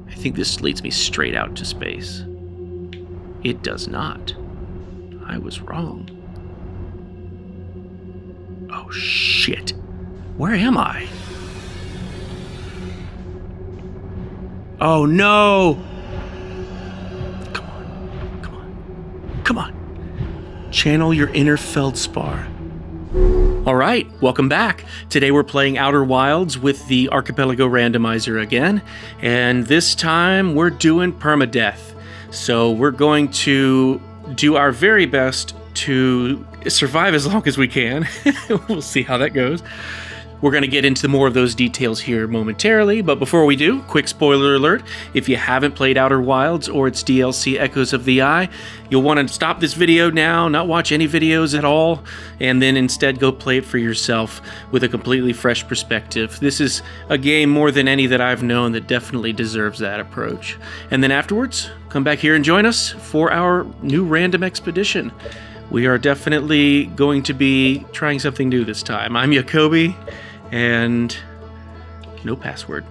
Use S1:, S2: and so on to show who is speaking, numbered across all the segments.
S1: I think this leads me straight out to space. It does not. I was wrong. Oh shit. Where am I? Oh no! Come on. Come on. Come on. Channel your inner feldspar. Alright, welcome back. Today we're playing Outer Wilds with the Archipelago Randomizer again, and this time we're doing permadeath. So we're going to do our very best to survive as long as we can. We'll see how that goes. We're going to get into more of those details here momentarily, but before we do, quick spoiler alert. If you haven't played Outer Wilds or its DLC Echoes of the Eye, you'll want to stop this video now, not watch any videos at all, and then instead go play it for yourself with a completely fresh perspective. This is a game more than any that I've known that definitely deserves that approach. And then afterwards, come back here and join us for our new random expedition. We are definitely going to be trying something new this time. I'm Jacoby. And no password.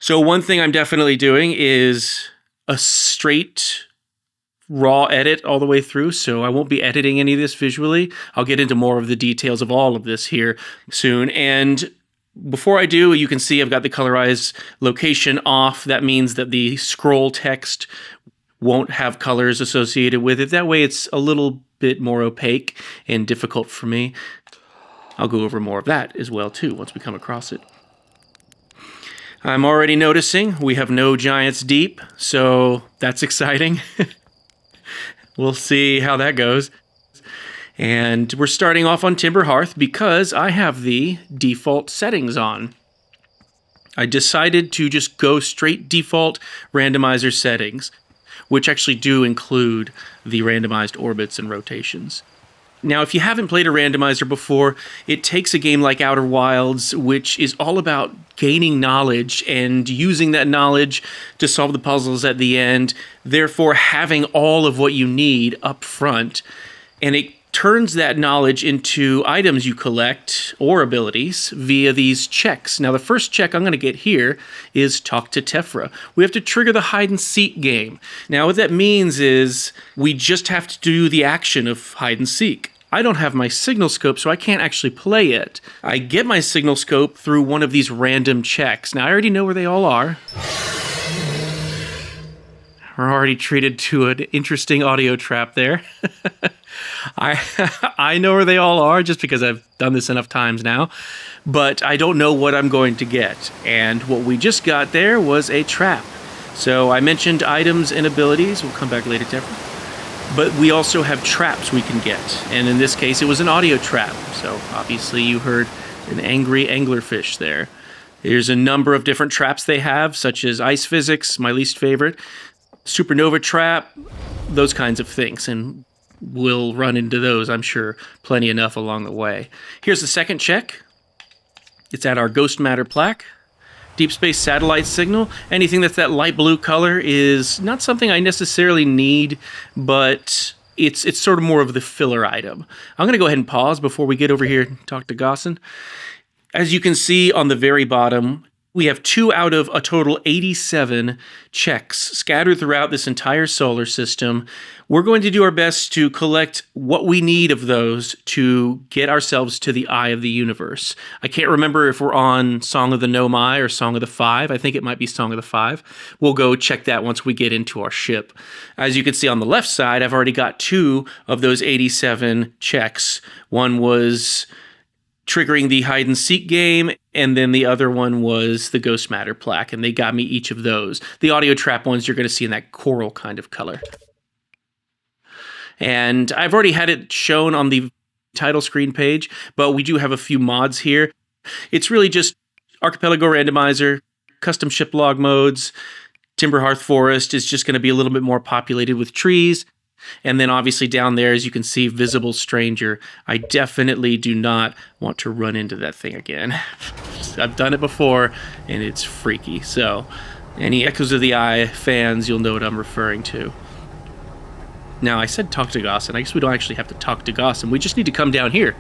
S1: So one thing I'm definitely doing is a straight raw edit all the way through, so I won't be editing any of this visually. I'll get into more of the details of all of this here soon. And before I do, you can see I've got the colorize location off. That means that the scroll text won't have colors associated with it. That way it's a little bit more opaque and difficult for me. I'll go over more of that as well too once we come across it. I'm already noticing we have no giants deep, so that's exciting. We'll see how that goes. And we're starting off on Timber Hearth because I have the default settings on. I decided to just go straight default randomizer settings, which actually do include the randomized orbits and rotations. Now, if you haven't played a randomizer before, it takes a game like Outer Wilds, which is all about gaining knowledge and using that knowledge to solve the puzzles at the end, therefore having all of what you need up front. And it turns that knowledge into items you collect or abilities via these checks. Now, the first check I'm going to get here is Talk to Tephra. We have to trigger the hide and seek game. Now, what that means is we just have to do the action of hide and seek. I don't have my signal scope, so I can't actually play it. I get my signal scope through one of these random checks. Now, I already know where they all are. We're already treated to an interesting audio trap there. I know where they all are just because I've done this enough times now, but I don't know what I'm going to get. And what we just got there was a trap. So I mentioned items and abilities. We'll come back later, Tephra. But we also have traps we can get. And in this case, it was an audio trap. So obviously you heard an angry anglerfish there. There's a number of different traps they have, such as ice physics, my least favorite, Supernovae trap, those kinds of things. And we'll run into those, I'm sure, plenty enough along the way. Here's the second check. It's at our ghost matter plaque. Deep space satellite signal. Anything that's that light blue color is not something I necessarily need, but it's sort of more of the filler item. I'm going to go ahead and pause before we get over here and talk to Gossin. As you can see on the very bottom, we have 2 out of a total 87 checks scattered throughout this entire solar system. We're going to do our best to collect what we need of those to get ourselves to the eye of the universe. I can't remember if we're on Song of the Nomai or Song of the Five. I think it might be Song of the Five. We'll go check that once we get into our ship. As you can see on the left side, I've already got 2 of those 87 checks. One was triggering the hide and seek game, and then the other one was the ghost matter plaque, and they got me each of those. The audio trap ones you're going to see in that coral kind of color. And I've already had it shown on the title screen page, but we do have a few mods here. It's really just Archipelago Randomizer, custom ship log modes. Timber Hearth Forest is just going to be a little bit more populated with trees. And then obviously down there, as you can see, Visible Stranger. I definitely do not want to run into that thing again. I've done it before, and it's freaky. So any Echoes of the Eye fans, you'll know what I'm referring to. Now, I said talk to Gossin. I guess we don't actually have to talk to Gossin. We just need to come down here.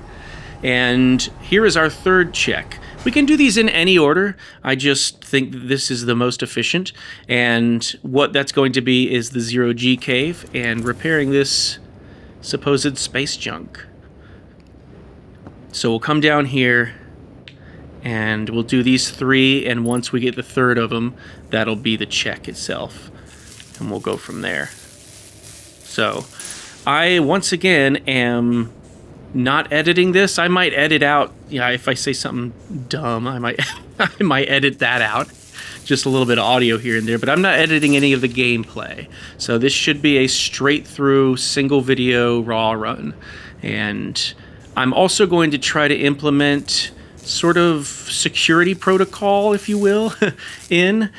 S1: And here is our third check. We can do these in any order. I just think this is the most efficient. And what that's going to be is the 0G cave and repairing this supposed space junk. So we'll come down here and we'll do these 3. And once we get the 3rd of them, that'll be the check itself. And we'll go from there. So I, once again, am not editing this. I might edit out, if I say something dumb, I might edit that out. Just a little bit of audio here and there, but I'm not editing any of the gameplay. So this should be a straight through single video raw run. And I'm also going to try to implement sort of security protocol, if you will, I'm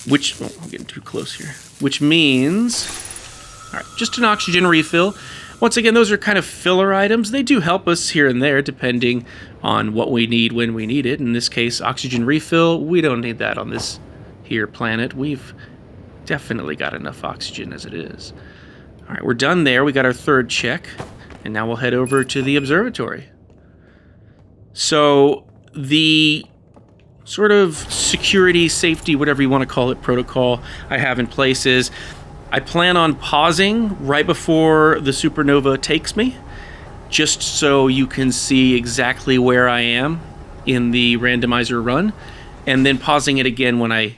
S1: getting too close here, which means, all right, just an oxygen refill. Once again, those are kind of filler items. They do help us here and there, depending on what we need when we need it. In this case, oxygen refill, we don't need that on this here planet. We've definitely got enough oxygen as it is. All right, we're done there. We got our 3rd check, and now we'll head over to the observatory. So the sort of security, safety, whatever you want to call it, protocol I have in place is I plan on pausing right before the supernova takes me, just so you can see exactly where I am in the randomizer run, and then pausing it again when I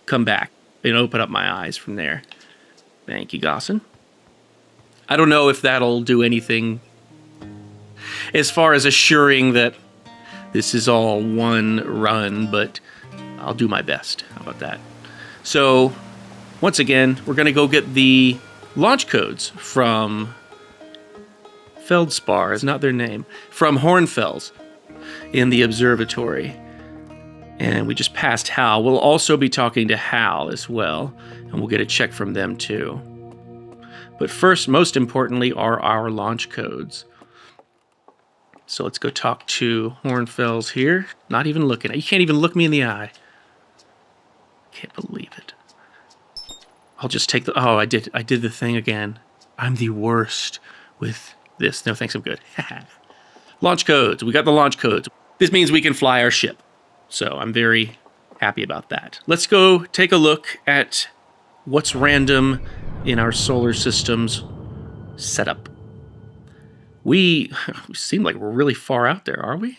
S1: come back and open up my eyes from there. Thank you, Gossin. I don't know if that'll do anything as far as assuring that this is all one run, but I'll do my best. How about that? So once again, we're going to go get the launch codes from Feldspar, is not their name, from Hornfels in the observatory. And we just passed Hal. We'll also be talking to Hal as well, and we'll get a check from them too. But first, most importantly, are our launch codes. So let's go talk to Hornfels here. Not even looking at you. Can't even look me in the eye. Can't believe it. I'll just take the... Oh, I did the thing again. I'm the worst with this. No, thanks, I'm good. Launch codes. We got the launch codes. This means we can fly our ship. So I'm very happy about that. Let's go take a look at what's random in our solar system's setup. We seem like we're really far out there, are we?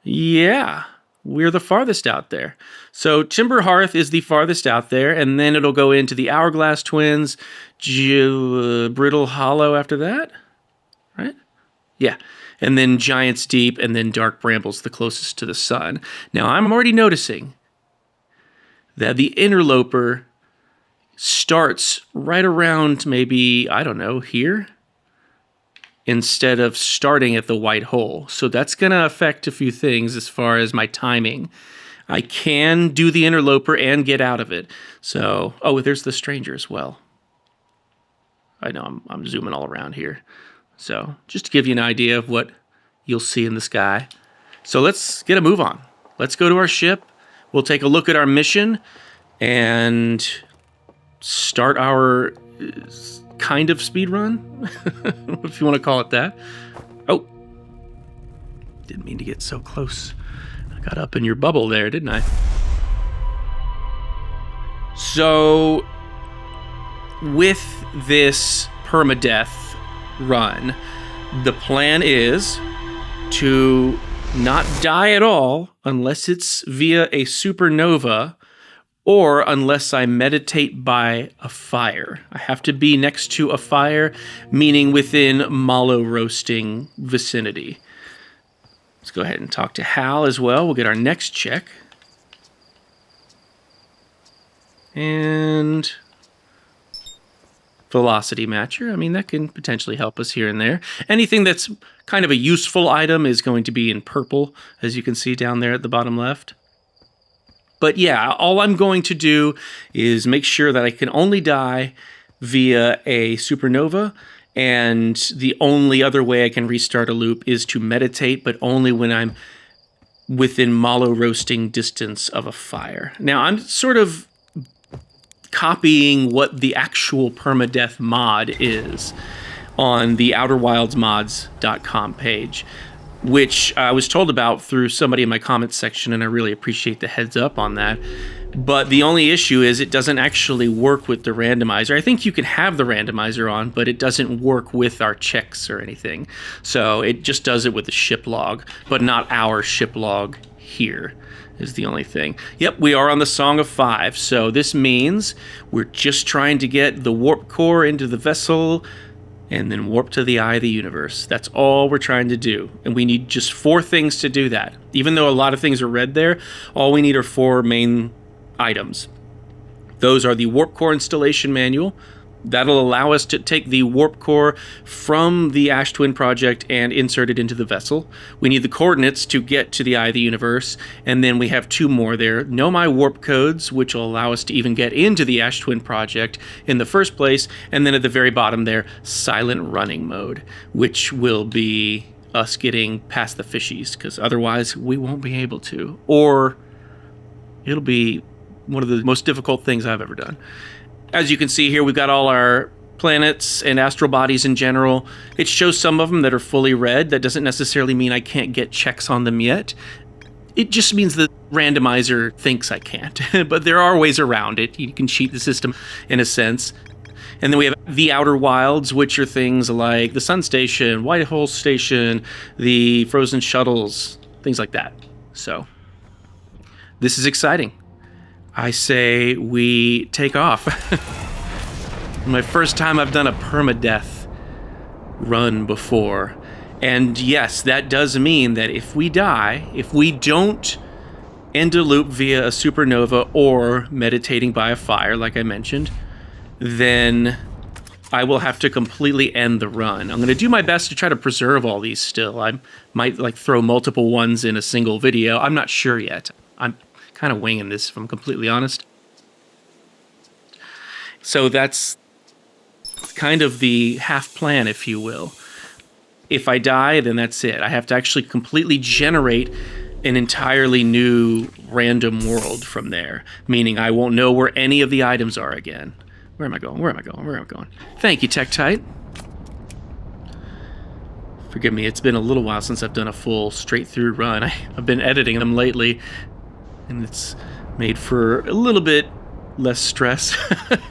S1: Yeah. We're the farthest out there. So Timber Hearth is the farthest out there, and then it'll go into the Hourglass Twins, Brittle Hollow after that, right? Yeah. And then Giant's Deep, and then Dark Bramble's the closest to the sun. Now, I'm already noticing that the Interloper starts right around maybe, I don't know, here, instead of starting at the white hole. So that's going to affect a few things as far as my timing. I can do the Interloper and get out of it. So, oh, there's the Stranger as well. I know I'm zooming all around here. So just to give you an idea of what you'll see in the sky. So let's get a move on. Let's go to our ship. We'll take a look at our mission and start our kind of speed run, if you want to call it that. Oh, didn't mean to get so close. I got up in your bubble there, didn't I? So with this permadeath run, the plan is to not die at all unless it's via a supernova or unless I meditate by a fire. I have to be next to a fire, meaning within mallow roasting vicinity. Let's go ahead and talk to Hal as well. We'll get our next check. And velocity matcher. I mean, that can potentially help us here and there. Anything that's kind of a useful item is going to be in purple, as you can see down there at the bottom left. But yeah, all I'm going to do is make sure that I can only die via a supernova, and the only other way I can restart a loop is to meditate, but only when I'm within mallow roasting distance of a fire. Now, I'm sort of copying what the actual permadeath mod is on the outerwildsmods.com page. which I was told about through somebody in my comments section, and I really appreciate the heads up on that. But the only issue is it doesn't actually work with the randomizer. I think you can have the randomizer on, but it doesn't work with our checks or anything. So it just does it with the ship log, but not our ship log here is the only thing. Yep, we are on the Song of Five. So this means we're just trying to get the warp core into the vessel and then warp to the eye of the universe. That's all we're trying to do. And we need just 4 things to do that. Even though a lot of things are red there, all we need are 4 main items. Those are the warp core installation manual. That'll allow us to take the warp core from the Ash Twin project and insert it into the vessel. We need the coordinates to get to the eye of the universe, and then we have 2 more there. Know My warp codes, which will allow us to even get into the Ash Twin project in the first place, and then at the very bottom there, silent running mode, which will be us getting past the fishies, because otherwise we won't be able to, or it'll be one of the most difficult things I've ever done. As you can see here, we've got all our planets and astral bodies in general. It shows some of them that are fully red. That doesn't necessarily mean I can't get checks on them yet. It just means the randomizer thinks I can't. But there are ways around it. You can cheat the system in a sense. And then we have the Outer Wilds, which are things like the Sun Station, Whitehole Station, the Frozen Shuttles, things like that. So this is exciting. I say we take off. My first time I've done a permadeath run before. And yes, that does mean that if we die, if we don't end a loop via a supernova or meditating by a fire, like I mentioned, then I will have to completely end the run. I'm going to do my best to try to preserve all these still. I might throw multiple ones in a single video. I'm not sure yet. I'm kind of winging this, if I'm completely honest. So that's kind of the half plan, if you will. If I die, then that's it. I have to actually completely generate an entirely new random world from there, meaning I won't know where any of the items are again. Where am I going? Where am I going? Where am I going? Thank you, Tektite. Forgive me, it's been a little while since I've done a full straight-through run. I've been editing them lately, and it's made for a little bit less stress,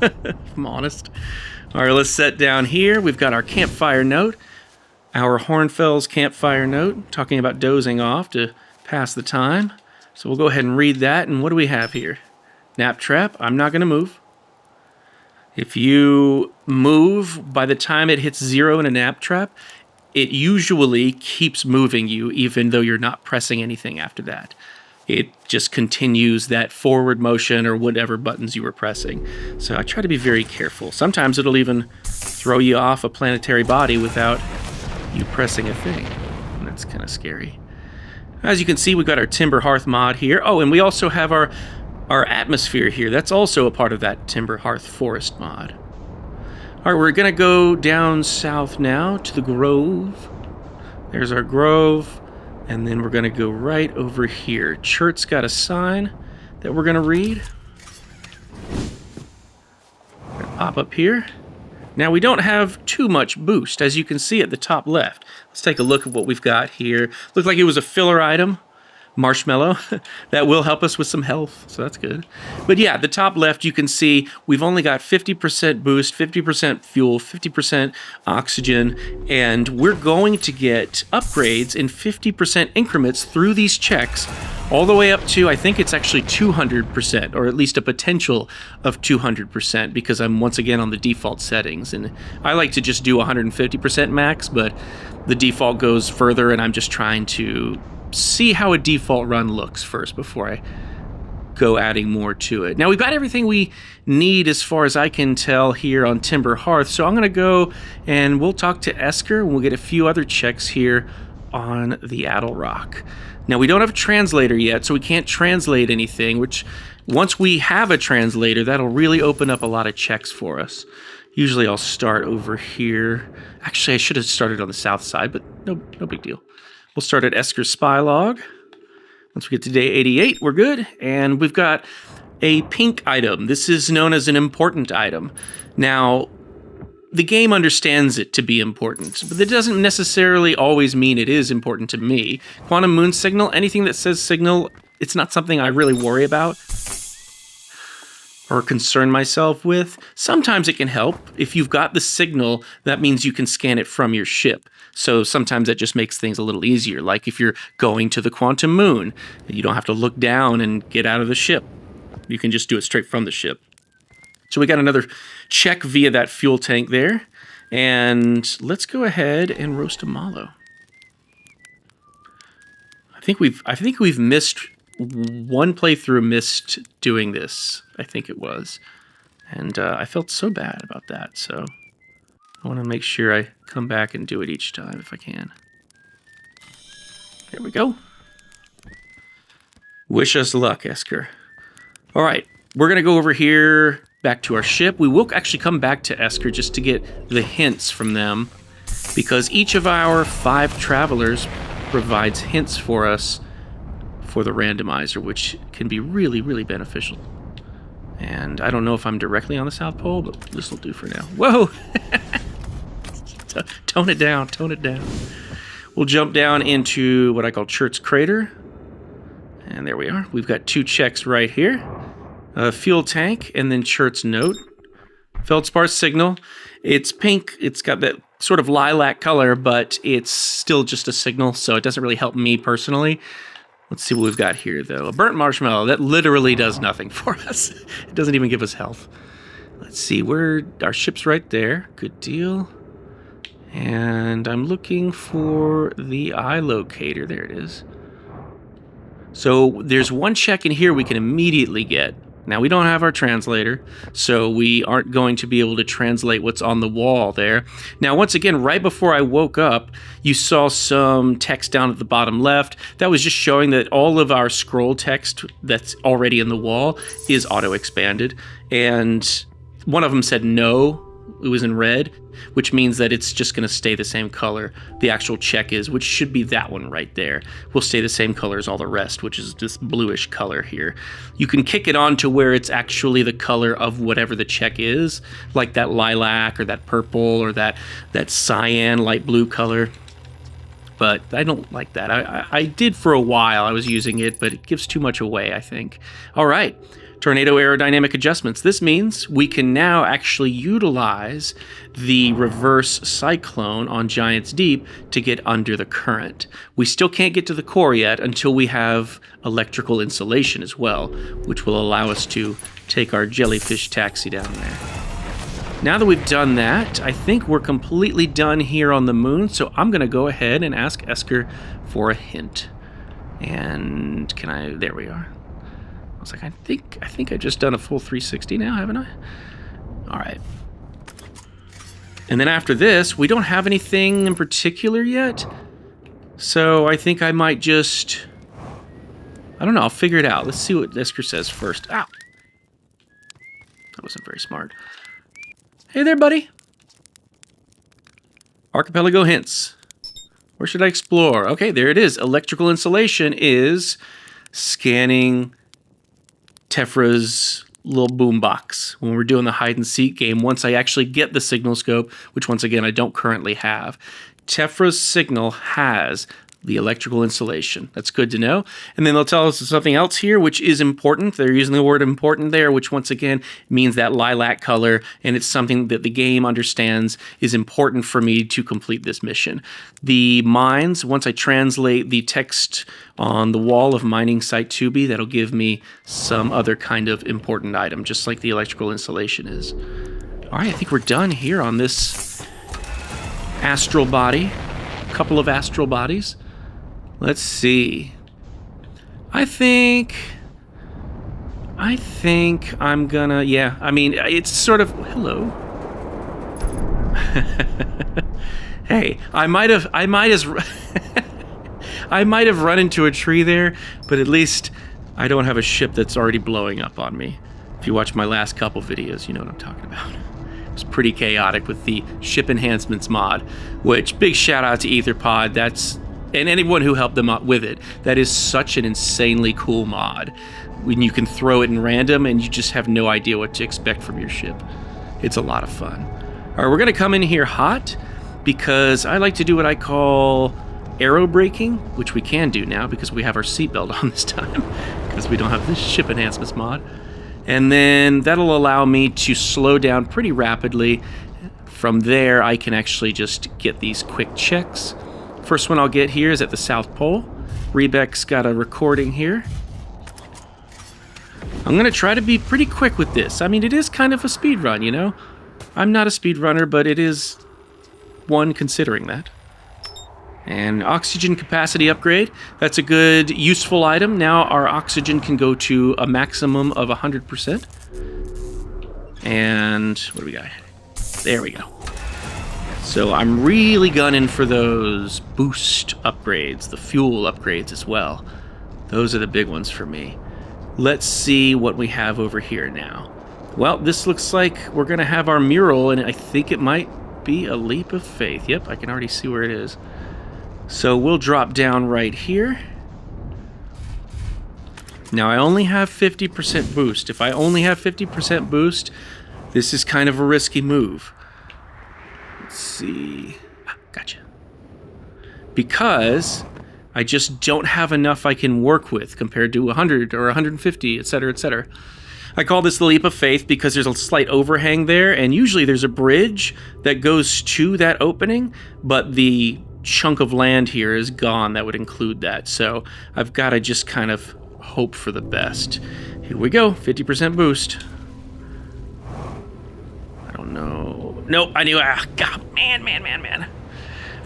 S1: if I'm honest. All right, let's set down here. We've got our campfire note, our Hornfels campfire note, talking about dozing off to pass the time. So we'll go ahead and read that. And what do we have here? Nap trap. I'm not going to move. If you move, by the time it hits 0 in a nap trap, it usually keeps moving you, even though you're not pressing anything after that. It just continues that forward motion or whatever buttons you were pressing. So I try to be very careful. Sometimes it'll even throw you off a planetary body without you pressing a thing. And that's kind of scary. As you can see, we've got our Timber Hearth mod here. Oh, and we also have our atmosphere here. That's also a part of that Timber Hearth Forest mod. All right, we're going to go down south now to the Grove. There's our Grove. And then we're going to go right over here. Chert's got a sign that we're going to read. We're going to pop up here. Now, we don't have too much boost, as you can see at the top left. Let's take a look at what we've got here. Looked like it was a filler item. Marshmallow. That will help us with some health, so that's good. But yeah, the top left, you can see we've only got 50% boost, 50% fuel, 50% oxygen, and we're going to get upgrades in 50% increments through these checks, all the way up to, I think it's actually 200%, or at least a potential of 200%, because I'm once again on the default settings, and I like to just do 150% max, but the default goes further, and I'm just trying to see how a default run looks first before I go adding more to it. Now, we've got everything we need as far as I can tell here on Timber Hearth, so I'm going to go and we'll talk to Esker, and we'll get a few other checks here on the Attlerock. Now, we don't have a translator yet, so we can't translate anything, which once we have a translator, that'll really open up a lot of checks for us. Usually I'll start over here. Actually, I should have started on the south side, but no big deal. We'll start at Esker's Spy Log. Once we get to day 88, we're good. And we've got a pink item. This is known as an important item. Now, the game understands it to be important, but that doesn't necessarily always mean it is important to me. Quantum moon signal, anything that says signal, it's not something I really worry about or concern myself with. Sometimes it can help. If you've got the signal, that means you can scan it from your ship. So sometimes that just makes things a little easier. Like if you're going to the quantum moon, you don't have to look down and get out of the ship. You can just do it straight from the ship. So we got another check via that fuel tank there. And let's go ahead and roast a mallow. I think we've missed one playthrough, missed doing this. I think it was. And I felt so bad about that. So I want to make sure I come back and do it each time if I can. There we go. Wish us luck, Esker. All right, we're going to go over here back to our ship. We will actually come back to Esker just to get the hints from them, because each of our 5 travelers provides hints for us for the randomizer, which can be really, really beneficial. And I don't know if I'm directly on the South Pole, but this will do for now. Whoa! Tone it down, tone it down. We'll jump down into what I call Chert's Crater. And there we are. We've got 2 checks right here. Fuel tank, and then Chert's Note. Feldspar signal. It's pink. It's got that sort of lilac color, but it's still just a signal, so it doesn't really help me personally. Let's see what we've got here, though. A burnt marshmallow. That literally does nothing for us. It doesn't even give us health. Let's see. Our ship's right there. Good deal. And I'm looking for the eye locator. There it is. So there's one check in here we can immediately get. Now, we don't have our translator, so we aren't going to be able to translate what's on the wall there. Now, once again, right before I woke up, you saw some text down at the bottom left. That was just showing that all of our scroll text that's already in the wall is auto-expanded. And one of them said no. It was in red, which means that it's just going to stay the same color the actual check is, which should be that one right there. Will stay the same color as all the rest, which is this bluish color here. You can kick it on to where it's actually the color of whatever the check is, like that lilac or that purple or that cyan light blue color. But I don't like that. I did for a while. I was using it, but it gives too much away, I think. All right. Tornado aerodynamic adjustments. This means we can now actually utilize the reverse cyclone on Giant's Deep to get under the current. We still can't get to the core yet until we have electrical insulation as well, which will allow us to take our jellyfish taxi down there. Now that we've done that, I think we're completely done here on the moon, so I'm going to go ahead and ask Esker for a hint. And there we are. I was like, I think I've just done a full 360 now, haven't I? All right. And then after this, we don't have anything in particular yet. So I think I might just, I don't know, I'll figure it out. Let's see what Esker says first. Ow. That wasn't very smart. Hey there, buddy. Archipelago hints. Where should I explore? Okay, there it is. Electrical insulation is scanning Tephra's little boombox when we're doing the hide-and-seek game. Once I actually get the signal scope, which once again I don't currently have, Tephra's signal has the electrical insulation. That's good to know. And then they'll tell us something else here, which is important. They're using the word important there, which once again means that lilac color, and it's something that the game understands is important for me to complete this mission. The mines, once I translate the text on the wall of mining site 2B, that'll give me some other kind of important item, just like the electrical insulation is. All right, I think we're done here on this astral body. A couple of astral bodies. Let's see. I think I'm gonna, yeah, I mean, it's sort of, hello. Hey, I might have run into a tree there, but at least I don't have a ship that's already blowing up on me. If you watch my last couple videos, you know what I'm talking about. It was pretty chaotic with the ship enhancements mod, which big shout out to Etherpod. And anyone who helped them out with it. That is such an insanely cool mod. When you can throw it in random and you just have no idea what to expect from your ship. It's a lot of fun. All right, we're going to come in here hot because I like to do what I call aero braking, which we can do now because we have our seatbelt on this time because we don't have this ship enhancements mod. And then that'll allow me to slow down pretty rapidly. From there, I can actually just get these quick checks. First one I'll get here is at the South Pole. Riebeck's got a recording here. I'm going to try to be pretty quick with this. I mean, it is kind of a speed run, you know? I'm not a speed runner, but it is one considering that. And oxygen capacity upgrade. That's a good, useful item. Now our oxygen can go to a maximum of 100%. And what do we got? There we go. So I'm really gunning for those boost upgrades, the fuel upgrades as well. Those are the big ones for me. Let's see what we have over here now. Well, this looks like we're going to have our mural, and I think it might be a leap of faith. Yep, I can already see where it is. So we'll drop down right here. Now, I only have 50% boost. If I only have 50% boost, this is kind of a risky move. Let's see. Gotcha. Because I just don't have enough I can work with compared to 100 or 150, etc., etc. I call this the leap of faith because there's a slight overhang there, and usually there's a bridge that goes to that opening, but the chunk of land here is gone that would include that. So I've got to just kind of hope for the best. Here we go, 50% boost. I don't know. Nope, I knew. God, man.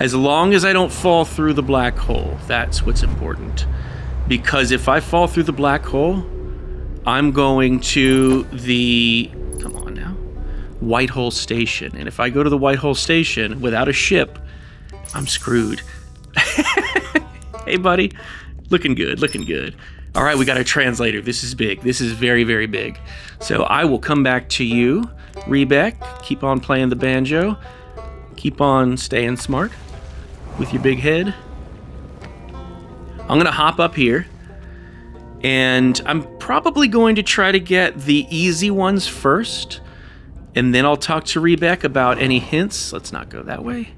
S1: As long as I don't fall through the black hole, that's what's important. Because if I fall through the black hole, I'm going to the, come on now, White Hole Station. And if I go to the White Hole Station without a ship, I'm screwed. Hey, buddy. Looking good, looking good. All right, we got a translator. This is big. This is very, very big. So I will come back to you, Riebeck. Keep on playing the banjo. Keep on staying smart with your big head. I'm going to hop up here. And I'm probably going to try to get the easy ones first. And then I'll talk to Riebeck about any hints. Let's not go that way.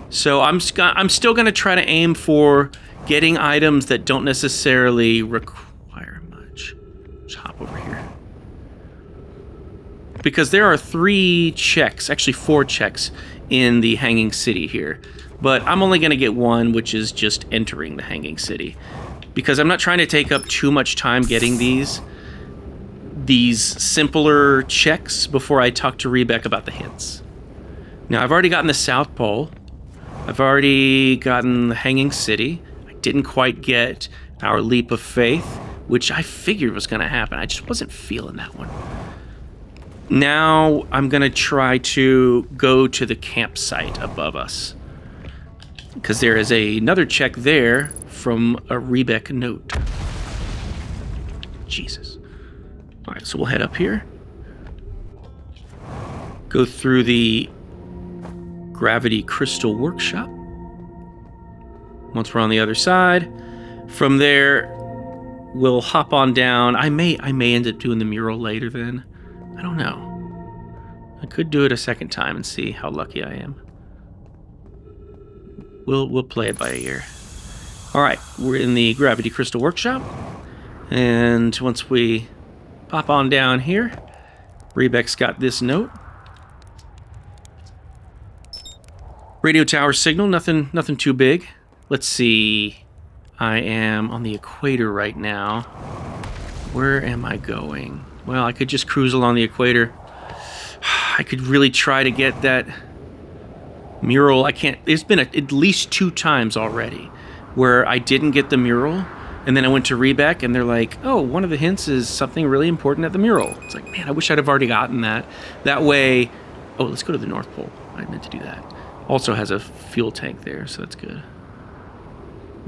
S1: So I'm still going to try to aim for getting items that don't necessarily require much. Let's hop over here. Because there are 3 checks, actually 4 checks in the Hanging City here. But I'm only going to get one, which is just entering the Hanging City. Because I'm not trying to take up too much time getting these simpler checks before I talk to Riebeck about the hints. Now, I've already gotten the South Pole. I've already gotten the Hanging City. I didn't quite get our Leap of Faith, which I figured was going to happen. I just wasn't feeling that one. Now, I'm going to try to go to the campsite above us. Because there is another check there from a Riebeck note. Jesus. All right, so we'll head up here. Go through the Gravity Crystal Workshop. Once we're on the other side. From there, we'll hop on down. I may end up doing the mural later then. I don't know. I could do it a second time and see how lucky I am. We'll play it by ear. All right, we're in the Gravity Crystal Workshop. And once we pop on down here, Riebeck's got this note. Radio tower signal, nothing too big. Let's see. I am on the equator right now. Where am I going? Well, I could just cruise along the equator. I could really try to get that mural. I can't. It's been at least 2 times already where I didn't get the mural, and then I went to Riebeck, and they're like, oh, one of the hints is something really important at the mural. It's like, man, I wish I'd have already gotten that. That way, oh, let's go to the North Pole. I meant to do that. Also has a fuel tank there, so that's good.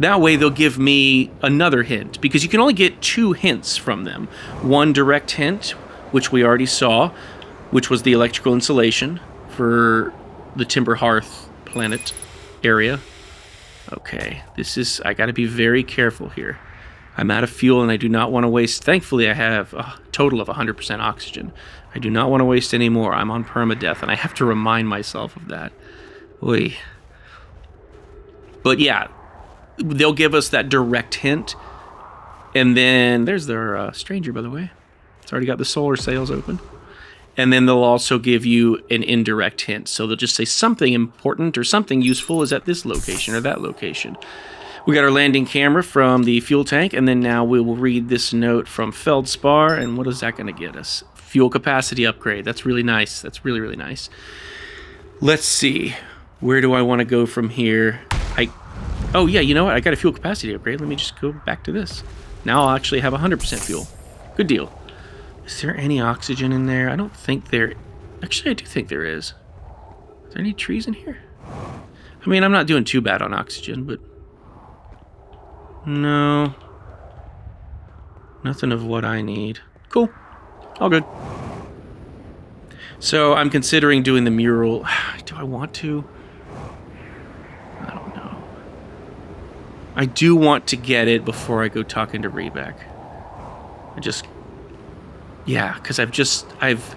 S1: That way they'll give me another hint, because you can only get 2 hints from them. One direct hint, which we already saw, which was the electrical insulation for the Timber Hearth planet area. Okay, I gotta be very careful here. I'm out of fuel and I do not want to waste. Thankfully I have total of 100% oxygen. I do not want to waste any more. I'm on permadeath, and I have to remind myself of that. Oy. But yeah, they'll give us that direct hint. And then there's their stranger, by the way. It's already got the solar sails open. And then they'll also give you an indirect hint. So they'll just say something important or something useful is at this location or that location. We got our landing camera from the fuel tank, and then now we will read this note from Feldspar. And what is that going to get us? Fuel capacity upgrade. That's really nice. That's really, really nice. Let's see. Where do I want to go from here? Oh, yeah, you know what? I got a fuel capacity upgrade. Let me just go back to this. Now I'll actually have 100% fuel. Good deal. Is there any oxygen in there? I don't think there... Actually, I do think there is. Is there any trees in here? I mean, I'm not doing too bad on oxygen, but... No. Nothing of what I need. Cool. All good. So I'm considering doing the mural. Do I want to? I don't know. I do want to get it before I go talking to Riebeck. Yeah, because I've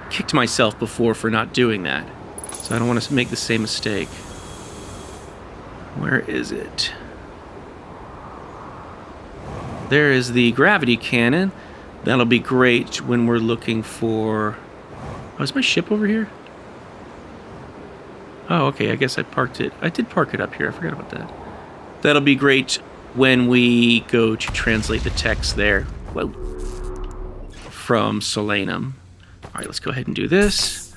S1: kicked myself before for not doing that. So I don't want to make the same mistake. Where is it? There is the gravity cannon. That'll be great when we're looking for... Oh, is my ship over here? Oh, okay, I guess I parked it. I did park it up here. I forgot about that. That'll be great when we go to translate the text there. Whoa. From Solanum. All right, let's go ahead and do this.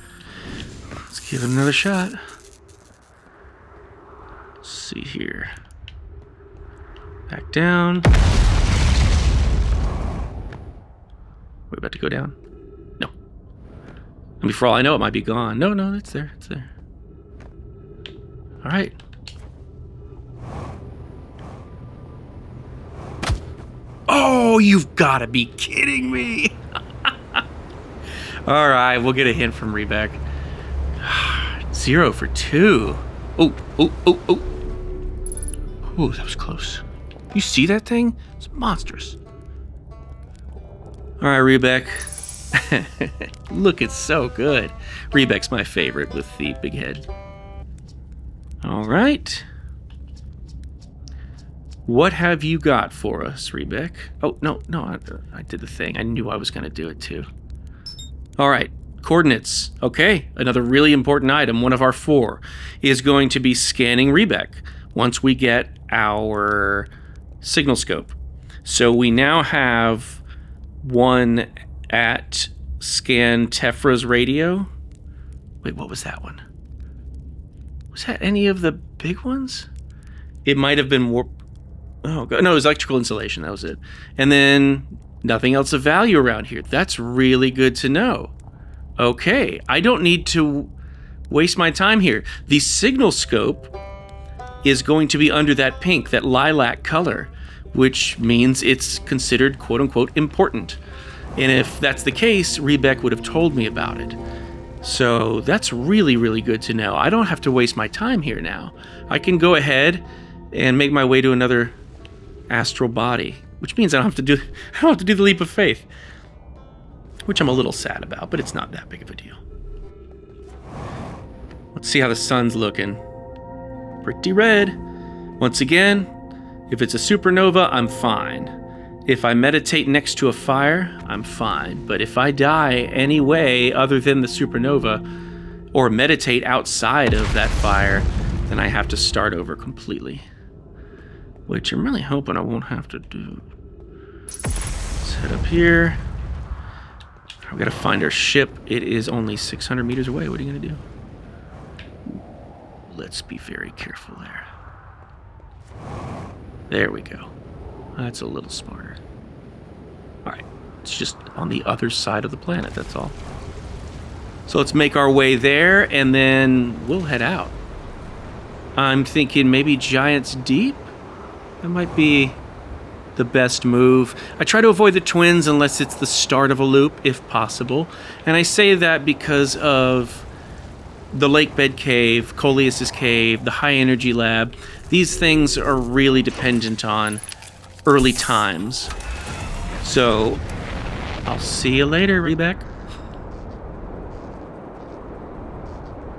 S1: Let's give it another shot. Let's see here. Back down. We're about to go down. No. I mean, for all I know, it might be gone. No, it's there. It's there. All right. Oh, you've got to be kidding me. All right, we'll get a hint from Riebeck. 0 for 2. Oh. Oh, that was close. You see that thing? It's monstrous. All right, Riebeck. Looking so good. Riebeck's my favorite with the big head. All right. What have you got for us, Riebeck? Oh, no, I did the thing. I knew I was going to do it too. All right, coordinates. Okay, another really important item, one of our 4, is going to be scanning Riebeck once we get our signal scope. So we now have one at Scan Tefra's radio. Wait, what was that one? Was that any of the big ones? It might have been warp. Oh, God. No, it was electrical insulation. That was it. And then nothing else of value around here. That's really good to know. Okay, I don't need to waste my time here. The signal scope is going to be under that pink, that lilac color, which means it's considered quote-unquote important. And if that's the case, Riebeck would have told me about it. So that's really, really good to know. I don't have to waste my time here now. I can go ahead and make my way to another astral body, which means I don't have to do the leap of faith, which I'm a little sad about, but it's not that big of a deal. Let's see how the sun's looking. Pretty red. Once again, if it's a supernova, I'm fine. If I meditate next to a fire, I'm fine. But if I die any way other than the supernova, or meditate outside of that fire, then I have to start over completely. Which I'm really hoping I won't have to do. Let's head up here. We've got to find our ship. It is only 600 meters away. What are you going to do? Let's be very careful there. There we go. That's a little smarter. All right. It's just on the other side of the planet, that's all. So let's make our way there, and then we'll head out. I'm thinking maybe Giant's Deep? That might be the best move. I try to avoid the twins unless it's the start of a loop, if possible. And I say that because of the lake bed cave, Coleus's cave, the high energy lab. These things are really dependent on early times. So I'll see you later, Riebeck.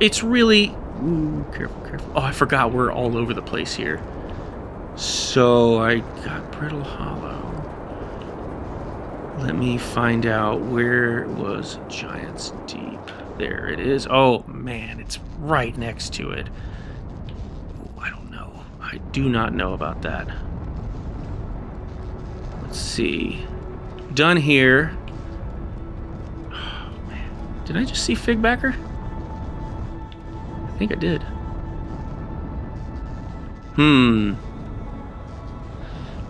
S1: It's really... Ooh, careful, careful. Oh, I forgot we're all over the place here. So I got Brittle Hollow. Let me find out where was Giant's Deep. There it is. Oh, man, it's right next to it. Oh, I don't know. I do not know about that. Let's see. Done here. Oh, man. Did I just see Figbacker? I think I did.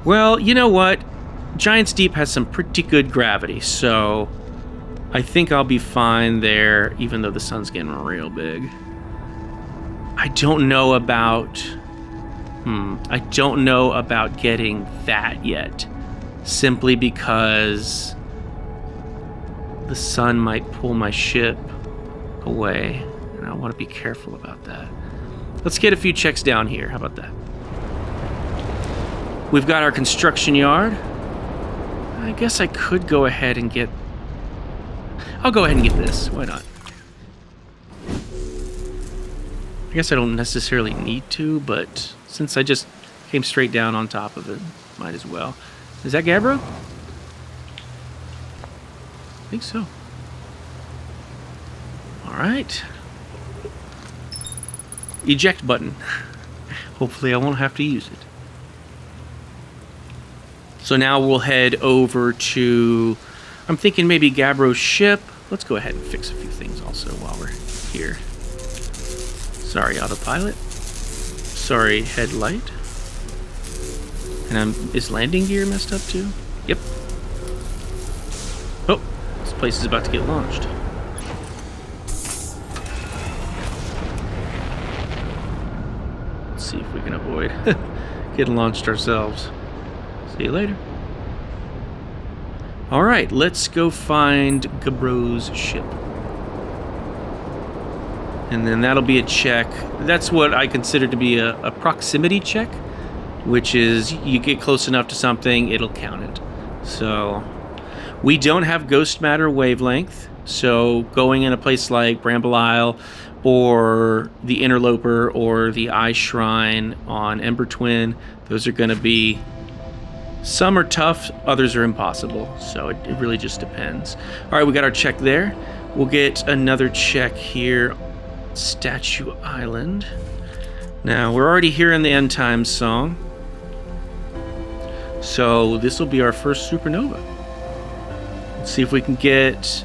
S1: Well, you know what? Giant's Deep has some pretty good gravity, so I think I'll be fine there, even though the sun's getting real big. I don't know about... I don't know about getting that yet, simply because the sun might pull my ship away, and I want to be careful about that. Let's get a few checks down here. How about that? We've got our construction yard. I guess I could go ahead and get... I'll go ahead and get this. Why not? I guess I don't necessarily need to, but since I just came straight down on top of it, might as well. Is that Gabbro? I think so. All right. Eject button. Hopefully I won't have to use it. So now we'll head over to, I'm thinking maybe Gabbro's ship. Let's go ahead and fix a few things also while we're here. Sorry, autopilot. Sorry, headlight. And is landing gear messed up too? Yep. Oh, this place is about to get launched. Let's see if we can avoid getting launched ourselves. See you later. All right, let's go find Gabbro's ship. And then that'll be a check. That's what I consider to be a proximity check, which is you get close enough to something, it'll count it. So we don't have ghost matter wavelength, so going in a place like Bramble Isle or the Interloper or the Eye Shrine on Ember Twin, those are going to be... Some are tough, others are impossible, so it really just depends. All right, we got our check there. We'll get another check here, Statue Island. Now, we're already hearing the End Times song, so this will be our first supernova. Let's see if we can get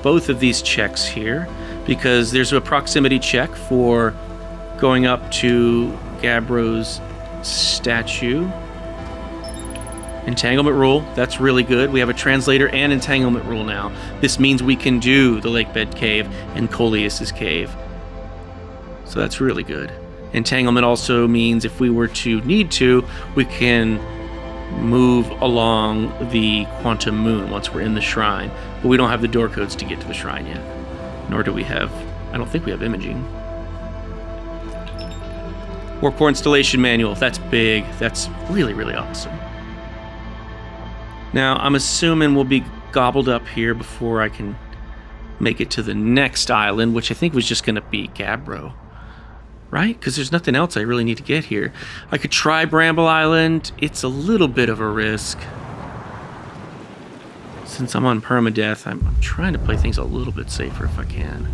S1: both of these checks here, because there's a proximity check for going up to Gabbro's statue. Entanglement rule, that's really good. We have a translator and entanglement rule now. This means we can do the Lakebed Cave and Coleus's Cave. So that's really good. Entanglement also means if we were to need to, we can move along the Quantum Moon once we're in the shrine. But we don't have the door codes to get to the shrine yet. Nor do we have, I don't think we have imaging. Warp Core Installation Manual, that's big. That's really, really awesome. Now, I'm assuming we'll be gobbled up here before I can make it to the next island, which I think was just going to be Gabbro. Right? Because there's nothing else I really need to get here. I could try Bramble Island. It's a little bit of a risk. Since I'm on permadeath, I'm trying to play things a little bit safer if I can.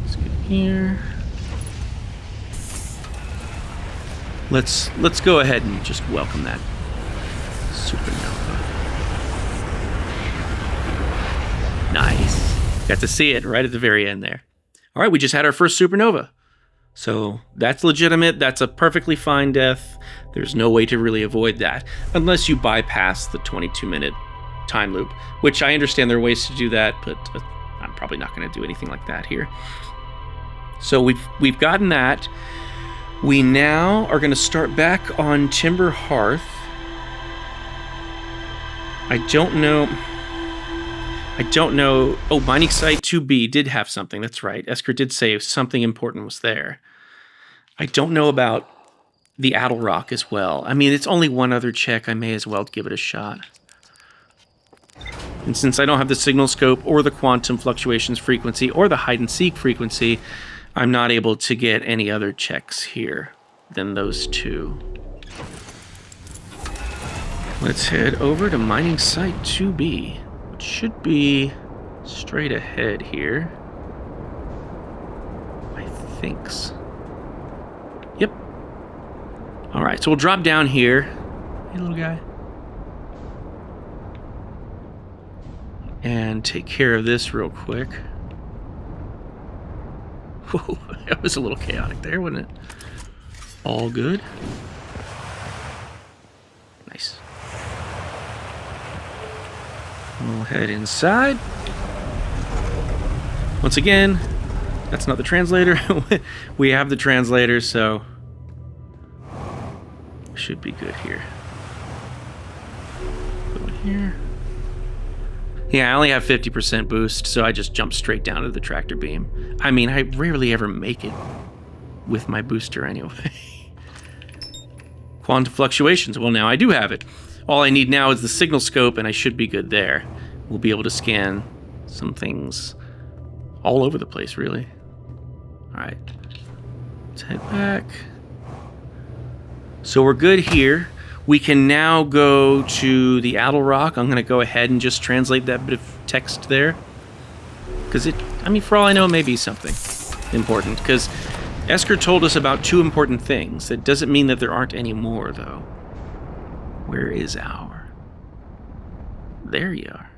S1: Let's get here. Let's go ahead and just welcome that supernova. Nice. Got to see it right at the very end there. All right, we just had our first supernova. So that's legitimate. That's a perfectly fine death. There's no way to really avoid that unless you bypass the 22-minute time loop, which I understand there are ways to do that, but I'm probably not going to do anything like that here. So we've gotten that. We now are going to start back on Timber Hearth. I don't know. Oh, Mining Site 2B did have something. That's right. Esker did say something important was there. I don't know about the Attlerock as well. I mean, it's only one other check. I may as well give it a shot. And since I don't have the signal scope or the quantum fluctuations frequency or the hide and seek frequency, I'm not able to get any other checks here than those two. Let's head over to mining site 2B, which should be straight ahead here. I thinks. Yep. All right, so we'll drop down here. Hey, little guy. And take care of this real quick. Whoa, that was a little chaotic there, wasn't it? All good. Nice. We'll head inside. Once again, that's not the translator. We have the translator, so should be good here. Go here. Yeah, I only have 50% boost, so I just jump straight down to the tractor beam. I mean, I rarely ever make it with my booster anyway. Quantum fluctuations. Well, now I do have it. All I need now is the signal scope, and I should be good there. We'll be able to scan some things all over the place, really. All right. Let's head back. So we're good here. We can now go to the Attlerock. I'm going to go ahead and just translate that bit of text there. Because I mean, for all I know, it may be something important. Because Esker told us about 2 important things. That doesn't mean that there aren't any more, though. Where is our? There you are.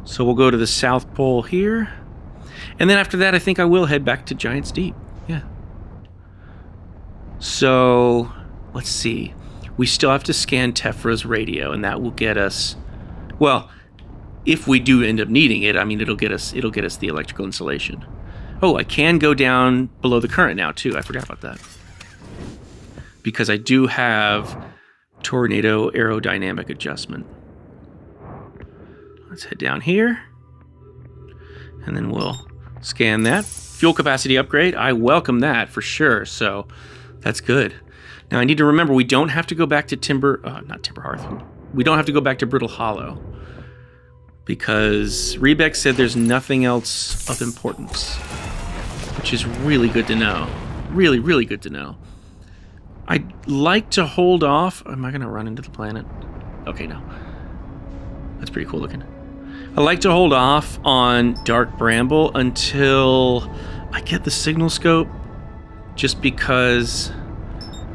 S1: So we'll go to the South Pole here. And then after that, I think I will head back to Giant's Deep. Yeah. So, let's see. We still have to scan Tephra's radio, and that will get us... Well, if we do end up needing it, I mean, it'll get us the electrical insulation. Oh, I can go down below the current now, too. I forgot about that. Because I do have tornado aerodynamic adjustment. Let's head down here. And then we'll scan that. Fuel capacity upgrade. I welcome that for sure. So that's good. Now I need to remember we don't have to go back to not Hearth. We don't have to go back to Brittle Hollow. Because Riebeck said there's nothing else of importance. Which is really good to know. Really, really good to know. I'd like to hold off. Am I going to run into the planet? Okay, no. That's pretty cool looking. I like to hold off on Dark Bramble until I get the signal scope, just because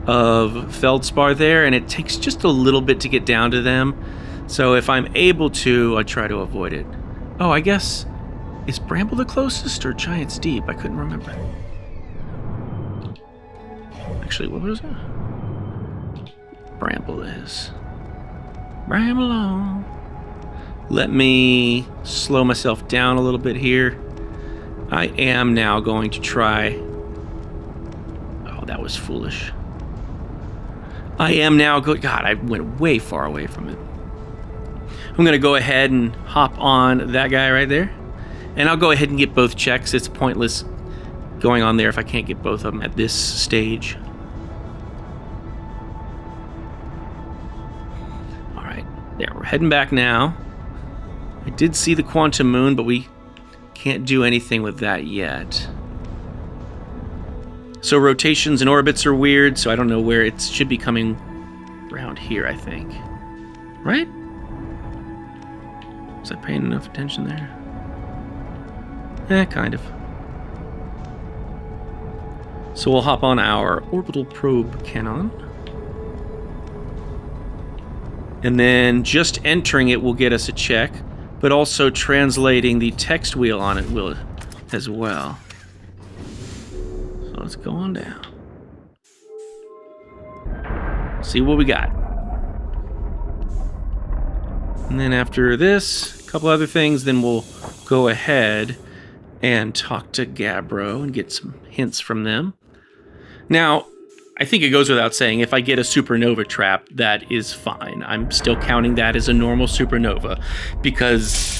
S1: of Feldspar there, and it takes just a little bit to get down to them. So if I'm able to, I try to avoid it. Oh, I guess, is Bramble the closest or Giant's Deep? I couldn't remember. Actually, what was it? Bramble is. Bramble on. Let me slow myself down a little bit here. I am now going to try... Oh, that was foolish. I am now God, I went way far away from it. I'm going to go ahead and hop on that guy right there. And I'll go ahead and get both checks. It's pointless going on there if I can't get both of them at this stage. All right, there, we're heading back now. I did see the quantum moon, but we can't do anything with that yet. So rotations and orbits are weird, so I don't know where it should be coming around here, I think. Right? Was I paying enough attention there? Kind of. So we'll hop on our orbital probe cannon. And then just entering it will get us a check, but also translating the text wheel on it will as well. So let's go on down. See what we got. And then after this, a couple other things, then we'll go ahead and talk to Gabbro and get some hints from them. Now, I think it goes without saying, if I get a supernova trap, that is fine. I'm still counting that as a normal supernova because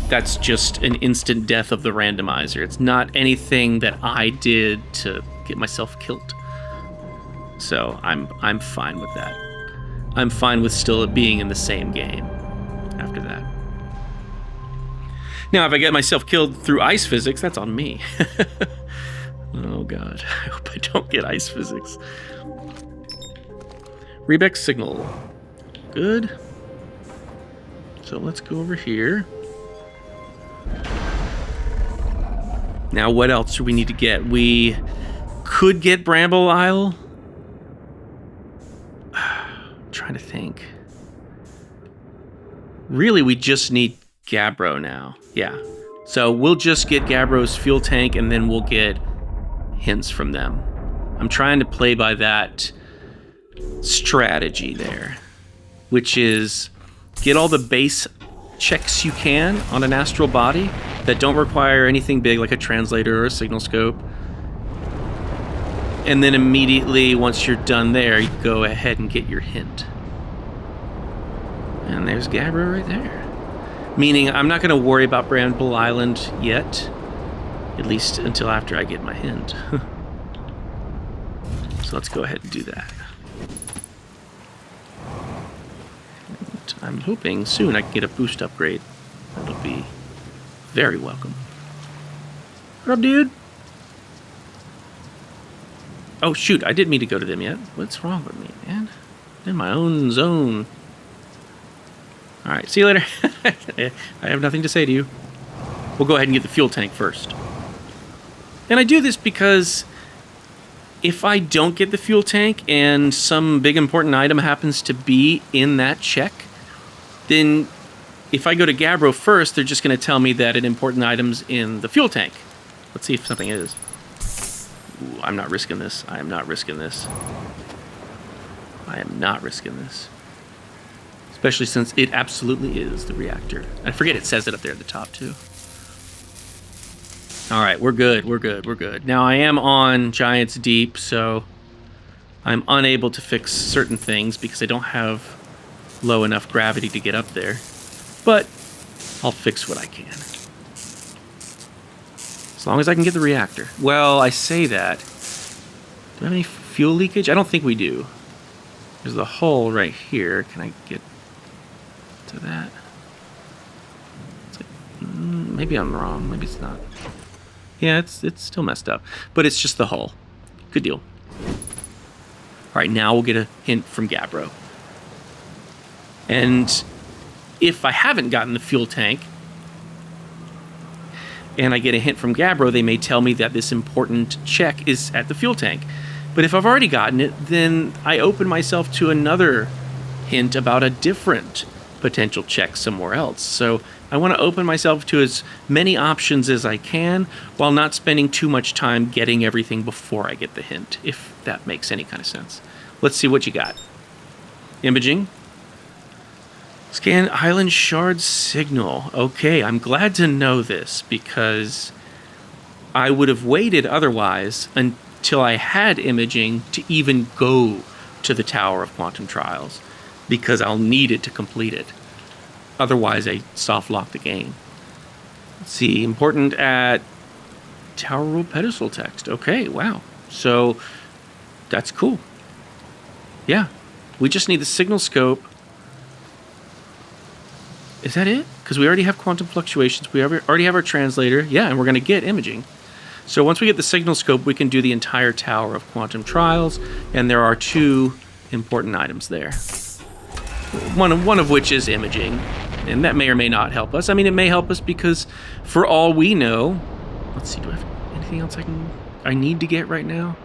S1: that's just an instant death of the randomizer. It's not anything that I did to get myself killed. So I'm fine with that. I'm fine with still being in the same game after that. Now, if I get myself killed through ice physics, that's on me. Oh god, I hope I don't get ice physics. Riebeck signal. Good. So let's go over here. Now, what else do we need to get? We could get Bramble Isle. I'm trying to think. Really, we just need Gabbro now. Yeah. So we'll just get Gabbro's fuel tank, and then we'll get hints from them. I'm trying to play by that strategy there, which is get all the base checks you can on an astral body that don't require anything big like a translator or a signal scope. And then immediately, once you're done there, you go ahead and get your hint. And there's Gabbro right there. Meaning, I'm not going to worry about Bramble Island yet. At least until after I get my hint. So let's go ahead and do that. And I'm hoping soon I can get a boost upgrade. That'll be very welcome. What up, dude? Oh, shoot. I didn't mean to go to them yet. What's wrong with me, man? I'm in my own zone. All right, see you later. I have nothing to say to you. We'll go ahead and get the fuel tank first. And I do this because if I don't get the fuel tank and some big important item happens to be in that check, then if I go to Gabbro first, they're just going to tell me that an important item's in the fuel tank. Let's see if something is. Ooh, I'm not risking this. I am not risking this. I am not risking this. Especially since it absolutely is the reactor. I forget it says it up there at the top, too. All right, we're good, we're good, we're good. Now, I am on Giant's Deep, so I'm unable to fix certain things because I don't have low enough gravity to get up there. But I'll fix what I can. As long as I can get the reactor. Well, I say that. Do I have any fuel leakage? I don't think we do. There's the hole right here. Can I get to that? It's like, maybe I'm wrong. Maybe it's not. Yeah, it's still messed up. But it's just the hull. Good deal. All right, now we'll get a hint from Gabbro. And if I haven't gotten the fuel tank, and I get a hint from Gabbro, they may tell me that this important check is at the fuel tank. But if I've already gotten it, then I open myself to another hint about a different potential check somewhere else. So I want to open myself to as many options as I can while not spending too much time getting everything before I get the hint, if that makes any kind of sense. Let's see what you got. Imaging. Scan island shard signal. Okay, I'm glad to know this because I would have waited otherwise until I had imaging to even go to the Tower of Quantum Trials because I'll need it to complete it. Otherwise, I soft lock the game. Let's see, important at Tower Rule Pedestal text. Okay, wow. So that's cool. Yeah, we just need the signal scope. Is that it? Because we already have quantum fluctuations. We already have our translator. Yeah, and we're going to get imaging. So once we get the signal scope, we can do the entire Tower of Quantum Trials, and there are 2 important items there. One of which is imaging, and that may or may not help us. I mean, it may help us because, for all we know, let's see, do I have anything else I need to get right now?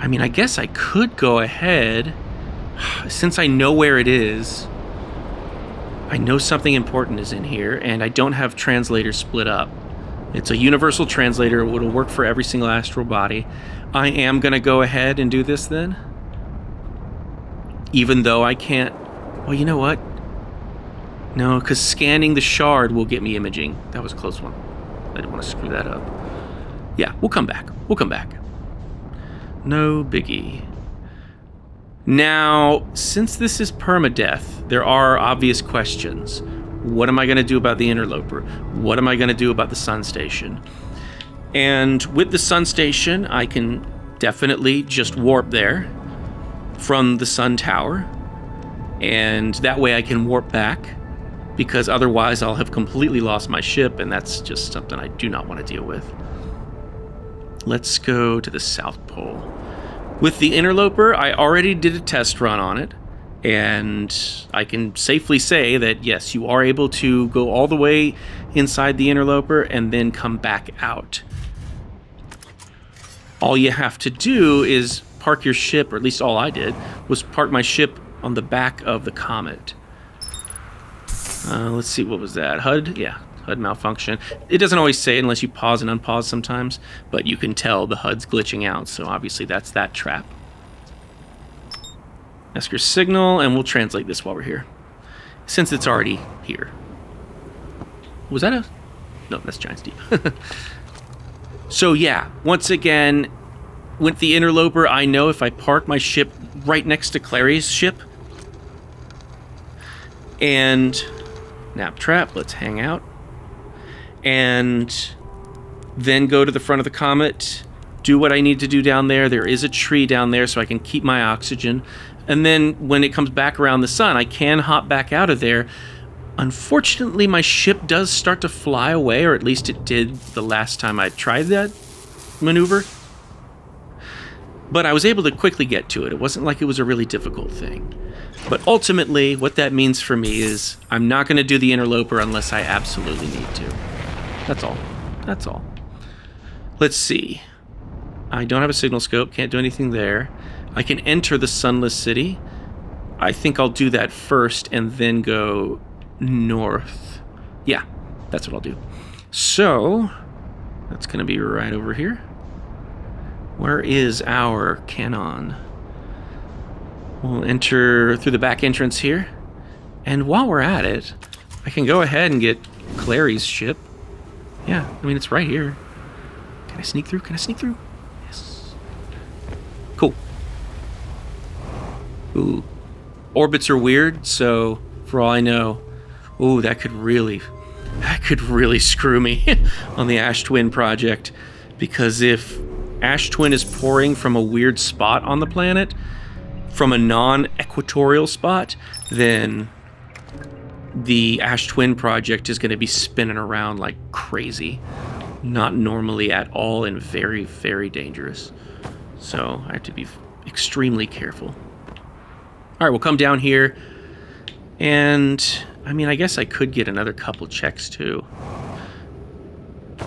S1: I mean, I guess I could go ahead, since I know where it is. I know something important is in here, and I don't have translators split up. It's a universal translator. It'll work for every single astral body. I am going to go ahead and do this then. Even though I can't... Well, you know what? No, because scanning the shard will get me imaging. That was a close one. I didn't want to screw that up. Yeah, we'll come back. We'll come back. No biggie. Now, since this is permadeath, there are obvious questions. What am I going to do about the Interloper? What am I going to do about the Sun Station? And with the Sun Station, I can definitely just warp there. from the sun tower, and that way I can warp back, because otherwise I'll have completely lost my ship, and that's just something I do not want to deal with. Let's go to the South Pole. With the Interloper, I already did a test run on it, and I can safely say that yes, you are able to go all the way inside the Interloper and then come back out. All you have to do is park your ship, or at least all I did, was park my ship on the back of the Comet. Let's see, what was that? HUD? Yeah, HUD malfunction. It doesn't always say it unless you pause and unpause sometimes, but you can tell the HUD's glitching out, so obviously that's that trap. Ask your signal, and we'll translate this while we're here, since it's already here. Was that a... No, that's Giant's Deep. So yeah, once again, with the Interloper, I know if I park my ship right next to Clary's ship, and nap trap, let's hang out, and then go to the front of the Comet, do what I need to do down there. There is a tree down there, so I can keep my oxygen. And then when it comes back around the sun, I can hop back out of there. Unfortunately, my ship does start to fly away, or at least it did the last time I tried that maneuver. But I was able to quickly get to it. It wasn't like it was a really difficult thing. But ultimately, what that means for me is I'm not going to do the Interloper unless I absolutely need to. That's all. That's all. Let's see. I don't have a signal scope. Can't do anything there. I can enter the Sunless City. I think I'll do that first and then go north. Yeah, that's what I'll do. So, that's going to be right over here. Where is our cannon? We'll enter through the back entrance here. And while we're at it, I can go ahead and get Clary's ship. Yeah, I mean, it's right here. Can I sneak through? Can I sneak through? Yes. Cool. Ooh. Orbits are weird, so for all I know, ooh, that could really screw me on the Ash Twin project. Because if Ash Twin is pouring from a weird spot on the planet, from a non-equatorial spot, then the Ash Twin project is going to be spinning around like crazy. Not normally at all, and very, very dangerous. So I have to be extremely careful. All right, we'll come down here, and I mean, I guess I could get another couple checks too.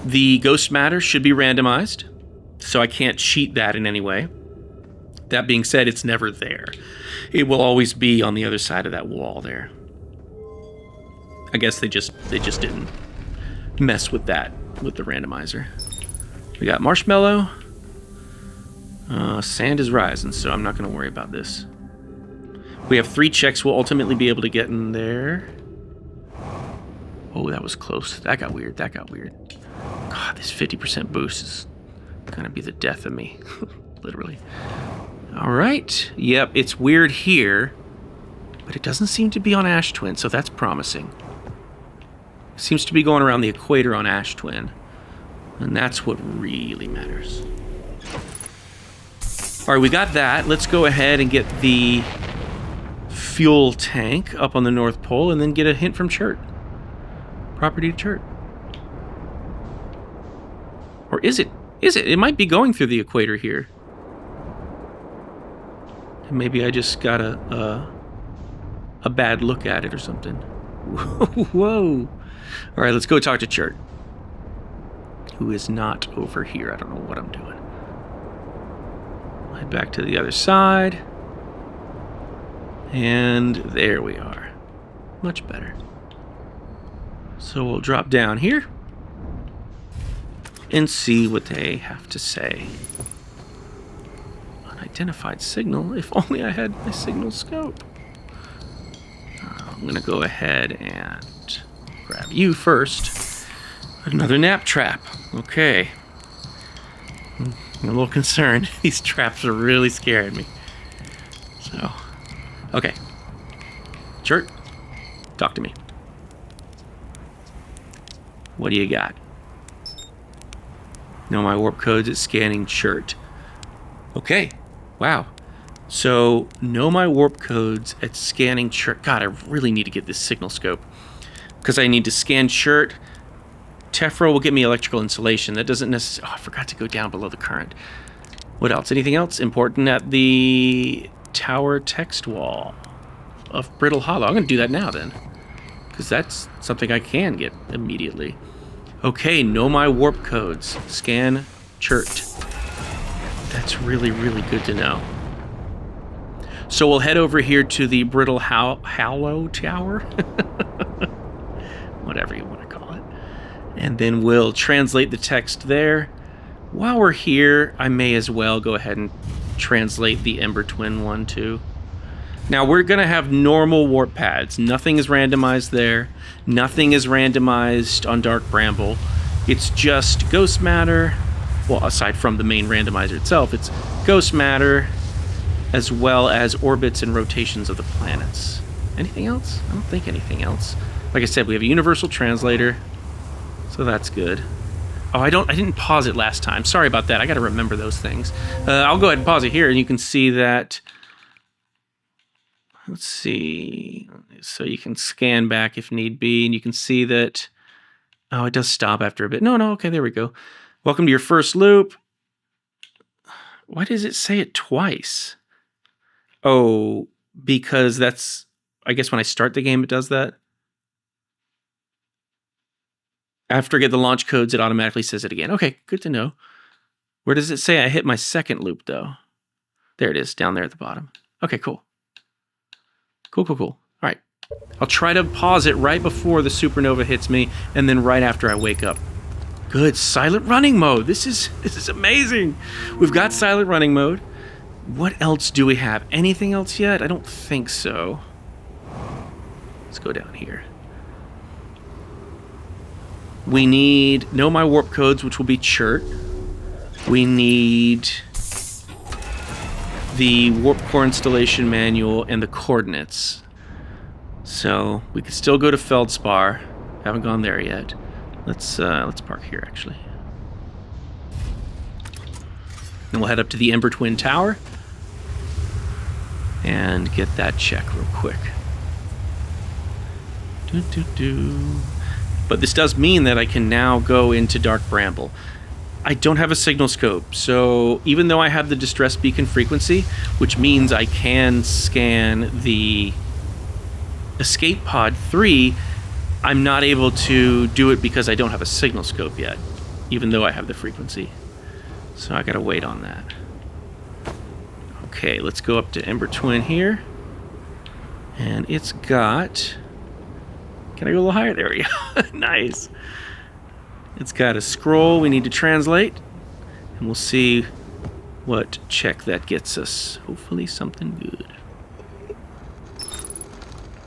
S1: The ghost matter should be randomized, so I can't cheat that in any way. That being said, it's never there. It will always be on the other side of that wall there. I guess they just didn't mess with that with the randomizer. We got marshmallow. Sand is rising, so I'm not going to worry about this. We have 3 checks we'll ultimately be able to get in there. Oh, that was close. That got weird. That got weird. God, this 50% boost is going to be the death of me. Literally. All right. Yep, it's weird here, but it doesn't seem to be on Ash Twin, so that's promising. It seems to be going around the equator on Ash Twin, and that's what really matters. All right, we got that. Let's go ahead and get the fuel tank up on the North Pole and then get a hint from Chert. Property to Chert. Or is it? Is it? It might be going through the equator here. And maybe I just got a bad look at it or something. Whoa. All right, let's go talk to Chert, who is not over here. I don't know what I'm doing. Head back to the other side. And there we are. Much better. So we'll drop down here and see what they have to say. Unidentified signal. If only I had my signal scope. I'm going to go ahead and grab you first. Another nap trap. Okay. I'm a little concerned. These traps are really scaring me. So, okay. Chert, talk to me. What do you got? No, my warp code's at scanning Chert. Okay. Wow. So, know my warp codes at scanning chert. God, I really need to get this signal scope. Because I need to scan chert. Tephra will get me electrical insulation. That doesn't necessarily... Oh, I forgot to go down below the current. What else? Anything else important at the tower text wall of Brittle Hollow? I'm going to do that now, then. Because that's something I can get immediately. Okay, know my warp codes. Scan chert. That's really, really good to know. So we'll head over here to the Brittle Hollow Tower. Whatever you want to call it. And then we'll translate the text there. While we're here, I may as well go ahead and translate the Ember Twin one too. Now we're going to have normal warp pads. Nothing is randomized there. Nothing is randomized on Dark Bramble. It's just ghost matter. Well, aside from the main randomizer itself, it's ghost matter, as well as orbits and rotations of the planets. Anything else? I don't think anything else. Like I said, we have a universal translator, so that's good. Oh, I didn't pause it last time. Sorry about that. I got to remember those things. I'll go ahead and pause it here, and you can see that. Let's see. So you can scan back if need be, and you can see that. Oh, it does stop after a bit. No, okay, there we go. Welcome to your first loop. Why does it say it twice? Oh, because that's, I guess when I start the game, it does that. After I get the launch codes, it automatically says it again. Okay, good to know. Where does it say I hit my second loop, though? There it is, down there at the bottom. Okay, cool. Cool. All right. I'll try to pause it right before the supernova hits me, and then right after I wake up. Good, silent running mode. This is amazing. We've got silent running mode. What else do we have? Anything else yet? I don't think so. Let's go down here. We need know my warp codes, which will be chert. We need the warp core installation manual and the coordinates. So we could still go to Feldspar. Haven't gone there yet. Let's park here actually. Then we'll head up to the Ember Twin Tower and get that check real quick. But this does mean that I can now go into Dark Bramble. I don't have a signal scope, so even though I have the distress beacon frequency, which means I can scan the escape pod 3, I'm not able to do it because I don't have a signal scope yet, even though I have the frequency. So I gotta wait on that. Okay, let's go up to Ember Twin here. And it's got... Can I go a little higher? There we go. Nice. It's got a scroll we need to translate. And we'll see what check that gets us. Hopefully something good.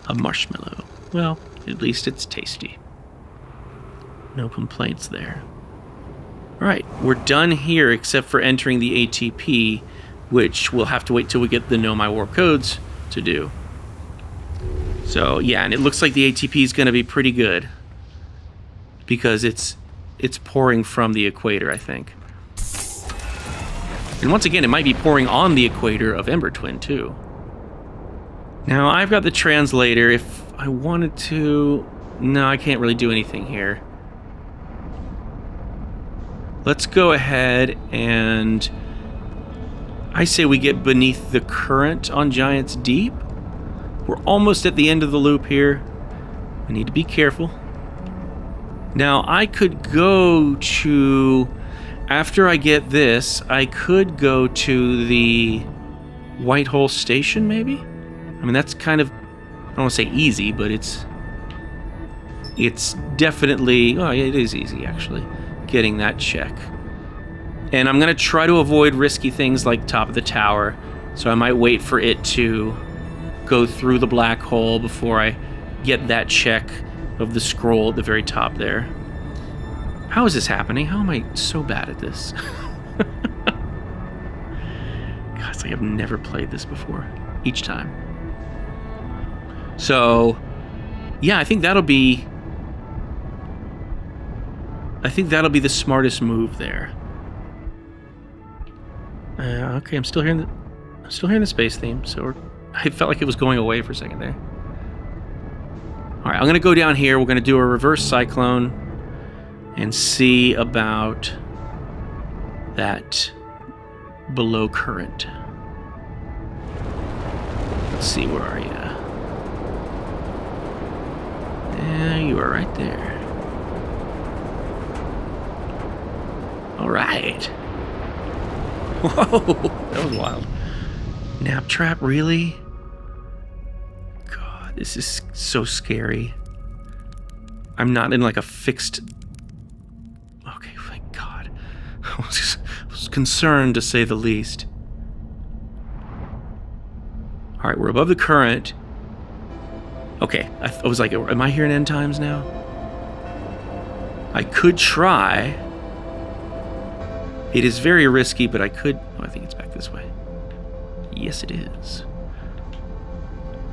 S1: A marshmallow. Well, at least it's tasty. No complaints there. Alright, we're done here except for entering the ATP, which we'll have to wait till we get the Know My Warp codes to do. So, yeah, and it looks like the ATP is going to be pretty good. Because it's pouring from the equator, I think. And once again, it might be pouring on the equator of Ember Twin, too. Now, I've got the translator. If I wanted to... No, I can't really do anything here. Let's go ahead and... I say we get beneath the current on Giant's Deep. We're almost at the end of the loop here. We need to be careful. Now, I could go to... After I get this, I could go to the White Hole Station, maybe? I mean, that's kind of... I don't want to say easy, but it's definitely... Oh, yeah, it is easy, actually, getting that check. And I'm going to try to avoid risky things like top of the tower, so I might wait for it to go through the black hole before I get that check of the scroll at the very top there. How is this happening? How am I so bad at this? God, it's like I've never played this before. Each time. So, yeah, I think that'll be the smartest move there. Okay, I'm still hearing the... I'm still hearing the space theme, so I felt like it was going away for a second there. All right, I'm going to go down here. We're going to do a reverse cyclone and see about that below current. Let's see, where are you? Yeah, you are right there. All right. Whoa, that was wild. Nap trap, really? God, this is so scary. I'm not in like a fixed... Okay, thank God. I was concerned, to say the least. All right, we're above the current. Okay, I was like, am I here in end times now? I could try. It is very risky, but I could... Oh, I think it's back this way. Yes, it is.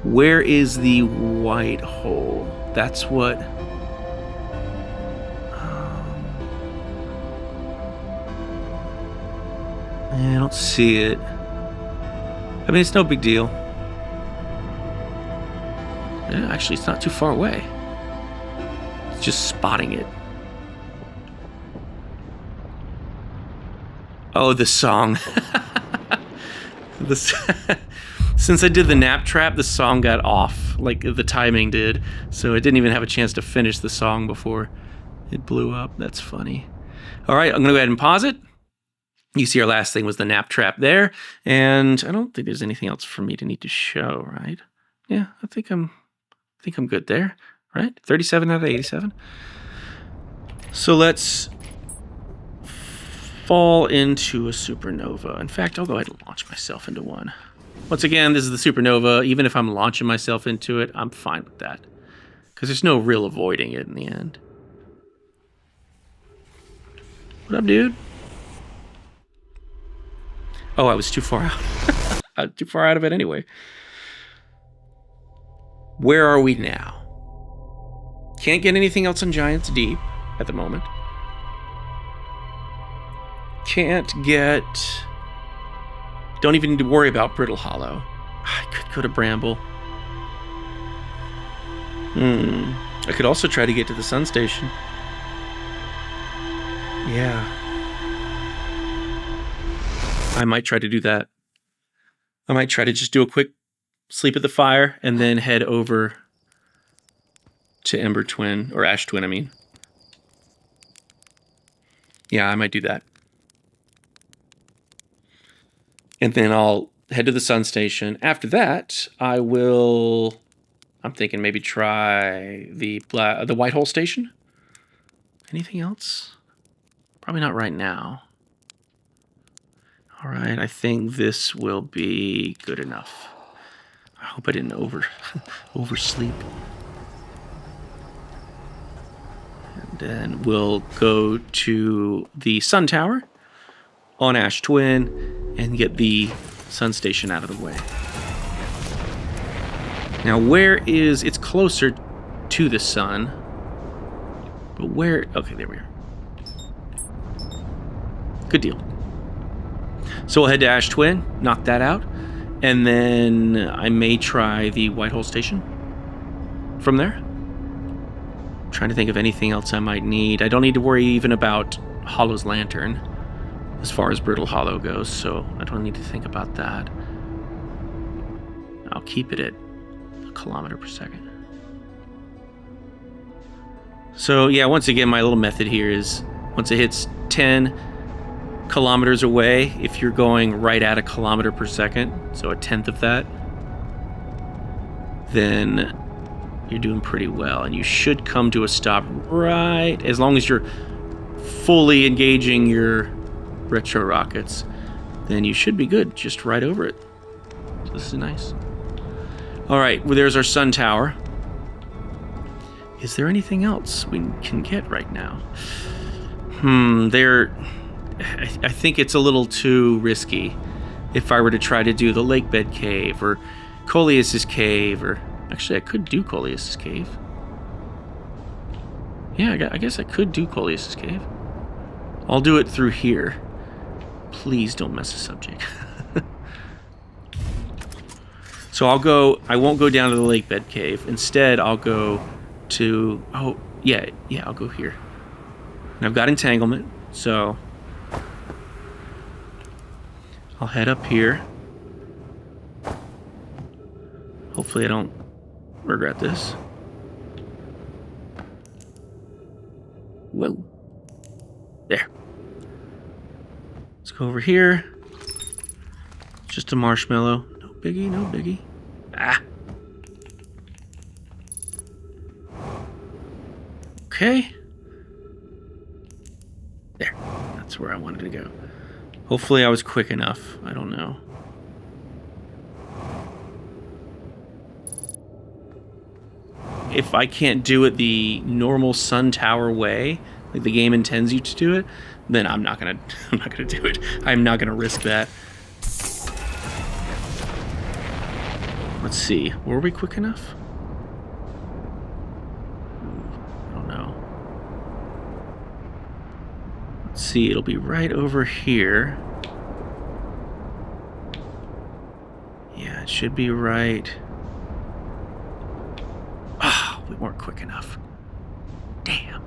S1: Where is the white hole? That's what... I don't see it. I mean, it's no big deal. Yeah, actually, it's not too far away. It's just spotting it. Oh, the song. Since I did the nap trap, the song got off, like the timing did. So it didn't even have a chance to finish the song before it blew up. That's funny. All right, I'm going to go ahead and pause it. You see our last thing was the nap trap there. And I don't think there's anything else for me to need to show, right? Yeah, I think I'm good there, right? 37 out of 87. So let's fall into a supernova. In fact, I'll go ahead and launch myself into one. Once again, this is the supernova. Even if I'm launching myself into it, I'm fine with that, because there's no real avoiding it in the end. What up, dude? Oh, I was too far out. I was too far out of it anyway. Where are we now? Can't get anything else on Giants Deep at the moment. Can't get... Don't even need to worry about Brittle Hollow. I could go to Bramble. I could also try to get to the Sun Station. Yeah. I might try to do that. I might try to just do a quick sleep at the fire and then head over to Ember Twin, or Ash Twin, I mean. Yeah, I might do that. And then I'll head to the Sun Station. After that, I'm thinking maybe try the White Hole Station. Anything else? Probably not right now. All right, I think this will be good enough. I hope I didn't oversleep. And then we'll go to the Sun Tower on Ash Twin and get the Sun Station out of the way. Now, it's closer to the sun, but where, okay, there we are. Good deal. So we'll head to Ash Twin, knock that out, and then I may try the White Hole Station from there. I'm trying to think of anything else I might need. I don't need to worry even about Hollow's Lantern as far as Brittle Hollow goes, so I don't need to think about that. I'll keep it at a kilometer per second. So yeah, once again, my little method here is once it hits 10 kilometers away, if you're going right at a kilometer per second, so a tenth of that, then you're doing pretty well, and you should come to a stop right, as long as you're fully engaging your retro rockets, then you should be good, just right over it. So this is nice. All right, well, there's our sun tower. Is there anything else we can get right now? I think it's a little too risky if I were to try to do the lake bed cave or Coleus's cave, or actually I could do Coleus's cave. Yeah, I guess I could do Coleus's cave. I'll do it through here. Please don't mess the subject. So I won't go down to the lake bed cave. Instead, I'll go to, I'll go here. And I've got entanglement, so I'll head up here. Hopefully I don't regret this. Whoa. There. Let's go over here. Just a marshmallow. No biggie, no biggie. Ah. Okay. There. That's where I wanted to go. Hopefully I was quick enough. I don't know. If I can't do it the normal Sun Tower way, like the game intends you to do it, then I'm not gonna do it. I'm not gonna risk that. Let's see. Were we quick enough? I don't know. Let's see. It'll be right over here. Yeah, it should be right. Ah, we weren't quick enough. Damn.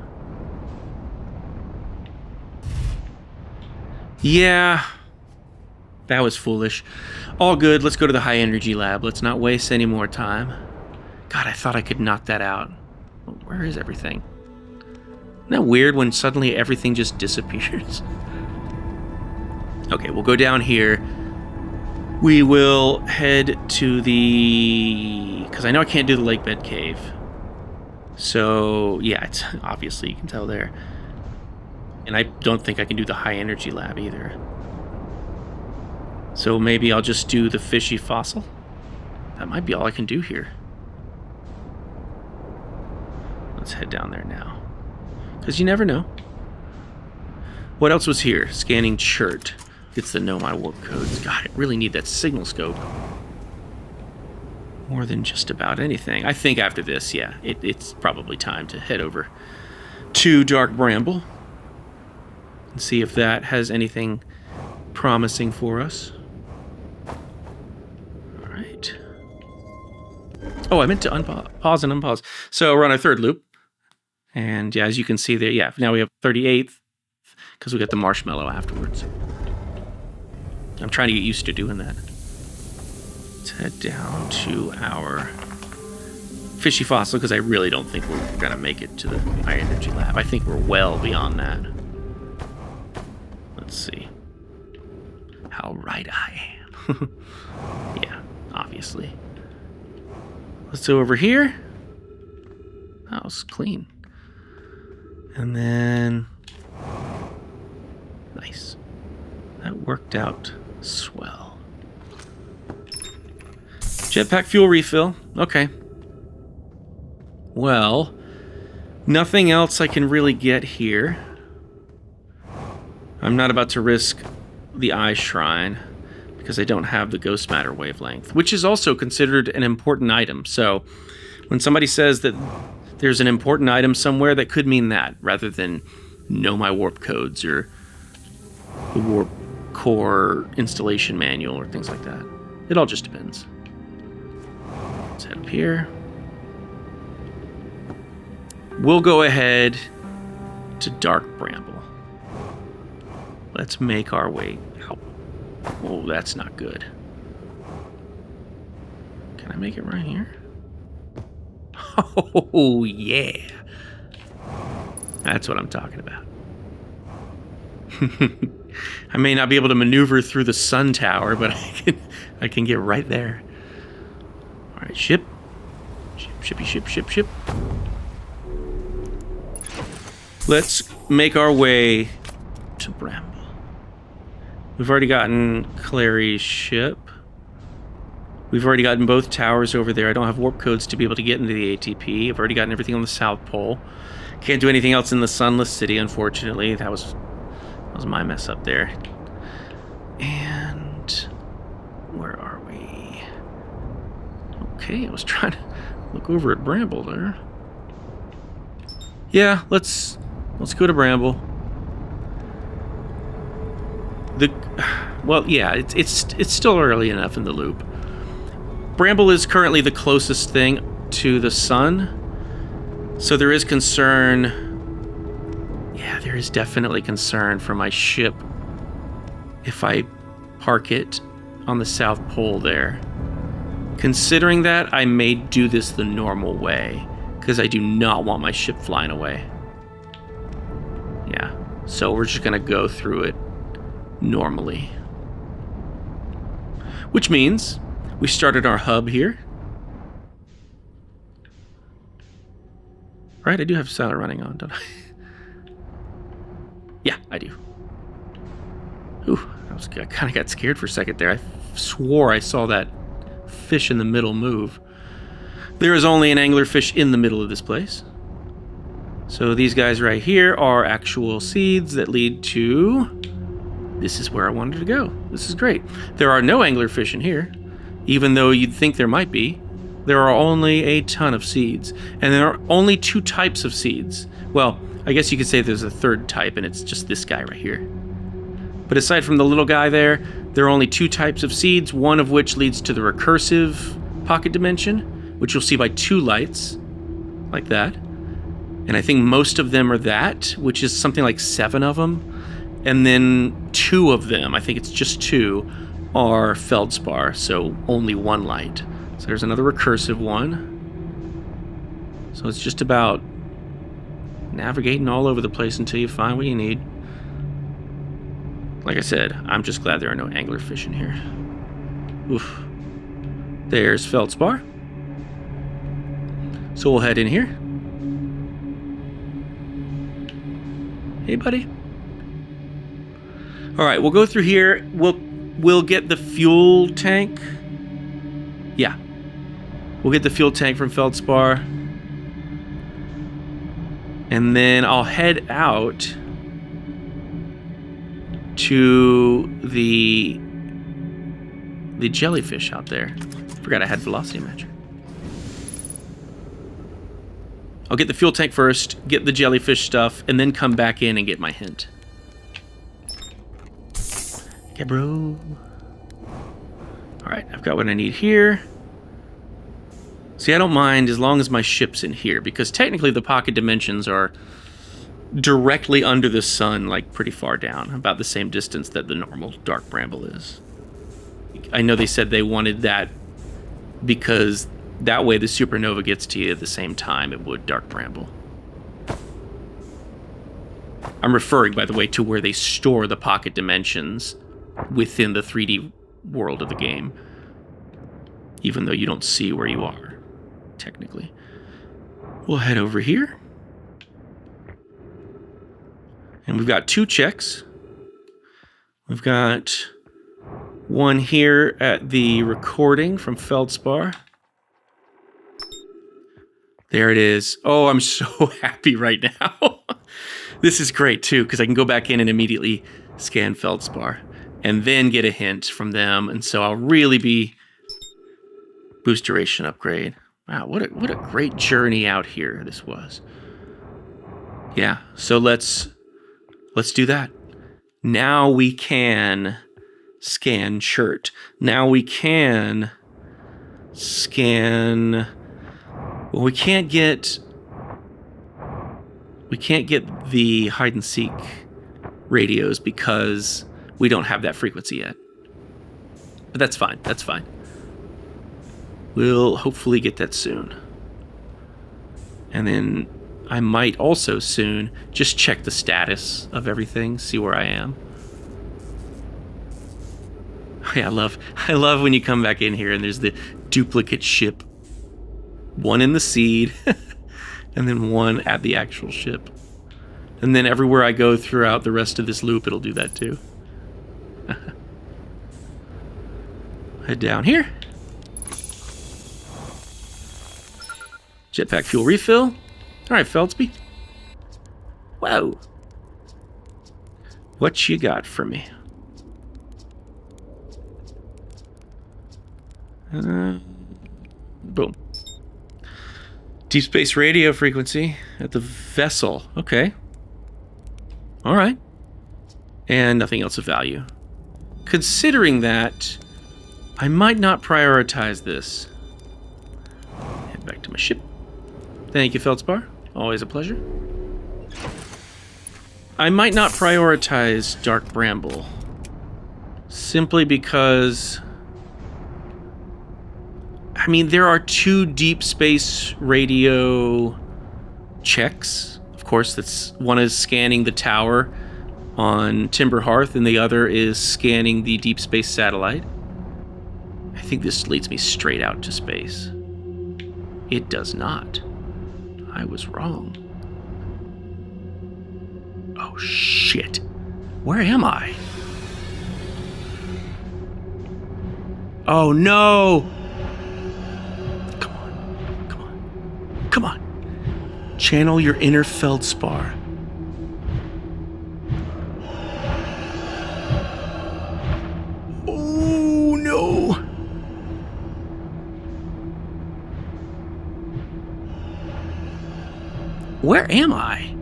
S1: Yeah. That was foolish. All good, let's go to the high energy lab. Let's not waste any more time. God, I thought I could knock that out. Where is everything? Isn't that weird when suddenly everything just disappears? Okay, we'll go down here. We will head to the... because I know I can't do the lake bed cave. So, yeah, it's obviously, you can tell there. And I don't think I can do the high energy lab either. So maybe I'll just do the fishy fossil. That might be all I can do here. Let's head down there now. Because you never know. What else was here? Scanning chert. Gets to know my warp codes. God, I really need that signal scope. More than just about anything. I think after this, yeah, it's probably time to head over to Dark Bramble. And see if that has anything promising for us. Oh, I meant to pause and unpause. So we're on our third loop. And yeah, as you can see there, yeah, now we have 38th because we got the marshmallow afterwards. I'm trying to get used to doing that. Let's head down to our fishy fossil because I really don't think we're going to make it to the high energy lab. I think we're well beyond that. Let's see. How right I am. Yeah, obviously. Let's go over here. That was clean. And then... nice. That worked out swell. Jetpack fuel refill. Okay. Well, nothing else I can really get here. I'm not about to risk the Eye Shrine because I don't have the ghost matter wavelength, which is also considered an important item. So when somebody says that there's an important item somewhere, that could mean that, rather than know my warp codes or the warp core installation manual or things like that. It all just depends. Let's head up here. We'll go ahead to Dark Bramble. Let's make our way out. Oh, that's not good. Can I make it right here? Oh, yeah. That's what I'm talking about. I may not be able to maneuver through the sun tower, but I can get right there. All right, ship. Ship. Let's make our way to Bramble. We've already gotten Clary's ship. We've already gotten both towers over there. I don't have warp codes to be able to get into the ATP. I've already gotten everything on the South Pole. Can't do anything else in the Sunless City, unfortunately. That was my mess up there. And where are we? Okay, I was trying to look over at Bramble there. Yeah, let's go to Bramble. Well, yeah, it's still early enough in the loop. Bramble is currently the closest thing to the sun, so there is concern. Yeah, there is definitely concern for my ship if I park it on the South Pole there. Considering that, I may do this the normal way, because I do not want my ship flying away. Yeah, so we're just going to go through it normally. Which means we started our hub here. Right, I do have Silent running on, don't I? Yeah, I do. Ooh, I kind of got scared for a second there. I swore I saw that fish in the middle move. There is only an anglerfish in the middle of this place. So these guys right here are actual seeds that lead to... This is where I wanted to go. This is great. There are no anglerfish in here, even though you'd think there might be. There are only a ton of seeds, and there are only 2 types of seeds. Well, I guess you could say there's a third type, and it's just this guy right here. But aside from the little guy there are only 2 types of seeds, one of which leads to the recursive pocket dimension, which you'll see by 2 lights, like that. And I think most of them are that, which is something like 7 of them. And then 2 of them, I think it's just 2, are feldspar, so only 1 light. So there's another recursive one. So it's just about navigating all over the place until you find what you need. Like I said, I'm just glad there are no anglerfish in here. Oof. There's feldspar. So we'll head in here. Hey, buddy. All right, we'll go through here. We'll get the fuel tank. Yeah. We'll get the fuel tank from feldspar. And then I'll head out to the jellyfish out there. Forgot I had velocity matcher. I'll get the fuel tank first, get the jellyfish stuff, and then come back in and get my hint. Okay, bro. Alright, I've got what I need here. See, I don't mind as long as my ship's in here, because technically the pocket dimensions are directly under the sun, like pretty far down, about the same distance that the normal dark Bramble is. I know they said they wanted that because that way the supernova gets to you at the same time it would dark Bramble. I'm referring, by the way, to where they store the pocket dimensions within the 3D world of the game, even though you don't see where you are, technically. We'll head over here. And we've got 2 checks. We've got one here at the recording from feldspar. There it is. Oh, I'm so happy right now. This is great, too, because I can go back in and immediately scan feldspar and then get a hint from them. And so I'll really be boost duration upgrade. Wow, what a great journey out here this was. Yeah, so let's do that. Now we can scan Chert. Now we can scan... Well, we can't get the hide and seek radios because we don't have that frequency yet. But that's fine. That's fine. We'll hopefully get that soon. And then I might also soon just check the status of everything, see where I am. Yeah, I love when you come back in here and there's the duplicate ship. One in the seed, and then one at the actual ship. And then everywhere I go throughout the rest of this loop, it'll do that too. Head down here. Jetpack fuel refill. All right, Feldsby. Whoa. What you got for me? Boom. Deep space radio frequency at the vessel. Okay. All right. And nothing else of value. Considering that I might not prioritize this. Head back to my ship. Thank you, Feldspar. Always a pleasure. I might not prioritize Dark Bramble. Simply because... I mean, there are 2 deep space radio checks. Of course, one is scanning the tower on Timber Hearth, and the other is scanning the deep space satellite. I think this leads me straight out to space. It does not. I was wrong. Oh, shit. Where am I? Oh, no! Come on. Come on. Come on. Channel your inner Feldspar. Oh, no! Where am I?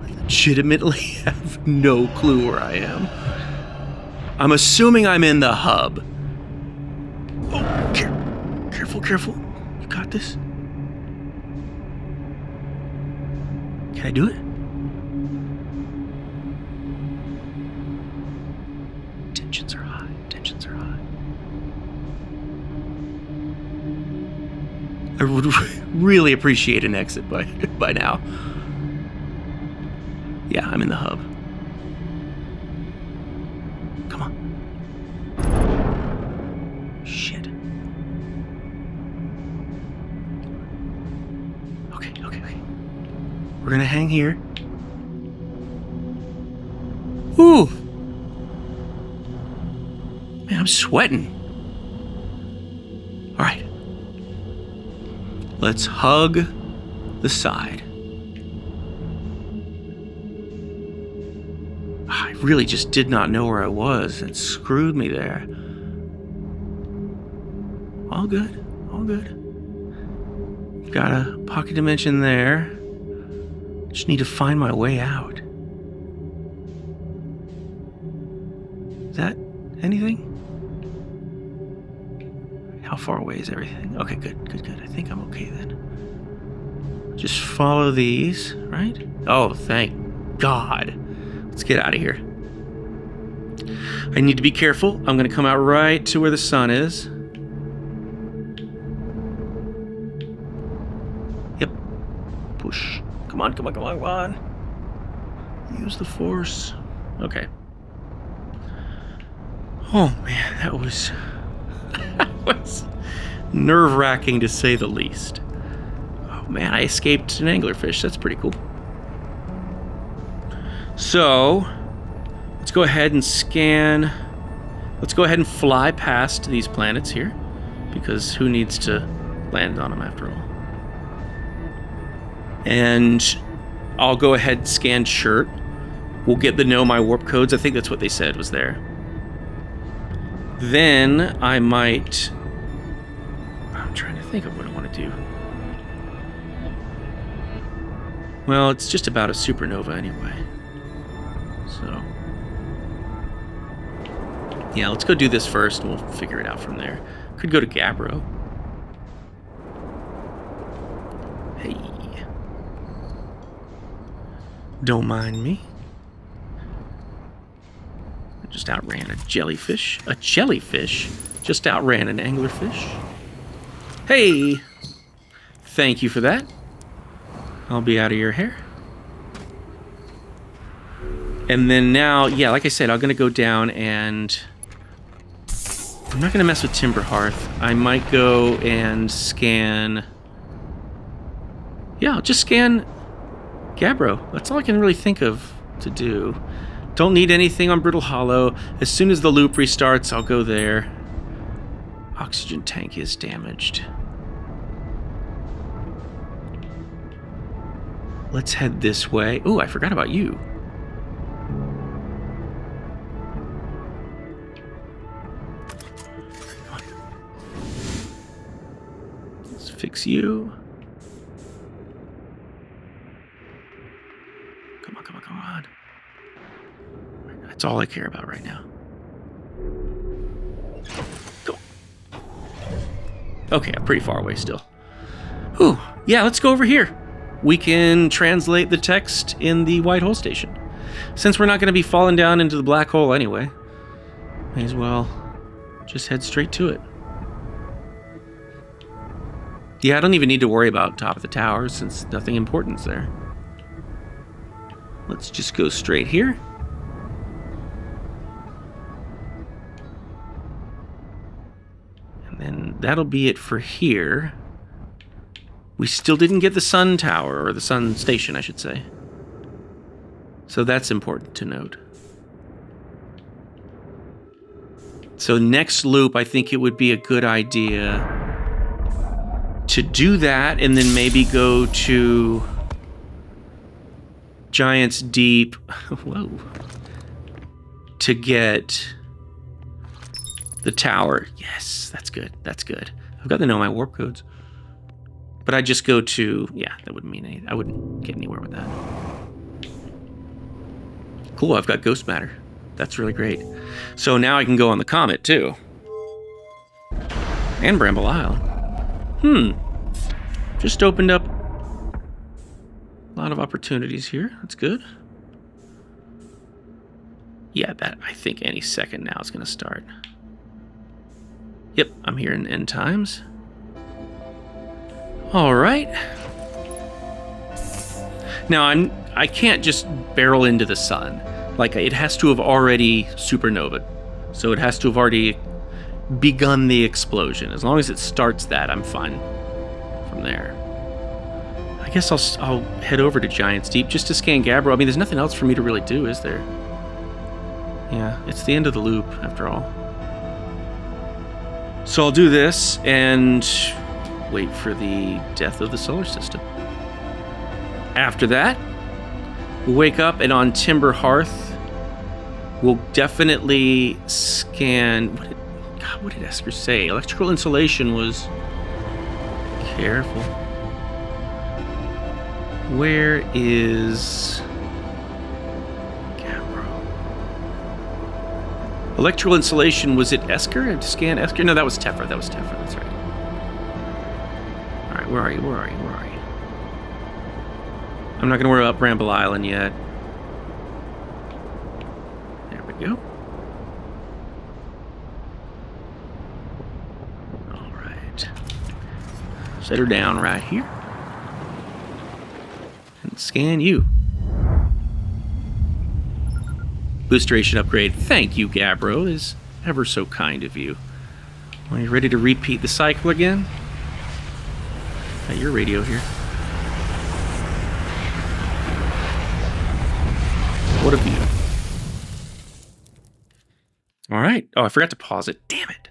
S1: I legitimately have no clue where I am. I'm assuming I'm in the hub. Oh, careful, careful. You got this? Can I do it? Tensions are high. Tensions are high. I would really appreciate an exit by now. Yeah, I'm in the hub. Come on. Shit. Okay. We're gonna hang here. Ooh. Man, I'm sweating. All right. Let's hug the side. I really just did not know where I was. It screwed me there. All good. All good. Got a pocket dimension there. Just need to find my way out. Is that anything? How far away is everything? Okay, good. I think I'm okay then. Just follow these, right? Oh, thank God. Let's get out of here. I need to be careful. I'm going to come out right to where the sun is. Yep. Push. Come on. Use the force. Okay. Oh, man, that was nerve-wracking to say the least. Oh, man, I escaped an anglerfish. That's pretty cool. So, let's go ahead and scan. Let's go ahead and fly past these planets here, because who needs to land on them after all? And I'll go ahead and scan Shirt. We'll get the Know My Warp codes. I think that's what they said was there. Then I might... I'm trying to think of what I want to do. Well, it's just about a supernova anyway. So... yeah, let's go do this first, and we'll figure it out from there. Could go to Gabbro. Hey. Don't mind me. I just outran a jellyfish. A jellyfish just outran an anglerfish. Hey! Thank you for that. I'll be out of your hair. And then now, yeah, like I said, I'm going to go down and... I'm not going to mess with Timber Hearth. I might go and scan... yeah, I'll just scan Gabbro. That's all I can really think of to do. Don't need anything on Brittle Hollow. As soon as the loop restarts, I'll go there. Oxygen tank is damaged. Let's head this way. Oh, I forgot about you. Let's fix you. Come on. That's all I care about right now. Go. Okay, I'm pretty far away still. Ooh, yeah, let's go over here. We can translate the text in the white hole station. Since we're not going to be falling down into the black hole anyway, may as well just head straight to it. Yeah, I don't even need to worry about top of the tower since nothing important's there. Let's just go straight here. And then that'll be it for here. We still didn't get the sun tower, or the sun station, I should say. So that's important to note. So next loop, I think it would be a good idea to do that and then maybe go to Giant's Deep. Whoa. To get the tower. Yes, that's good. That's good. I've got to know my warp codes. But I just go to, yeah, that wouldn't mean anything. I wouldn't get anywhere with that. Cool, I've got ghost matter. That's really great. So now I can go on the Comet, too. And Bramble Island. Just opened up a lot of opportunities here. That's good. Yeah, that I think any second now is going to start. Yep, I'm here in end times. All right. Now I can't just barrel into the sun. Like, it has to have already supernovaed. So it has to have already begun the explosion. As long as it starts that, I'm fine from there. I guess I'll head over to Giant's Deep just to scan Gabbro. I mean, there's nothing else for me to really do, is there? Yeah, it's the end of the loop, after all. So I'll do this and wait for the death of the solar system. After that, we'll wake up, and on Timber Hearth, we'll definitely scan... What did Esker say? Electrical insulation was... Careful. Where is... Gabbro? Electrical insulation, was it Esker? I have to scan Esker? No, that was Tefra. That was Tefra. That's right. Alright, where are you? Where are you? Where are you? I'm not going to worry about Bramble Island yet. There we go. Alright. Set her down right here. And scan you. Boostration upgrade. Thank you, Gabbro. Is ever so kind of you. Are you ready to repeat the cycle again? Got your radio here. What a view. All right. Oh, I forgot to pause it. Damn it.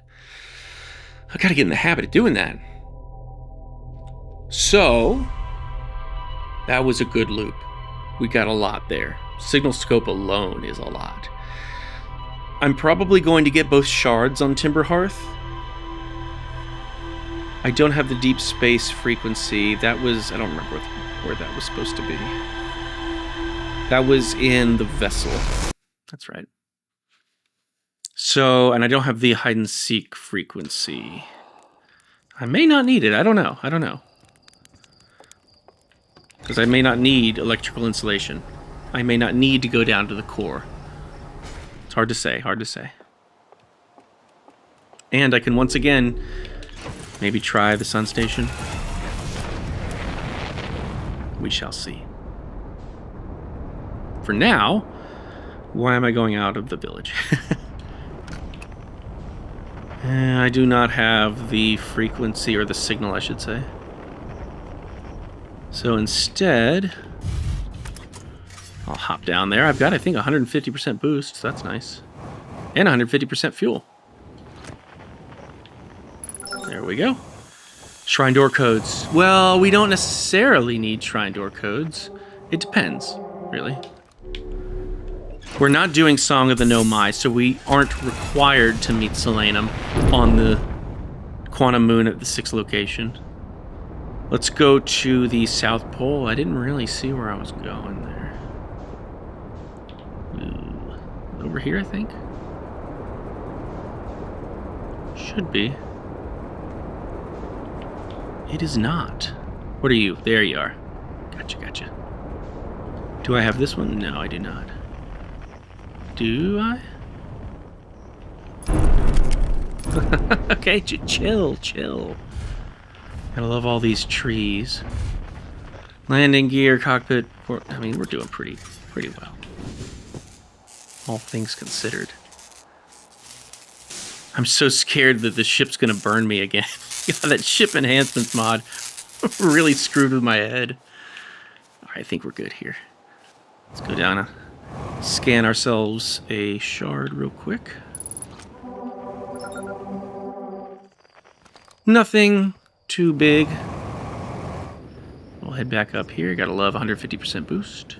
S1: I gotta get in the habit of doing that. So, that was a good loop. We got a lot there. Signal scope alone is a lot. I'm probably going to get both shards on Timber Hearth. I don't have the deep space frequency. That was... I don't remember where that was supposed to be. That was in the vessel. That's right. So, and I don't have the hide and seek frequency. I may not need it. I don't know. I don't know. Because I may not need electrical insulation. I may not need to go down to the core. It's hard to say. Hard to say. And I can once again maybe try the sun station. We shall see. For now, why am I going out of the village? I do not have the frequency, or the signal, I should say. So instead, I'll hop down there. I've got, I think, 150% boost, so that's nice. And 150% fuel. There we go. Shrine door codes. Well, we don't necessarily need shrine door codes. It depends, really. We're not doing Song of the Nomai, so we aren't required to meet Solanum on the Quantum Moon at the 6th location. Let's go to the South Pole. I didn't really see where I was going there. Ooh, over here, I think. Should be. It is not. What are you? There you are. Gotcha. Do I have this one? No, I do not. Do I? Okay, chill. I love all these trees. Landing gear, cockpit. I mean, we're doing pretty well. All things considered. I'm so scared that the ship's gonna burn me again. God, that ship enhancements mod really screwed with my head. All right, I think we're good here. Let's go down and scan ourselves a shard real quick. Nothing too big. We'll head back up here. Gotta love 150% boost.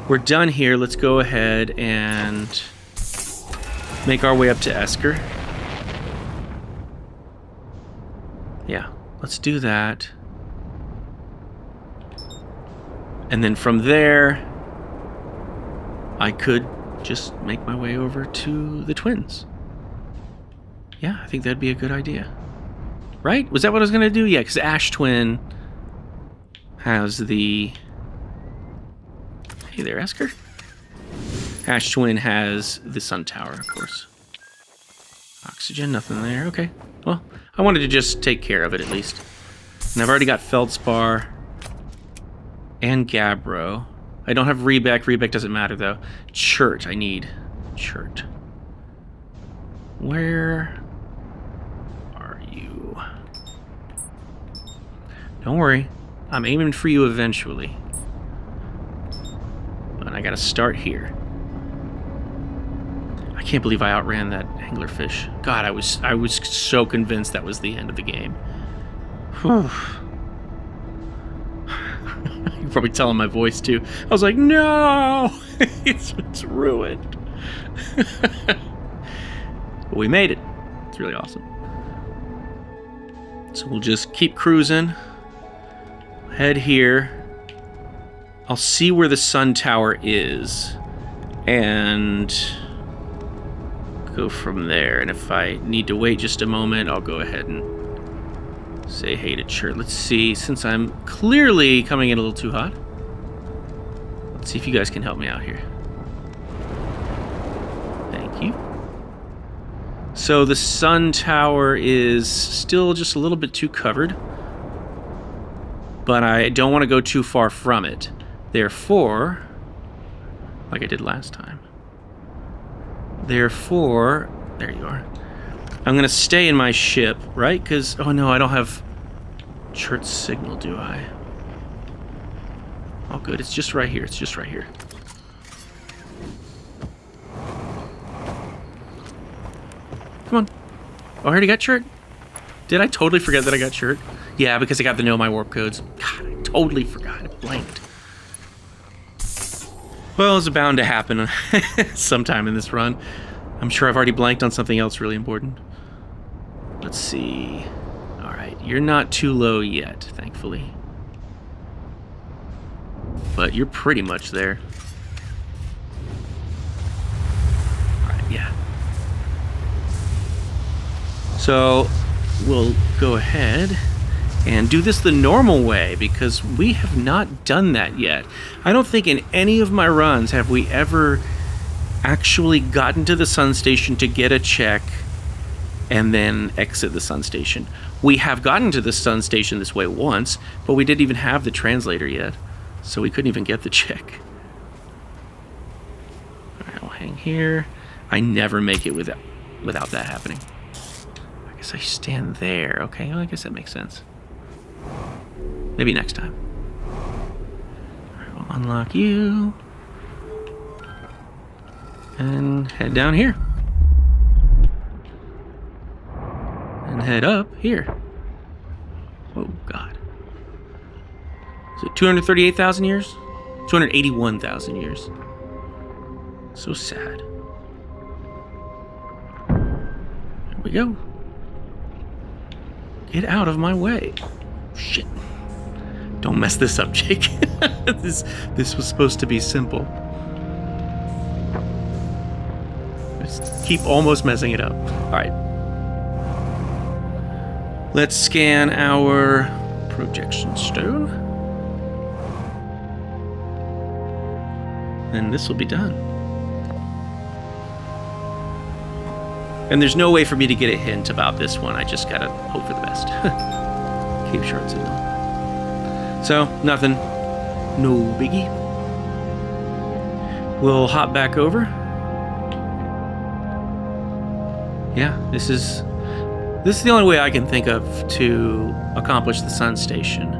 S1: We're done here. Let's go ahead and make our way up to Esker. Yeah, let's do that. And then from there, I could just make my way over to the Twins. Yeah, I think that'd be a good idea. Right? Was that what I was going to do? Yeah, because Ash Twin has the... Hey there, Esker. Ash Twin has the Sun Tower, of course. Oxygen, nothing there. Okay. Well, I wanted to just take care of it at least. And I've already got Feldspar and Gabbro. I don't have Riebeck. Riebeck doesn't matter, though. Chert, I need. Chert. Where are you? Don't worry. I'm aiming for you eventually. But I gotta start here. I can't believe I outran that anglerfish. God, I was so convinced that was the end of the game. Whew. You're probably telling my voice too. I was like, no! it's ruined. But we made it. It's really awesome. So we'll just keep cruising. Head here. I'll see where the Sun Tower is. And go from there. And if I need to wait just a moment, I'll go ahead and say hey to Chert. Let's see, since I'm clearly coming in a little too hot. Let's see if you guys can help me out here. Thank you. So the Sun Tower is still just a little bit too covered. But I don't want to go too far from it. Therefore, like I did last time. Therefore, there you are. I'm going to stay in my ship, right? Because, oh no, I don't have Chert's signal, do I? Oh good, it's just right here. It's just right here. Come on. Oh, I already got Chert? Did I totally forget that I got Chert? Yeah, because I got the Know My Warp codes. God, I totally forgot. I blanked. Well, it's bound to happen sometime in this run. I'm sure I've already blanked on something else really important. Let's see. All right, you're not too low yet, thankfully. But you're pretty much there. All right, yeah. So we'll go ahead and do this the normal way, because we have not done that yet. I don't think in any of my runs have we ever actually gotten to the sun station to get a check and then exit the sun station. We have gotten to the sun station this way once, but we didn't even have the translator yet, so we couldn't even get the check. All right, I'll hang here. I never make it without that happening. I guess I stand there. Okay, well, I guess that makes sense. Maybe next time. All right, we'll unlock you. And head down here. And head up here. Oh, God. Is it 238,000 years? 281,000 years. So sad. There we go. Get out of my way. Shit. Don't mess this up, Jake. This was supposed to be simple. keep almost messing it up. All right. Let's scan our projection stone. And this will be done. And there's no way for me to get a hint about this one. I just gotta hope for the best. Cave shard signal. So, nothing. No biggie. We'll hop back over. Yeah, this is the only way I can think of to accomplish the sun station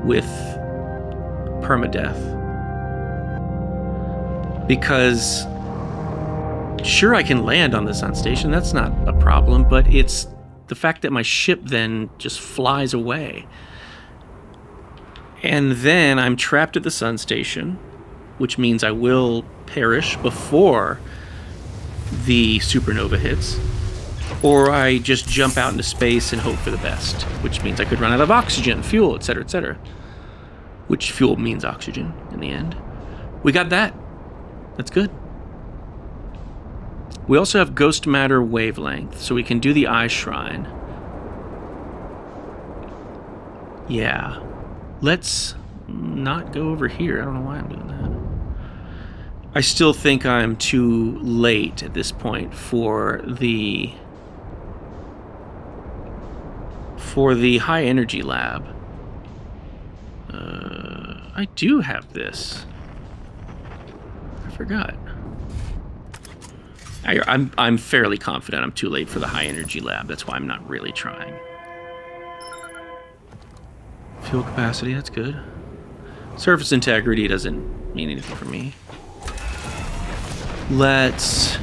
S1: with permadeath. Because sure, I can land on the sun station, that's not a problem, but it's the fact that my ship then just flies away. And then I'm trapped at the sun station, which means I will perish before the supernova hits. Or I just jump out into space and hope for the best, which means I could run out of oxygen, fuel, etc., etc. Which fuel means oxygen in the end. We got that. That's good. We also have ghost matter wavelength, so we can do the eye shrine. Yeah. Let's not go over here. I don't know why I'm doing that. I still think I'm too late at this point for the high energy lab. I do have this. I forgot. I'm fairly confident I'm too late for the high energy lab. That's why I'm not really trying. Fuel capacity, that's good. Surface integrity doesn't mean anything for me. Let's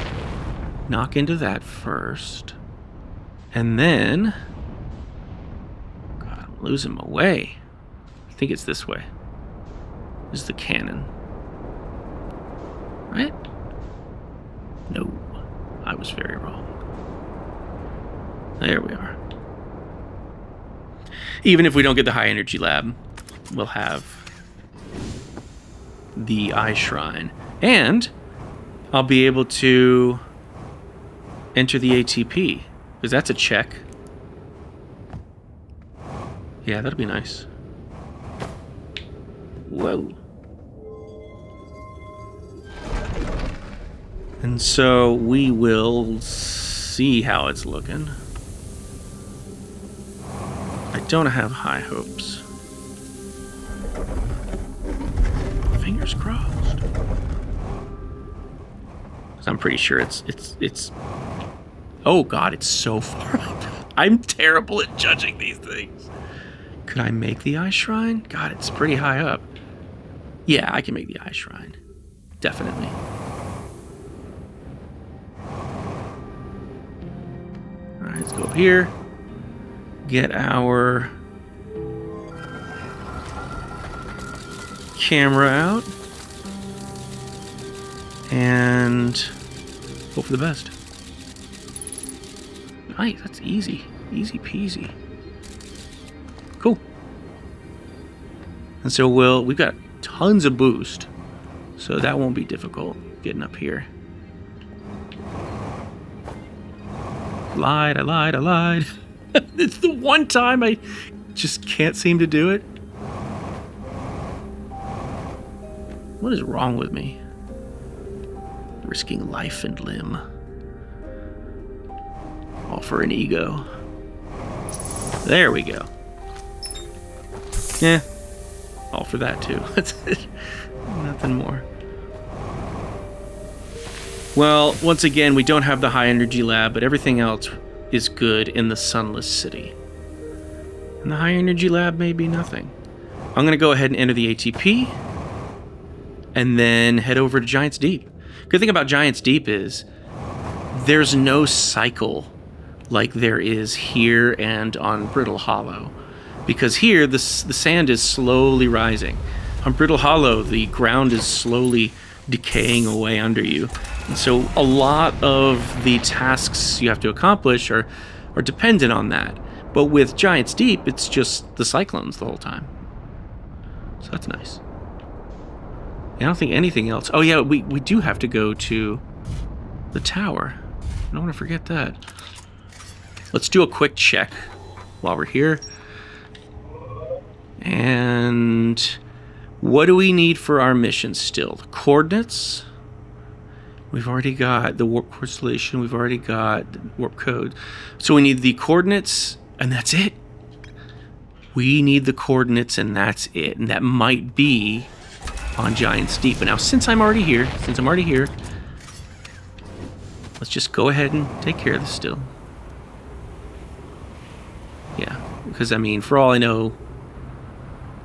S1: knock into that first. And then... God, I'm losing my way. I think it's this way. This is the cannon. Right? No. I was very wrong. There we are. Even if we don't get the high energy lab, we'll have the eye shrine. And I'll be able to enter the ATP, because that's a check. Yeah, that'll be nice. Whoa. And so we will see how it's looking. I don't have high hopes. Fingers crossed. 'Cause I'm pretty sure it's. Oh God, it's so far up. I'm terrible at judging these things. Could I make the eye shrine? God, it's pretty high up. Yeah, I can make the eye shrine. Definitely. Alright, let's go up here. Get our camera out. And hope for the best. Nice, that's easy. Easy peasy. Cool. And so we've got tons of boost. So that won't be difficult getting up here. I lied. It's the one time I just can't seem to do it. What is wrong with me? Risking life and limb. All for an ego. There we go. Yeah. All for that too. That's it. Nothing more. Well, once again, we don't have the high energy lab, but everything else is good in the sunless city. And the high energy lab may be nothing. I'm going to go ahead and enter the ATP and then head over to Giant's Deep. Good thing about Giant's Deep is there's no cycle like there is here and on Brittle Hollow. Because here, the sand is slowly rising. On Brittle Hollow, the ground is slowly decaying away under you. And so a lot of the tasks you have to accomplish are dependent on that. But with Giant's Deep, it's just the cyclones the whole time. So that's nice. I don't think anything else... Oh yeah, we do have to go to the tower. I don't want to forget that. Let's do a quick check while we're here. And what do we need for our mission still? The coordinates. We've already got the warp constellation. We've already got the warp code. So we need the coordinates, and that's it. We need the coordinates, and that's it. And that might be on Giant's Deep. But now, since I'm already here, let's just go ahead and take care of this still. Yeah, because, I mean, for all I know,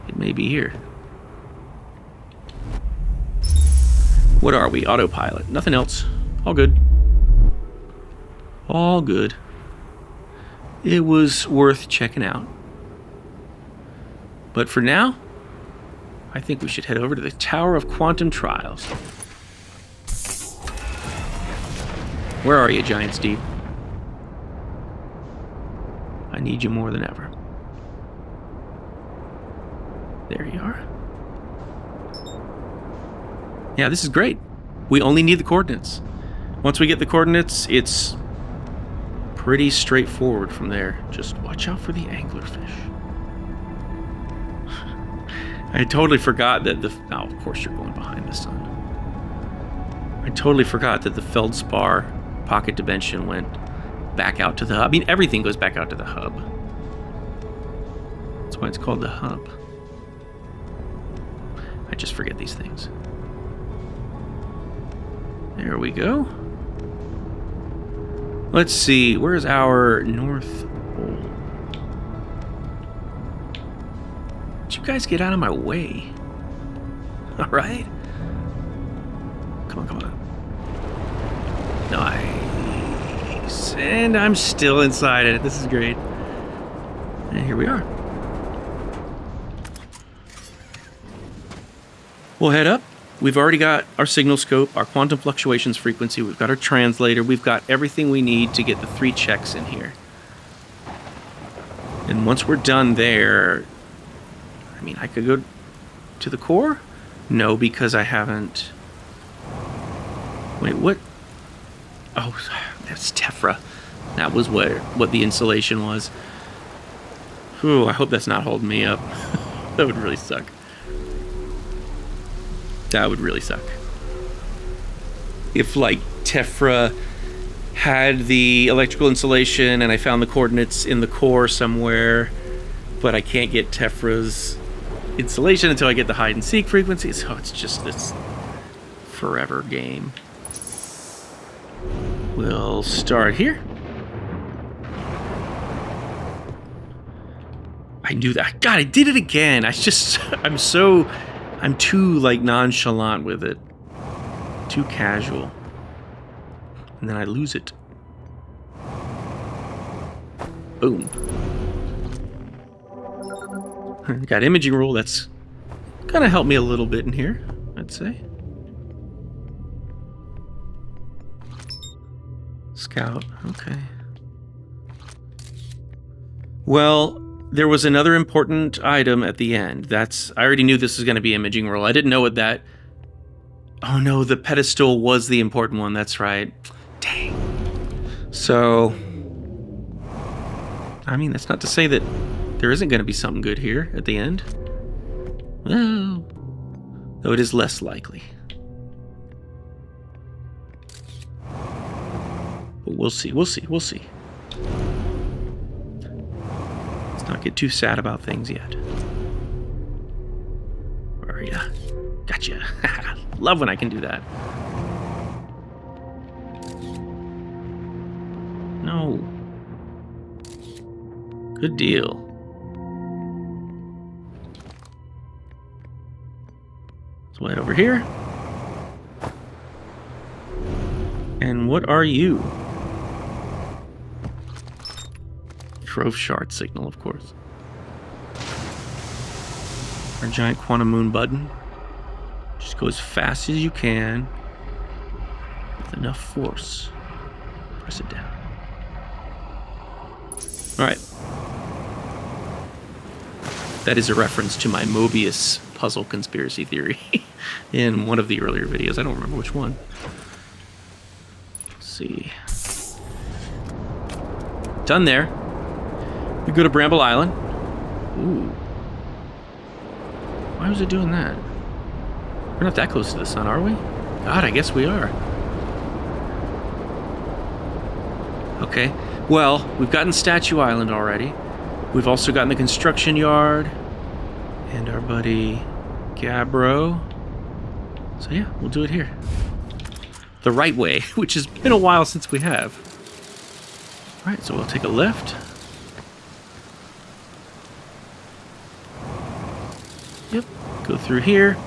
S1: it may be here. What are we? Autopilot. Nothing else. All good. All good. It was worth checking out. But for now, I think we should head over to the Tower of Quantum Trials. Where are you, Giant's Deep? I need you more than ever. There you are. Yeah, this is great. We only need the coordinates. Once we get the coordinates, it's pretty straightforward from there. Just watch out for the anglerfish. I totally forgot that the... Oh, of course you're going behind the sun. I totally forgot that the Feldspar pocket dimension went back out to the hub. I mean, everything goes back out to the hub. That's why it's called the hub. I just forget these things. There we go. Let's see. Where's our North Pole? Did you guys get out of my way? All right. Come on, come on. Nice. And I'm still inside it. This is great. And here we are. We'll head up. We've already got our signal scope, our quantum fluctuations frequency, we've got our translator, we've got everything we need to get the 3 checks in here. And once we're done there, I mean, I could go to the core? No, because I haven't... Wait, what? Oh, that's Tephra. That was what the installation was. Ooh, I hope that's not holding me up. That would really suck. That would really suck. If, like, Tephra had the electrical insulation and I found the coordinates in the core somewhere, but I can't get Tephra's insulation until I get the hide-and-seek frequency, so it's just this forever game. We'll start here. I knew that. God, I did it again. I'm too, like, nonchalant with it. Too casual. And then I lose it. Boom. Got imaging rule. That's gonna help me a little bit in here, I'd say. Scout. Okay. Well, there was another important item at the end. I already knew this was going to be imaging roll. I didn't know what that... Oh no, the pedestal was the important one. That's right. Dang. So... I mean, that's not to say that there isn't going to be something good here at the end. Well... Though it is less likely. But we'll see, we'll see, we'll see. Not get too sad about things yet. Where are ya? Gotcha. Love when I can do that. No. Good deal. Let's wait over here. And what are you? Trove shard signal, of course. Our giant quantum moon button. Just go as fast as you can with enough force. Press it down. Alright. That is a reference to my Mobius puzzle conspiracy theory in one of the earlier videos. I don't remember which one. Let's see. Done there. We go to Bramble Island. Ooh. Why was it doing that? We're not that close to the sun, are we? God, I guess we are. Okay. Well, we've gotten Statue Island already. We've also gotten the construction yard. And our buddy Gabbro. So yeah, we'll do it here. The right way, which has been a while since we have. Alright, so we'll take a left. Yep, go through here.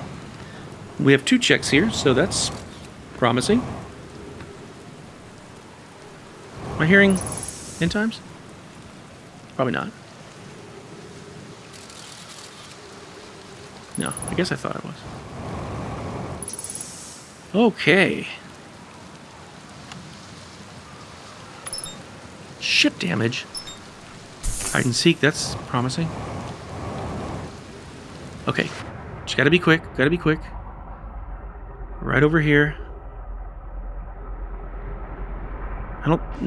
S1: We have 2 checks here, so that's promising. Am I hearing end times? Probably not. No, I guess I thought it was. Okay. Ship damage. Hide and seek, that's promising. Okay. Just gotta be quick, gotta be quick. Right over here.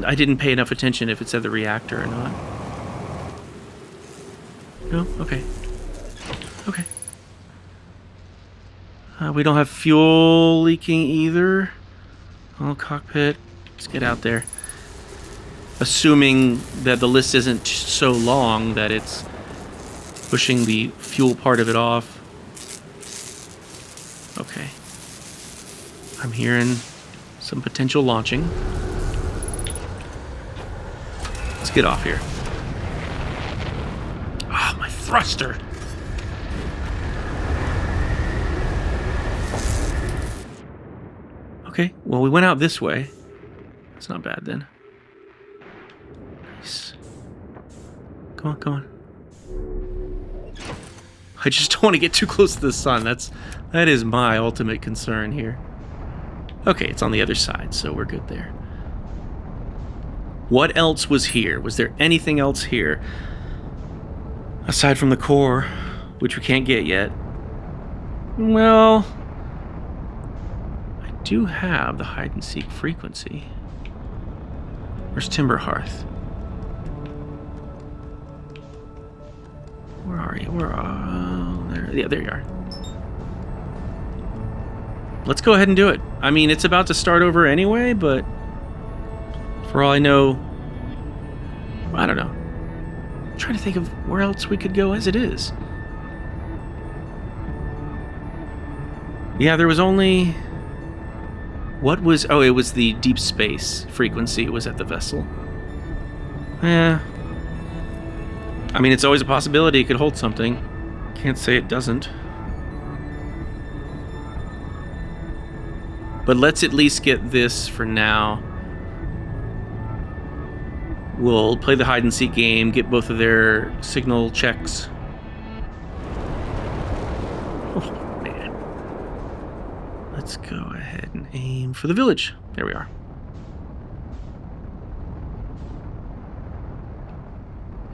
S1: I didn't pay enough attention if it said the reactor or not. No? Okay. Okay. We don't have fuel leaking either. Oh, cockpit. Let's get out there. Assuming that the list isn't so long that it's pushing the fuel part of it off. Okay. I'm hearing some potential launching. Let's get off here. Ah, my thruster! Okay, well, we went out this way. That's not bad then. Nice. Come on, come on. I just don't want to get too close to the sun. That is my ultimate concern here. Okay, it's on the other side, so we're good there. What else was here? Was there anything else here? Aside from the core, which we can't get yet. Well, I do have the hide-and-seek frequency. Where's Timber Hearth? Where are you? Where are there? Yeah, there you are. Let's go ahead and do it. I mean, it's about to start over anyway, but for all I know, I don't know. I'm trying to think of where else we could go as it is. Yeah, there was only... What was... Oh, it was the deep space frequency. It was at the vessel. Yeah. I mean, it's always a possibility it could hold something. Can't say it doesn't. But let's at least get this for now. We'll play the hide-and-seek game, get both of their signal checks. Oh, man. Let's go ahead and aim for the village. There we are.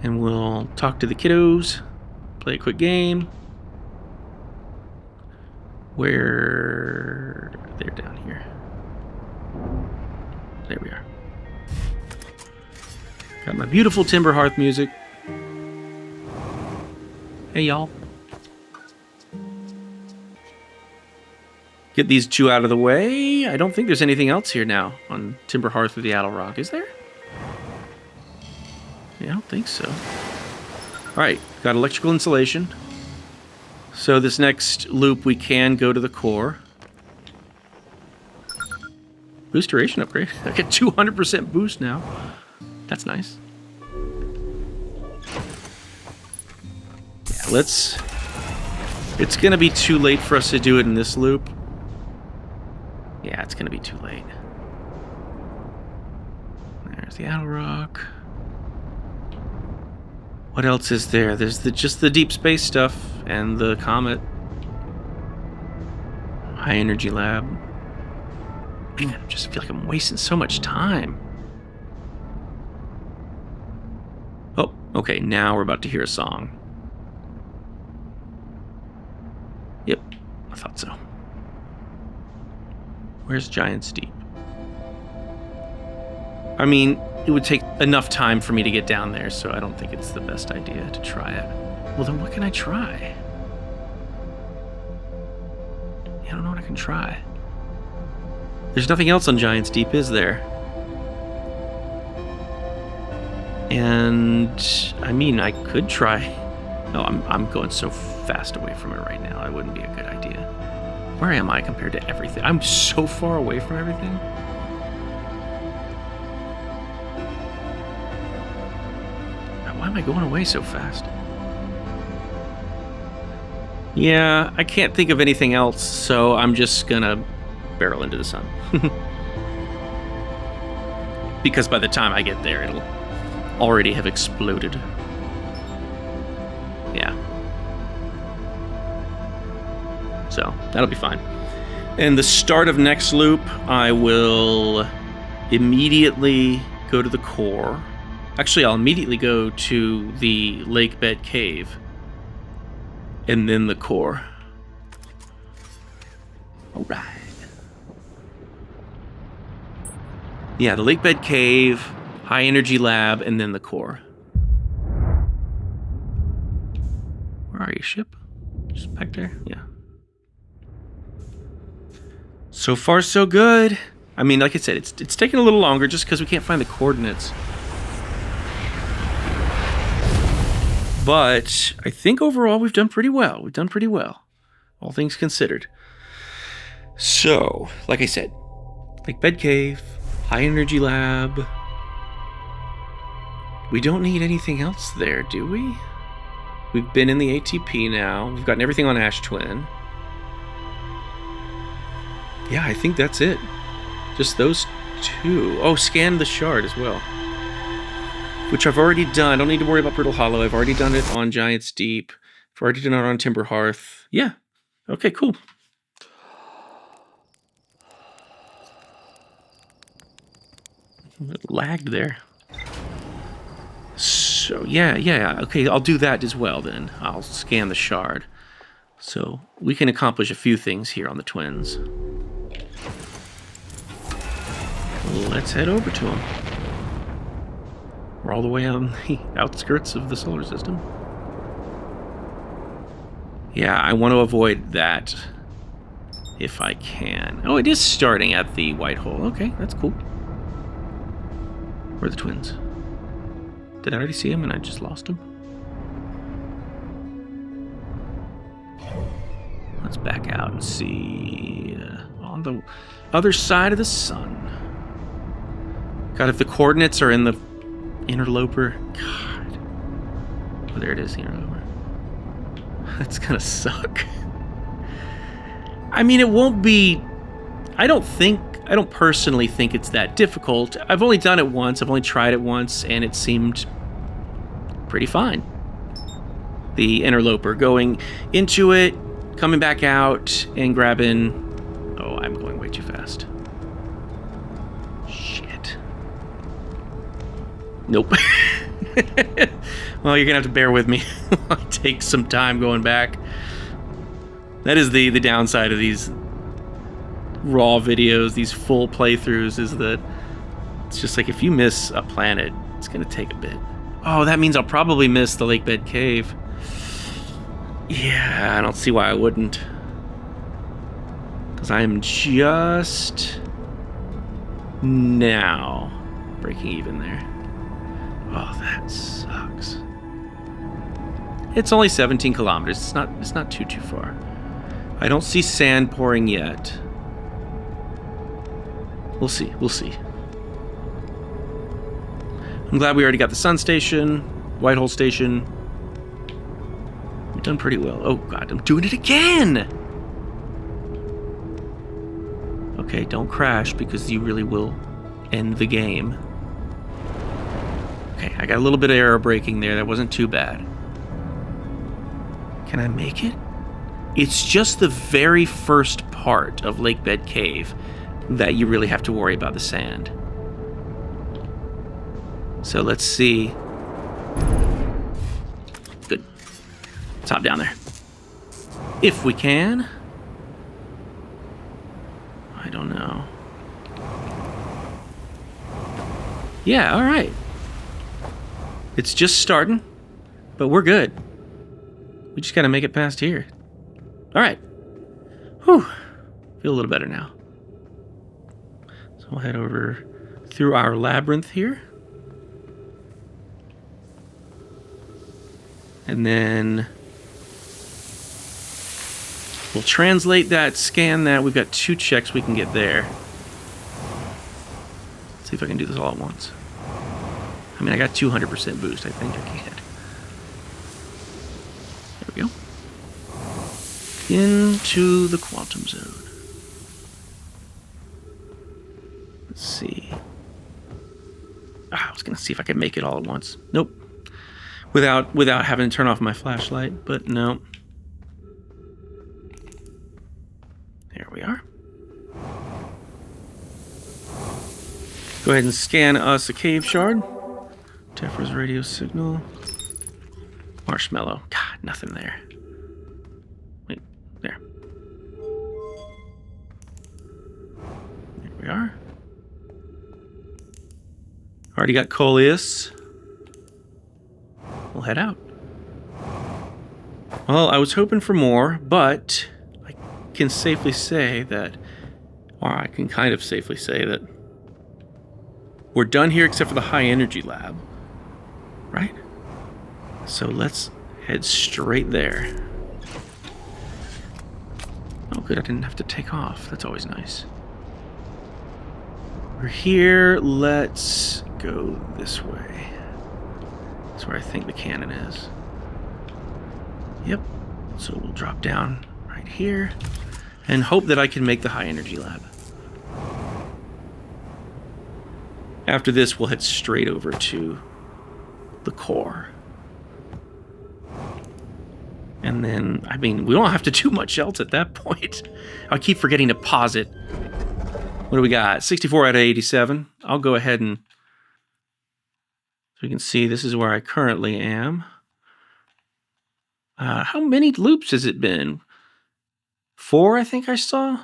S1: And we'll talk to the kiddos, play a quick game. Where... They're down here. There we are. Got my beautiful Timber Hearth music. Hey, y'all. Get these 2 out of the way. I don't think there's anything else here now on Timber Hearth or the Attlerock, is there? Yeah, I don't think so. Alright, got electrical insulation. So this next loop we can go to the core. Boost duration upgrade. I get 200% boost now. That's nice. Yeah, let's... It's going to be too late for us to do it in this loop. Yeah, it's going to be too late. There's the Attlerock. What else is there? There's just the deep space stuff and the comet. High energy lab. Man, I just feel like I'm wasting so much time. Oh, okay, now we're about to hear a song. Yep, I thought so. Where's Giant's Deep? I mean, it would take enough time for me to get down there, so I don't think it's the best idea to try it. Well, then what can I try? I don't know what I can try. There's nothing else on Giant's Deep, is there? And I mean, I could try. No, I'm going so fast away from it right now. That wouldn't be a good idea. Where am I compared to everything? I'm so far away from everything. Why am I going away so fast? Yeah, I can't think of anything else, so I'm just gonna barrel into the sun. Because by the time I get there, it'll already have exploded. Yeah. So, that'll be fine. And the start of next loop, I will immediately go to the core. Actually, I'll immediately go to the lake bed cave. And then the core. All right. Yeah, the lake bed cave, high energy lab, and then the core. Where are you, ship? Just back there? Yeah. So far, so good. I mean, like I said, it's taking a little longer just because we can't find the coordinates. But I think overall we've done pretty well. We've done pretty well, all things considered. So, like I said, Lake Bed Cave, High Energy Lab. We don't need anything else there, do we? We've been in the ATP now. We've gotten everything on Ash Twin. Yeah, I think that's it. Just those two. Oh, scan the shard as well. Which I've already done. I don't need to worry about Brittle Hollow. I've already done it on Giant's Deep. I've already done it on Timber Hearth. Yeah. Okay, cool. It lagged there. So, yeah. Okay, I'll do that as well then. I'll scan the shard. So, we can accomplish a few things here on the Twins. Let's head over to them. We're all the way on the outskirts of the solar system. Yeah, I want to avoid that if I can. Oh, it is starting at the white hole. Okay, that's cool. Where are the Twins? Did I already see them and I just lost them? Let's back out and see on the other side of the sun. God, if the coordinates are in the Interloper, God. Oh, there it is, Interloper. That's gonna suck. I mean, it won't be... I don't personally think it's that difficult. I've only done it once. I've only tried it once, and it seemed pretty fine. The Interloper, going into it, coming back out, and grabbing... Oh, I'm going way too fast. Shit. Nope. Well, you're gonna have to bear with me. I'll take some time going back. That is the downside of these raw videos, these full playthroughs, is that it's just like if you miss a planet, it's gonna take a bit. Oh, that means I'll probably miss the lake bed cave. Yeah, I don't see why I wouldn't. Because I am just now breaking even there. Oh, that sucks. It's only 17 kilometers. It's not too far. I don't see sand pouring yet. We'll see. I'm glad we already got the sun station, Whitehole station. We've done pretty well. Oh God, I'm doing it again! Okay, don't crash because you really will end the game. Okay, I got a little bit of error braking there. That wasn't too bad. Can I make it? It's just the very first part of Lake Bed Cave that you really have to worry about the sand. So let's see. Good. Let's hop down there. If we can. I don't know. Yeah, all right. It's just starting, but we're good. We just got to make it past here. All right. Whew. Feel a little better now. So we'll head over through our labyrinth here. And then we'll translate that, scan that. We've got 2 checks we can get there. Let's see if I can do this all at once. I mean, I got 200% boost. I think I can. There we go. Into the quantum zone. Let's see. I was going to see if I could make it all at once. Nope. Without having to turn off my flashlight, but no. There we are. Go ahead and scan us a cave shard. Tephra's radio signal. Marshmallow. God, nothing there. Wait, there. There we are. Already got Coleus. We'll head out. Well, I was hoping for more, but I can safely say that, or I can kind of safely say that we're done here except for the high energy lab, right? So let's head straight there. Oh, good, I didn't have to take off. That's always nice. We're here. Let's go this way. That's where I think the cannon is. Yep. So we'll drop down right here and hope that I can make the high energy lab. After this, we'll head straight over to the core. And then, I mean, we don't have to do much else at that point. I keep forgetting to pause it. What do we got? 64 out of 87. I'll go ahead and... So you can see this is where I currently am. How many loops has it been? 4, I think I saw.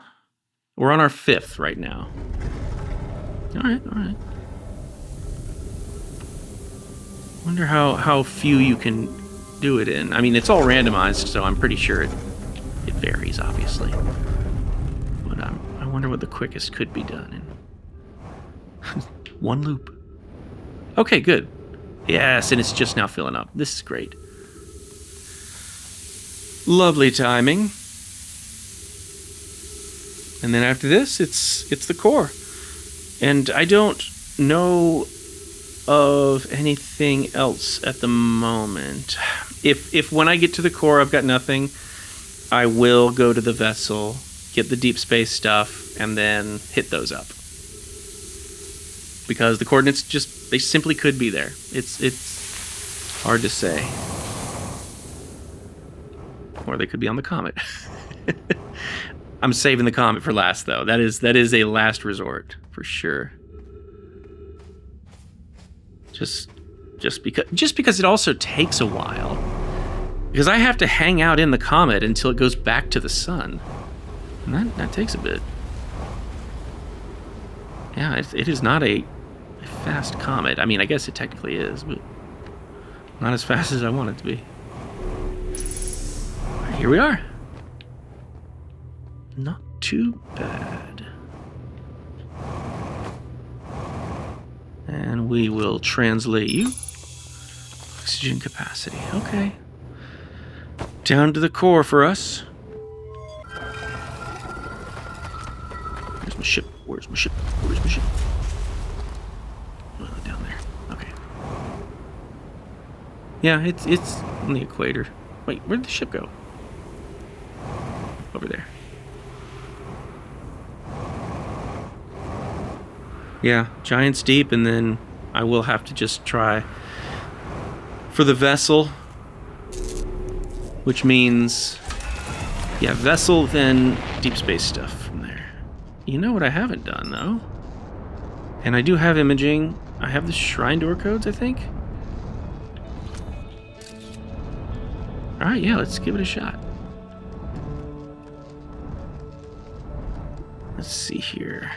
S1: We're on our 5th right now. All right, all right. Wonder how few you can do it in. I mean, it's all randomized, so I'm pretty sure it varies, obviously. But I wonder what the quickest could be done in. 1 loop. Okay, good. Yes, and it's just now filling up. This is great. Lovely timing. And then after this, it's the core. And I don't know of anything else at the moment. If when I get to the core I've got nothing, I will go to the vessel, get the deep space stuff, and then hit those up. Because the coordinates just, they simply could be there. It's hard to say. Or they could be on the comet. I'm saving the comet for last, though. That is a last resort for sure. Just because it also takes a while. Because I have to hang out in the comet until it goes back to the sun, and that takes a bit. Yeah, it is not a fast comet. I mean, I guess it technically is, but not as fast as I want it to be. All right, here we are. Not too bad. And we will translate you. Oxygen capacity. Okay. Down to the core for us. Where's my ship? Where's my ship? Where's my ship? Oh, down there. Okay. Yeah, it's on the equator. Wait, where'd the ship go? Over there. Yeah, Giant's Deep, and then I will have to just try for the vessel, which means, yeah, vessel, then deep space stuff from there. You know what I haven't done, though? And I do have imaging. I have the shrine door codes, I think. All right, yeah, let's give it a shot. Let's see here.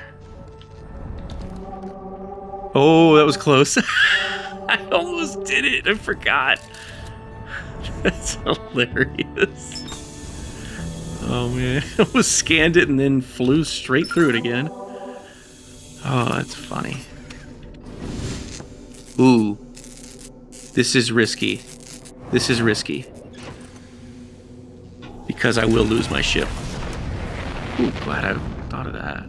S1: Oh, that was close. I almost did it. I forgot. That's hilarious. Oh, man. I almost scanned it and then flew straight through it again. Oh, that's funny. Ooh. This is risky. This is risky. Because I will lose my ship. Ooh, glad I thought of that.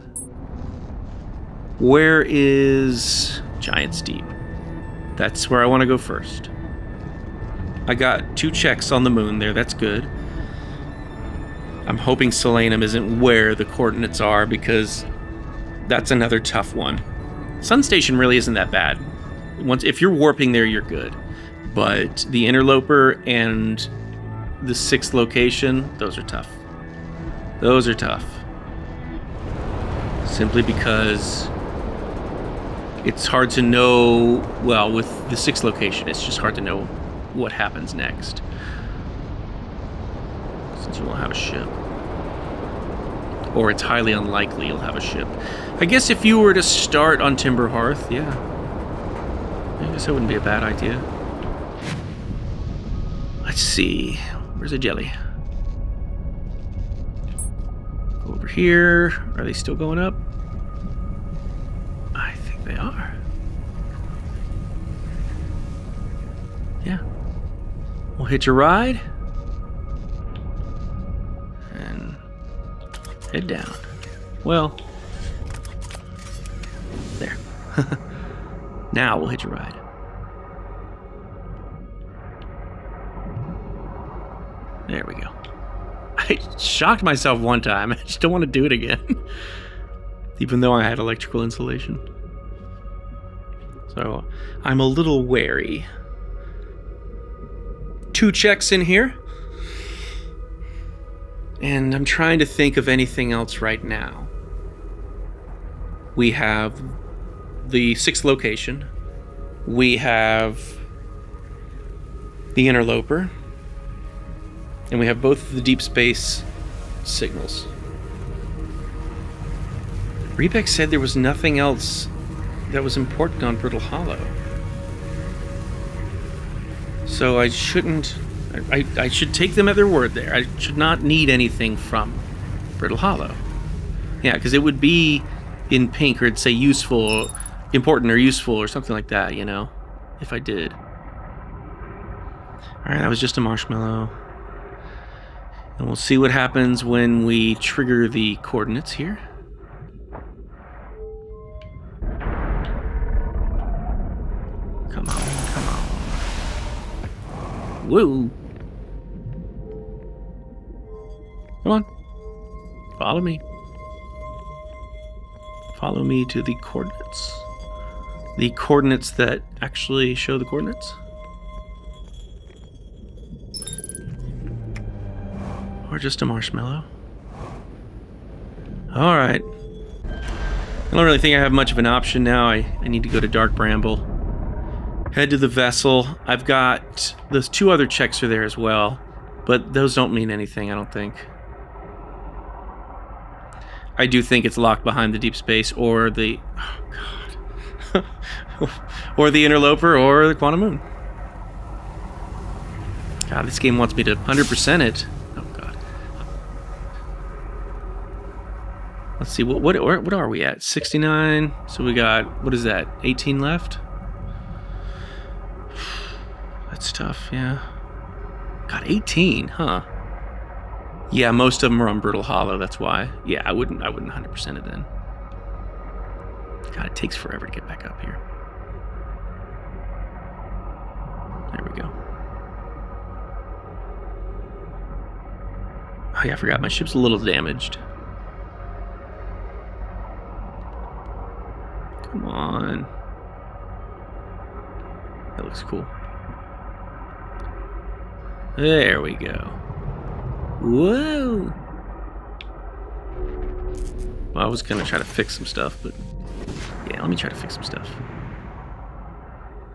S1: Where is Giant's Deep? That's where I want to go first. I got 2 checks on the moon there. That's good. I'm hoping Selenum isn't where the coordinates are, because that's another tough one. Sun Station really isn't that bad. If you're warping there, you're good. But the Interloper and the 6th location, those are tough. Those are tough. Simply because it's hard to know, well, with the 6th location, it's just hard to know what happens next. Since you won't have a ship. Or it's highly unlikely you'll have a ship. I guess if you were to start on Timber Hearth, yeah. I guess that wouldn't be a bad idea. Let's see. Where's a jelly? Over here. Are they still going up? I think they are. Yeah. We'll hitch a ride. And head down. Well, there. Now we'll hitch a ride. There we go. I shocked myself one time. I just don't want to do it again. Even though I had electrical insulation. So I'm a little wary. 2 checks in here. And I'm trying to think of anything else right now. We have the 6th location. We have the Interloper. And we have both the deep space signals. Riebeck said there was nothing else that was important on Brittle Hollow. So I shouldn't... I should take them at their word there. I should not need anything from Brittle Hollow. Yeah, because it would be in pink, or it'd say useful, important or useful, or something like that, you know, if I did. Alright, that was just a marshmallow. And we'll see what happens when we trigger the coordinates here. Come on, come on. Woo! Come on. Follow me. Follow me to the coordinates. The coordinates that actually show the coordinates. Or just a marshmallow. Alright. I don't really think I have much of an option now. I need to go to Dark Bramble. Head to the vessel. I've got... those 2 other checks are there as well. But those don't mean anything, I don't think. I do think it's locked behind the deep space or the... oh, God. Or the Interloper or the Quantum Moon. God, this game wants me to 100% it. Let's see, what are we at? 69. So we got, what is that? 18 left? That's tough, yeah. Got 18, huh? Yeah, most of them are on Brittle Hollow, that's why. Yeah, I wouldn't 100% it then. God, it takes forever to get back up here. There we go. Oh yeah, I forgot, my ship's a little damaged. Come on. That looks cool. There we go. Whoa! Well, I was gonna try to fix some stuff, but... yeah, let me try to fix some stuff.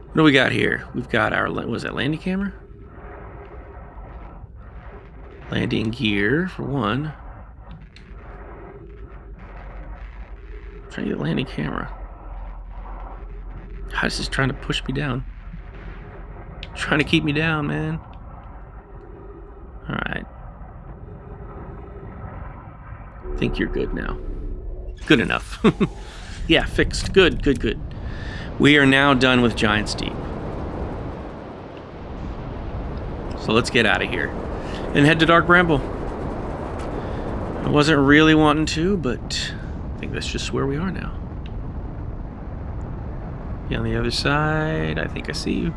S1: What do we got here? We've got our... was that landing camera? Landing gear, for one. I'm trying to get a landing camera. God, this is trying to push me down. Trying to keep me down, man. Alright. I think you're good now. Good enough. Yeah, fixed. Good, good, good. We are now done with Giant's Deep. So let's get out of here and head to Dark Bramble. I wasn't really wanting to, but I think that's just where we are now. Yeah, on the other side, I think I see you.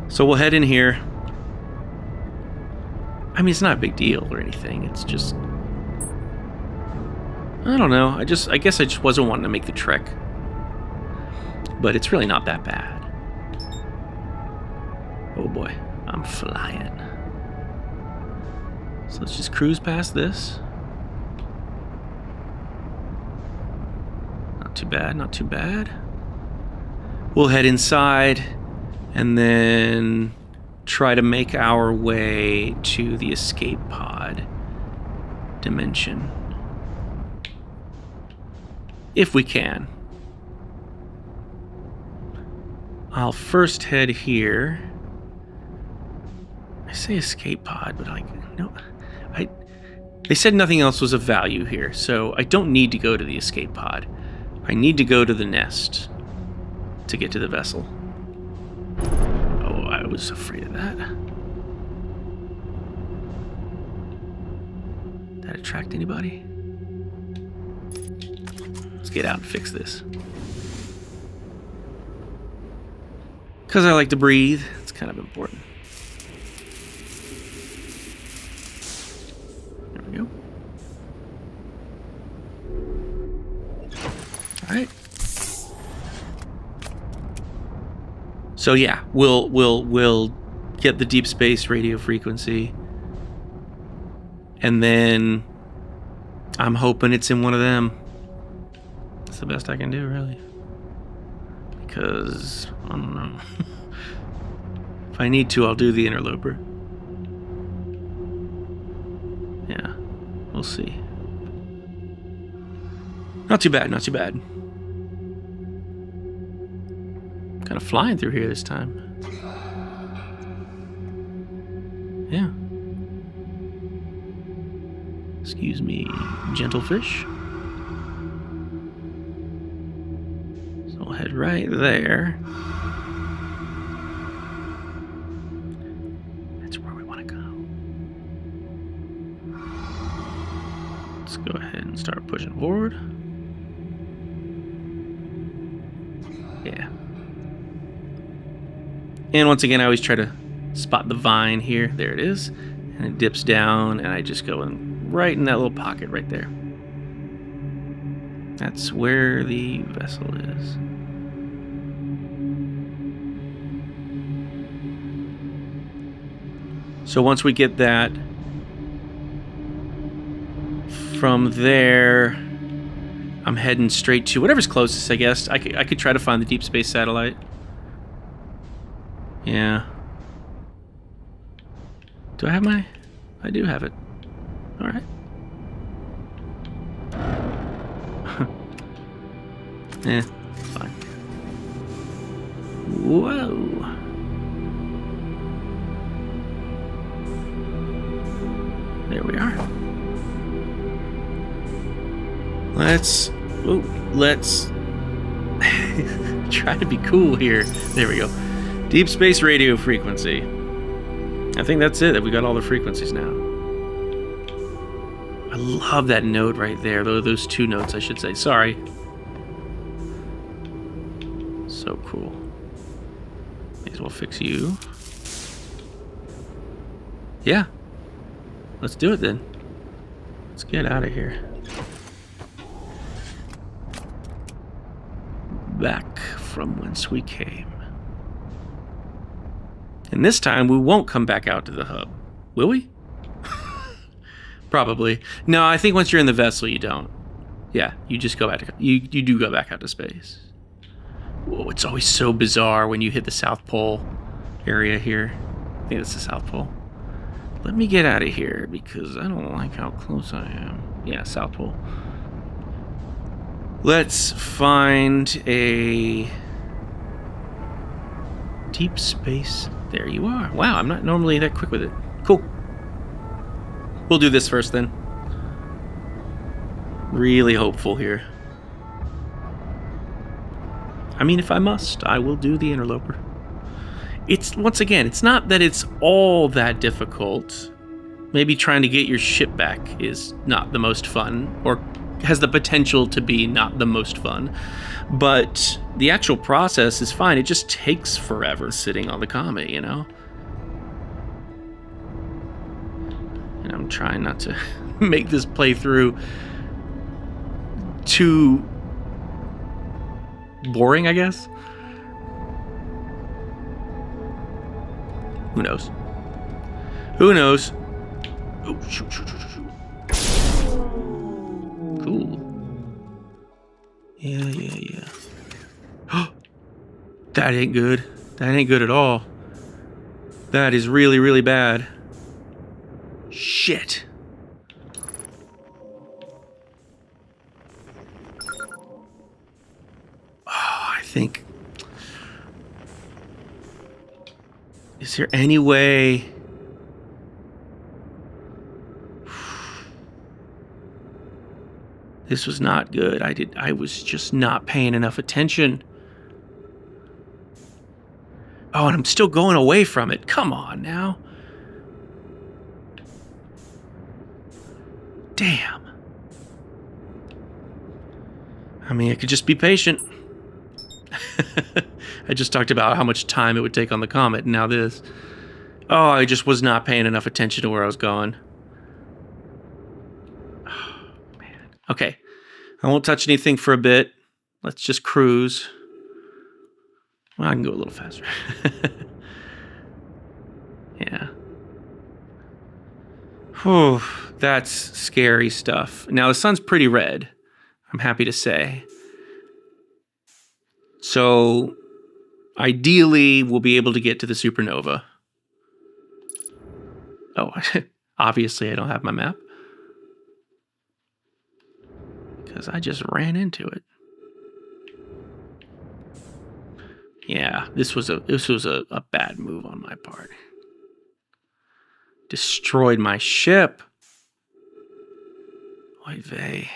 S1: So we'll head in here. I mean, it's not a big deal or anything. It's just... I don't know. I guess I just wasn't wanting to make the trek. But it's really not that bad. Oh boy, I'm flying. So let's just cruise past this. Not too bad, not too bad. We'll head inside and then try to make our way to the escape pod dimension. If we can. I'll first head here. I say escape pod, but no. They said nothing else was of value here, so I don't need to go to the escape pod. I need to go to the nest to get to the vessel. Oh, I was afraid of that. Did that attract anybody? Let's get out and fix this. Because I like to breathe. It's kind of important. There we go. All right. So yeah, we'll get the deep space radio frequency, and then I'm hoping it's in one of them. That's the best I can do, really. Because I don't know. If I need to, I'll do the Interloper. Yeah, we'll see. Not too bad, not too bad. Kind of flying through here this time. Yeah. Excuse me, gentle fish. So we'll head right there. That's where we want to go. Let's go ahead and start pushing forward. Yeah. And once again, I always try to spot the vine here. There it is. And it dips down, and I just go in right in that little pocket right there. That's where the vessel is. So once we get that, from there, I'm heading straight to whatever's closest, I guess. I could try to find the deep space satellite. Yeah. Do I have my... I do have it. Alright. Eh, fine. Whoa. There we are. Let's try to be cool here. There we go. Deep space radio frequency. I think that's it. We got all the frequencies now. I love that note right there. Those two notes, I should say. Sorry. So cool. May as well fix you. Yeah. Let's do it then. Let's get out of here. Back from whence we came. And this time we won't come back out to the hub. Will we? Probably. No, I think once you're in the vessel, you don't. Yeah, you just go back to... You do go back out to space. Whoa, it's always so bizarre when you hit the South Pole area here. I think that's the South Pole. Let me get out of here because I don't like how close I am. Yeah, South Pole. Let's find a deep space. There you are. Wow, I'm not normally that quick with it. Cool. We'll do this first then. Really hopeful here. I mean, if I must, I will do the Interloper. It's, once again, it's not that it's all that difficult. Maybe trying to get your ship back is not the most fun, or has the potential to be not the most fun. But the actual process is fine. It just takes forever sitting on the comet, you know? And I'm trying not to make this playthrough too boring, I guess. Who knows? Who knows? Oh, shoot. Cool. Yeah. That ain't good. That ain't good at all. That is really, really bad. Shit. I think... Is there any way... This was not good. I was just not paying enough attention. Oh, and I'm still going away from it. Come on now. Damn. I mean, I could just be patient. I just talked about how much time it would take on the comet, and now this. Oh, I just was not paying enough attention to where I was going. Oh, man. Okay. I won't touch anything for a bit. Let's just cruise. Well, I can go a little faster. Yeah. Whew, that's scary stuff. Now, the sun's pretty red, I'm happy to say. So, ideally, we'll be able to get to the supernova. Oh, obviously I don't have my map. Because I just ran into it. Yeah, this was a bad move on my part. Destroyed my ship. Oy vey.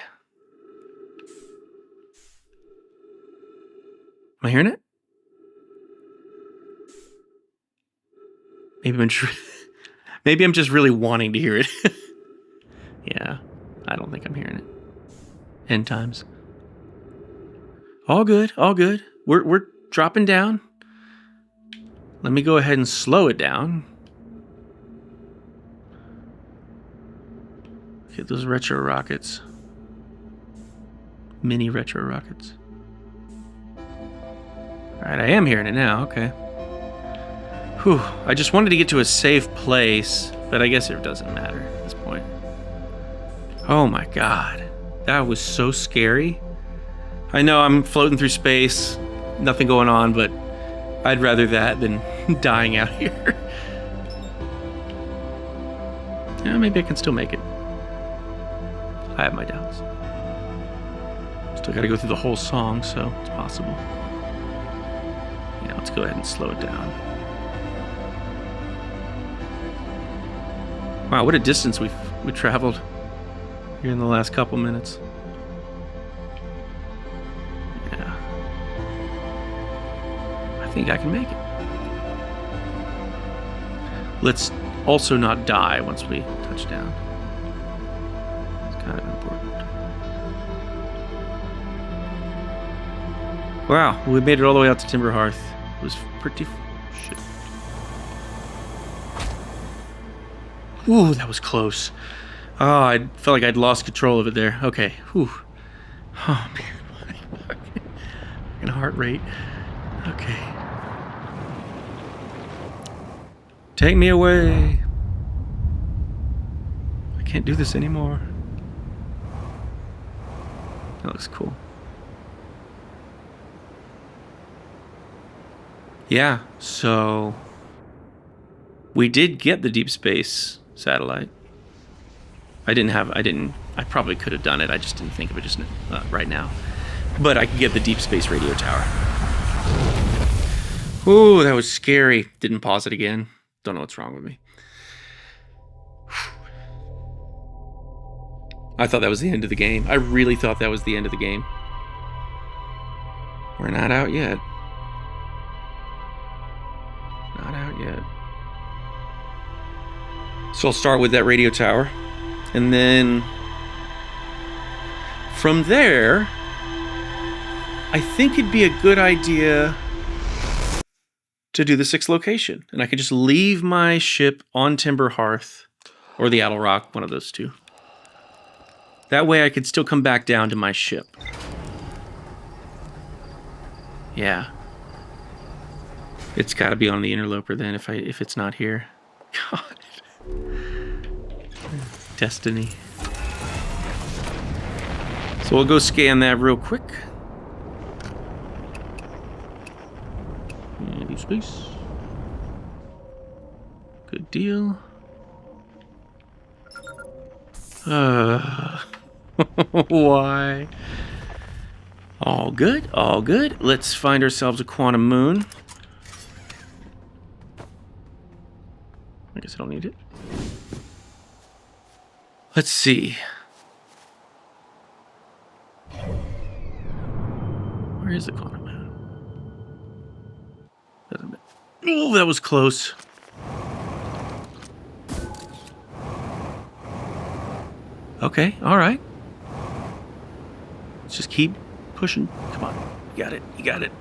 S1: Am I hearing it? Maybe I'm just really wanting to hear it. Yeah, I don't think I'm hearing it. End times. All good, all good. We're dropping down. Let me go ahead and slow it down. Get those retro rockets. Mini retro rockets. Alright, I am hearing it now, okay. Whew, I just wanted to get to a safe place, but I guess it doesn't matter at this point. Oh my god. That was so scary. I know I'm floating through space, nothing going on, but I'd rather that than dying out here. Yeah, maybe I can still make it. I have my doubts. Still gotta go through the whole song, so it's possible. Yeah, let's go ahead and slow it down. Wow, what a distance we traveled here in the last couple minutes. Yeah. I think I can make it. Let's also not die once we touch down. It's kind of important. Wow, we made it all the way out to Timber Hearth. It was pretty... shit. Ooh, that was close. Oh, I felt like I'd lost control of it there. Okay. Whew. Oh, man. Fucking heart rate. Okay. Take me away. I can't do this anymore. That looks cool. Yeah, so we did get the deep space satellite. I probably could have done it. I just didn't think of it just right now. But I can get the deep space radio tower. Ooh, that was scary. Didn't pause it again. Don't know what's wrong with me. I thought that was the end of the game. I really thought that was the end of the game. We're not out yet. Not out yet. So I'll start with that radio tower. And then from there, I think it'd be a good idea to do the 6th location. And I could just leave my ship on Timber Hearth or the Attlerock, one of those two. That way I could still come back down to my ship. Yeah. It's got to be on the Interloper then if it's not here. God. Destiny. So we'll go scan that real quick. Deep space. Good deal. Why? All good, all good. Let's find ourselves a quantum moon. I guess I don't need it. Let's see. Where is the quantum moon? Oh, that was close. Okay, all right. Let's just keep pushing. Come on. You got it. You got it.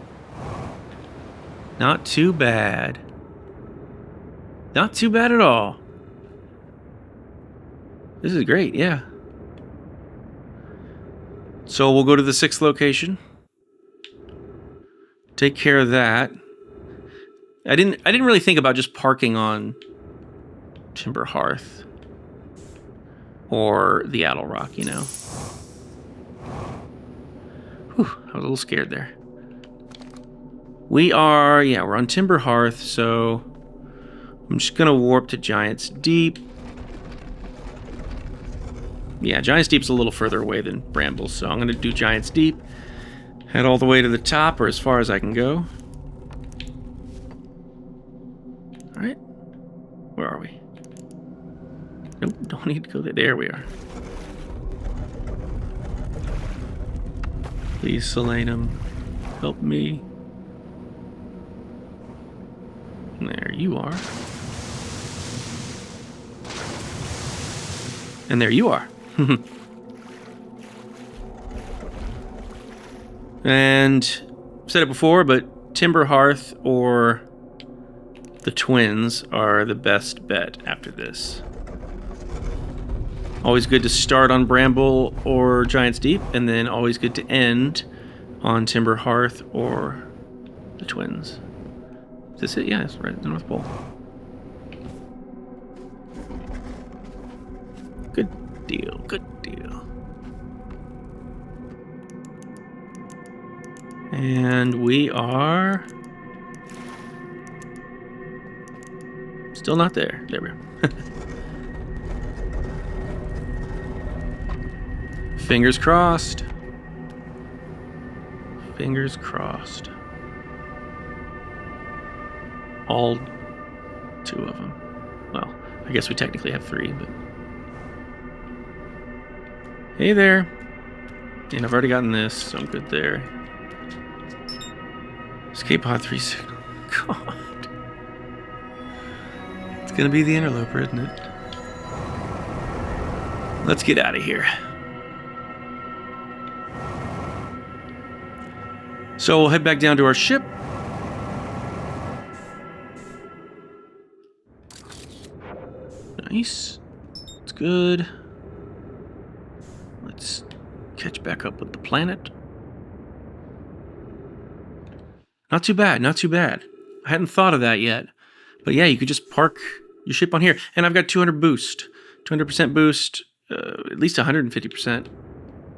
S1: Not too bad. Not too bad at all. This is great, yeah. So we'll go to the 6th location. Take care of that. I didn't really think about just parking on Timber Hearth or the Attlerock, you know. Whew, I was a little scared there. We're on Timber Hearth, so I'm just gonna warp to Giant's Deep. Yeah, Giant's Deep's a little further away than Bramble, so I'm gonna do Giant's Deep. Head all the way to the top, or as far as I can go. Alright. Where are we? Nope, don't need to go there. There we are. Please, Selenum, help me. There you are. And there you are. And I've said it before, but Timber Hearth or the Twins are the best bet after this. Always good to start on Bramble or Giant's Deep, and then always good to end on Timber Hearth or the Twins. Is this it? Yeah, it's right at the North Pole. Good deal, good deal. And we are still not there. There we are. Fingers crossed. Fingers crossed. All 2 of them. Well, I guess we technically have 3, but... Hey there. And I've already gotten this, so I'm good there. Escape pod 3 signal. God. It's gonna be the Interloper, isn't it? Let's get out of here. So we'll head back down to our ship. Nice. It's good. Let's catch back up with the planet. Not too bad, not too bad. I hadn't thought of that yet. But yeah, you could just park your ship on here. And I've got 200 boost. 200% boost. At least 150%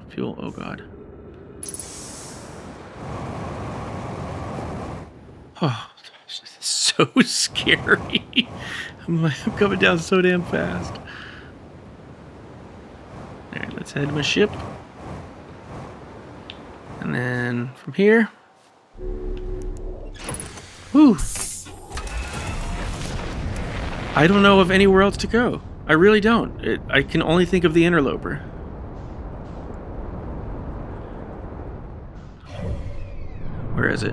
S1: fuel. Oh, God. Oh, this is so scary. I'm coming down so damn fast. Alright, let's head to my ship. And And then from here. Whew. I don't know of anywhere else to go. I really don't. I can only think of the Interloper. Where is it?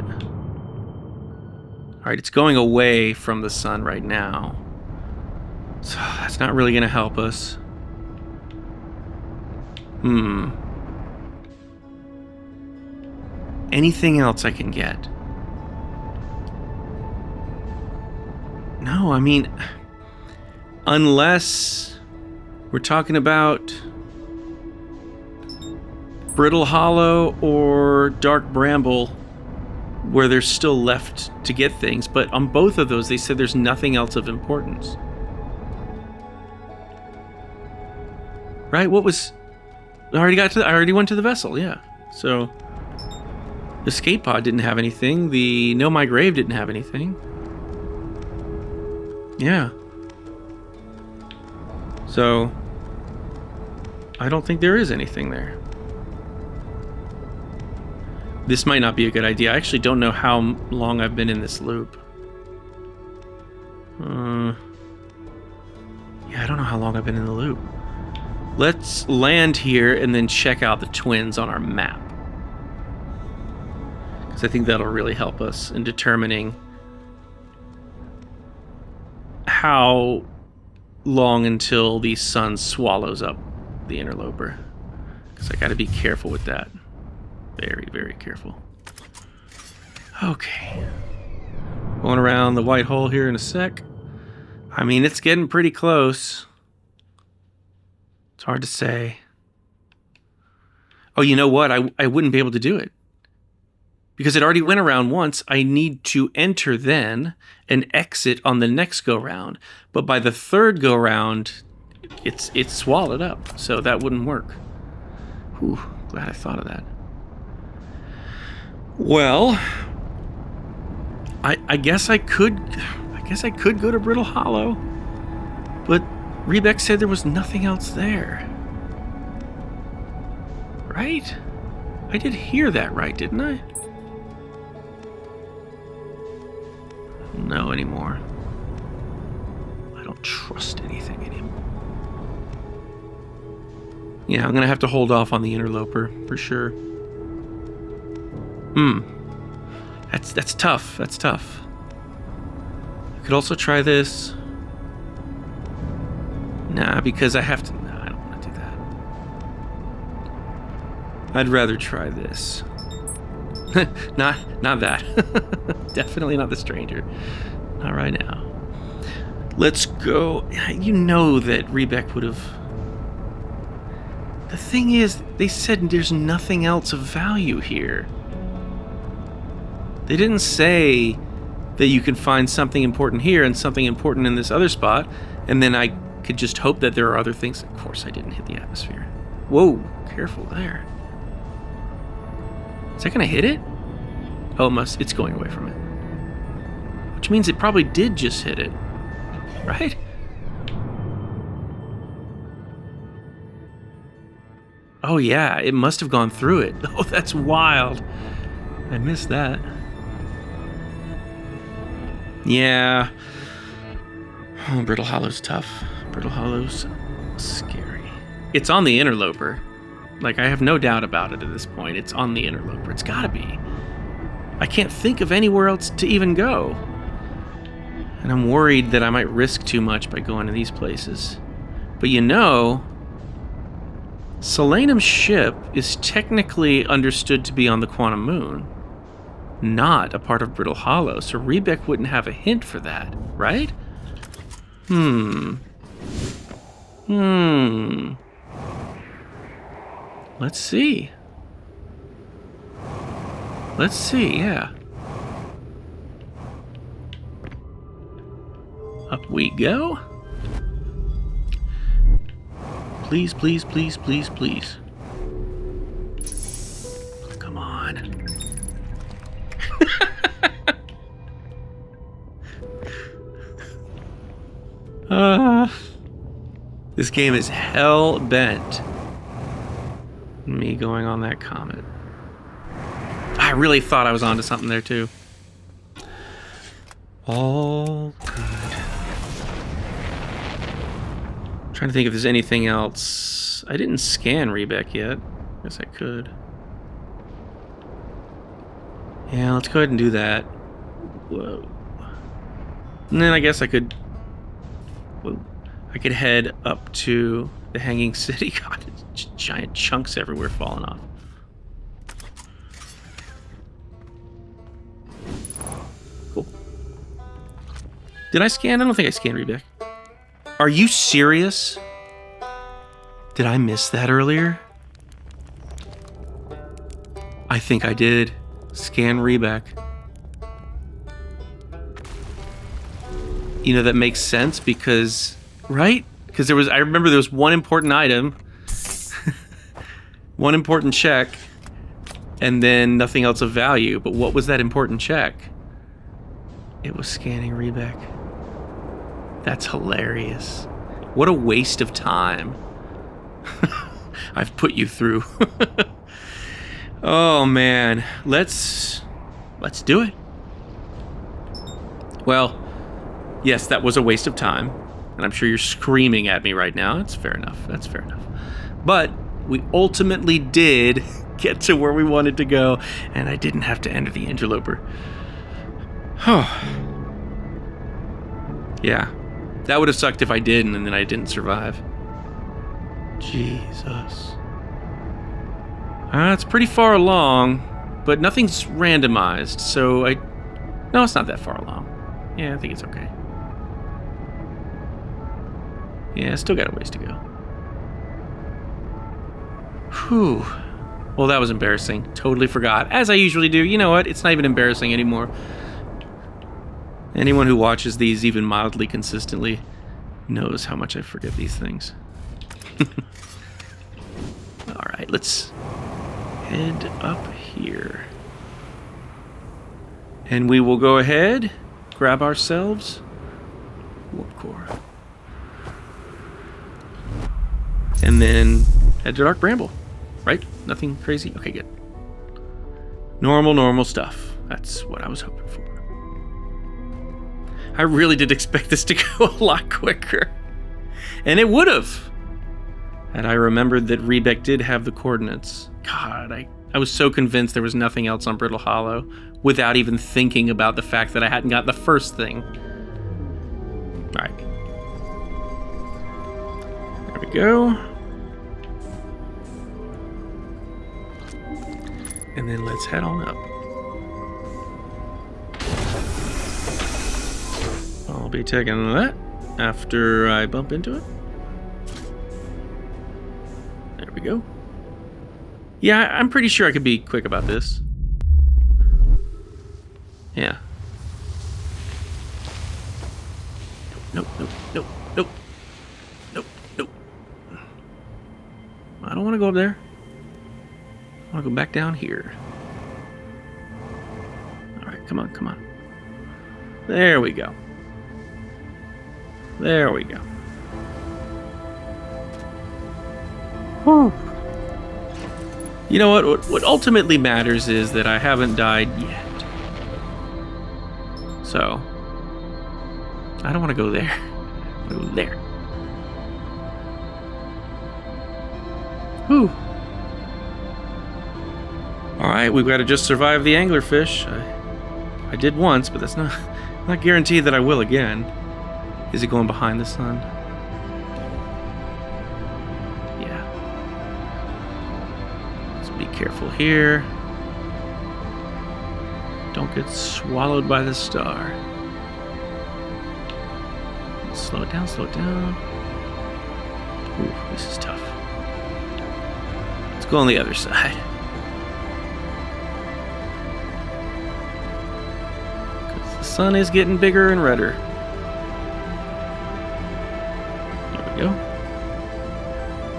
S1: Alright, it's going away from the sun right now. So that's not really going to help us. Anything else I can get? No, I mean, unless we're talking about Brittle Hollow or Dark Bramble, where there's still left to get things, but on both of those they said there's nothing else of importance. Right? What was... I already went to the vessel, yeah. So the escape pod didn't have anything. The Know My Grave didn't have anything. Yeah. So I don't think there is anything there. This might not be a good idea. I actually don't know how long I've been in this loop. Yeah, I don't know how long I've been in the loop. Let's land here and then check out the twins on our map. Because I think that'll really help us in determining how long until the sun swallows up the Interloper. Because I got to be careful with that. Very, very careful. Okay. Going around the white hole here in a sec. I mean, it's getting pretty close. It's hard to say. Oh, you know what? I wouldn't be able to do it. Because it already went around once. I need to enter then and exit on the next go-round. But by the third go-round, it's swallowed up. So that wouldn't work. Whew, glad I thought of that. Well, I guess I could go to Brittle Hollow, but Riebeck said there was nothing else there. Right? I did hear that right, didn't I? I don't know anymore. I don't trust anything anymore. Yeah, I'm gonna have to hold off on the Interloper for sure. That's tough. That's tough. I could also try this. Nah, because I have to... Nah, I don't want to do that. I'd rather try this. not that. Definitely not the stranger. Not right now. Let's go. You know that Riebeck would have... The thing is, they said there's nothing else of value here. They didn't say that you can find something important here and something important in this other spot, and then I could just hope that there are other things. Of course, I didn't hit the atmosphere. Whoa, careful there. Is that gonna hit it? Oh, it's going away from it. Which means it probably did just hit it, right? Oh yeah, it must have gone through it. Oh, that's wild. I missed that. Yeah. Oh, Brittle Hollow's tough. Brittle Hollow's scary. It's on the Interloper. Like, I have no doubt about it at this point. It's on the Interloper. It's gotta be. I can't think of anywhere else to even go. And I'm worried that I might risk too much by going to these places. But you know, Solanum's ship is technically understood to be on the Quantum Moon, not a part of Brittle Hollow, so Riebeck wouldn't have a hint for that, right? Let's see. Let's see, yeah. Up we go. Please, please, please, please, please. Come on. This game is hell bent. Me going on that comet. I really thought I was onto something there, too. All good. Trying to think if there's anything else. I didn't scan Riebeck yet. Guess I could. Yeah, let's go ahead and do that. Whoa. And then I guess I could... Whoa. I could head up to the Hanging City. God, it's giant chunks everywhere falling off. Cool. Did I scan? I don't think I scanned Riebeck. Are you serious? Did I miss that earlier? I think I did. Scan Riebeck. You know, that makes sense because, right? Because I remember there was one important item, one important check, and then nothing else of value. But what was that important check? It was scanning Riebeck. That's hilarious. What a waste of time. I've put you through. Oh man, let's do it. Well, yes, that was a waste of time, and I'm sure you're screaming at me right now. That's fair enough. That's fair enough. But we ultimately did get to where we wanted to go, and I didn't have to enter the Interloper. Yeah, that would have sucked if I didn't, and then I didn't survive. Jesus. It's pretty far along, but nothing's randomized, so no, it's not that far along. Yeah, I think it's okay. Yeah, still got a ways to go. Whew. Well, that was embarrassing. Totally forgot, as I usually do. You know what? It's not even embarrassing anymore. Anyone who watches these even mildly consistently knows how much I forget these things. All right, let's head up here. And we will go ahead, grab ourselves warp core. And then head to Dark Bramble. Right? Nothing crazy? Okay, good. Normal stuff. That's what I was hoping for. I really did expect this to go a lot quicker. And it would have. And I remembered that Riebeck did have the coordinates. God, I was so convinced there was nothing else on Brittle Hollow without even thinking about the fact that I hadn't got the first thing. All right. There we go. And then let's head on up. I'll be taking that after I bump into it. There we go. Yeah, I'm pretty sure I could be quick about this. Yeah. Nope. I don't want to go up there. I want to go back down here. All right, come on. There we go. Whew. You know what ultimately matters is that I haven't died yet. So, I don't want to go there. I want to go there. Whew. Alright, we've got to just survive the anglerfish. I did once, but that's not guaranteed that I will again. Is it going behind the sun? Yeah. Let's be careful here. Don't get swallowed by the star. Slow it down. Ooh, this is tough. Let's go on the other side. Because the sun is getting bigger and redder. There we go.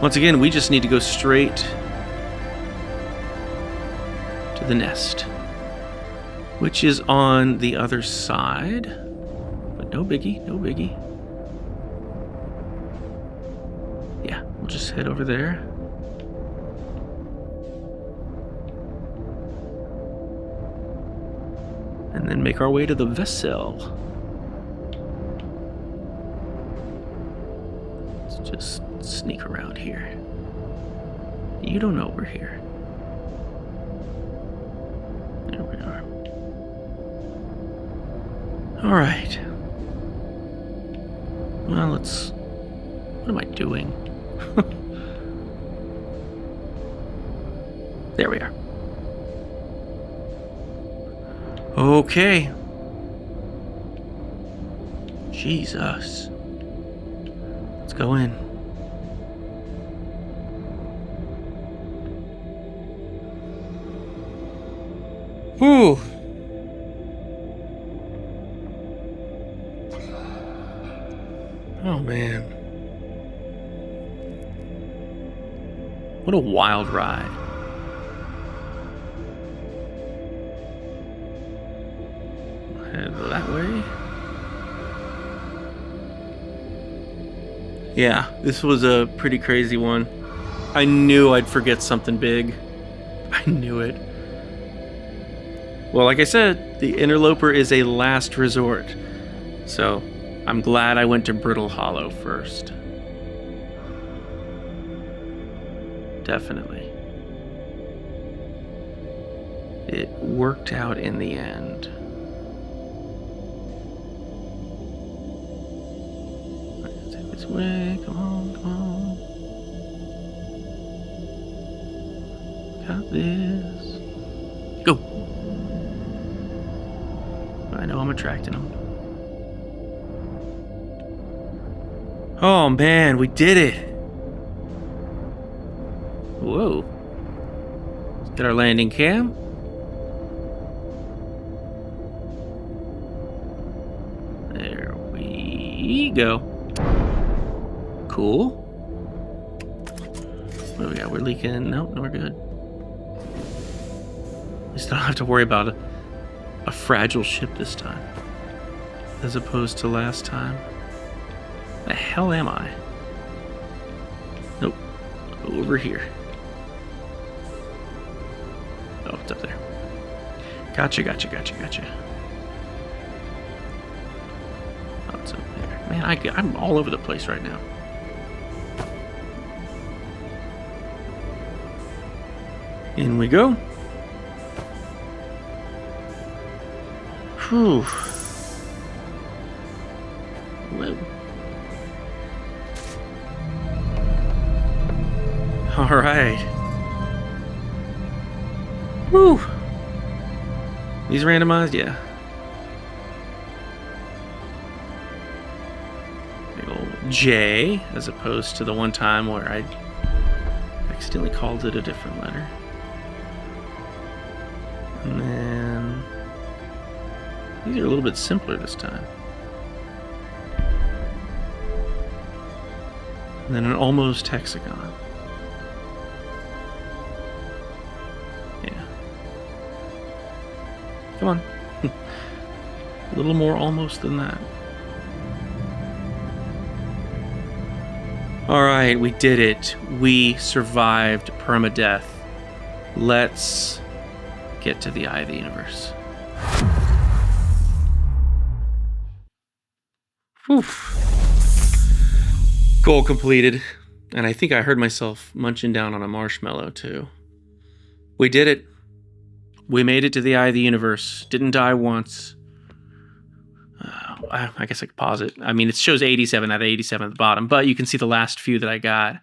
S1: Once again, we just need to go straight to the nest, which is on the other side. But no biggie. Yeah, we'll just head over there. And then make our way to the vessel. Let's just sneak around here. You don't know we're here. There we are. All right. Well, let's... What am I doing? There we are. Okay. Jesus. Let's go in. Whew. Oh, man. What a wild ride. Head that way. Yeah, this was a pretty crazy one. I knew I'd forget something big. I knew it. Well, like I said, the Interloper is a last resort. So, I'm glad I went to Brittle Hollow first. Definitely. It worked out in the end. Take this way. Come on, come on. Got this. Go. I know I'm attracting them. Oh man, we did it. Whoa. Let's get our landing cam. There we go. Cool. What do we got? We're leaking. Nope, no, we're good. At least I don't have to worry about a fragile ship this time, as opposed to last time. The hell am I? Nope. Over here. Oh, it's up there. Gotcha. Oh, it's up there. Man, I'm all over the place right now. In we go. Whew. Whoa. All right. Whew. These randomized, yeah. Big old J, as opposed to the one time where I accidentally called it a different letter. And then these are a little bit simpler this time. And then an almost hexagon. Come on. A little more almost than that. Alright, we did it. We survived permadeath. Let's get to the eye of the universe. Whew. Goal completed. And I think I heard myself munching down on a marshmallow too. We did it. We made it to the eye of the universe. Didn't die once. I guess I could pause it. I mean, it shows 87 out of 87 at the bottom, but you can see the last few that I got.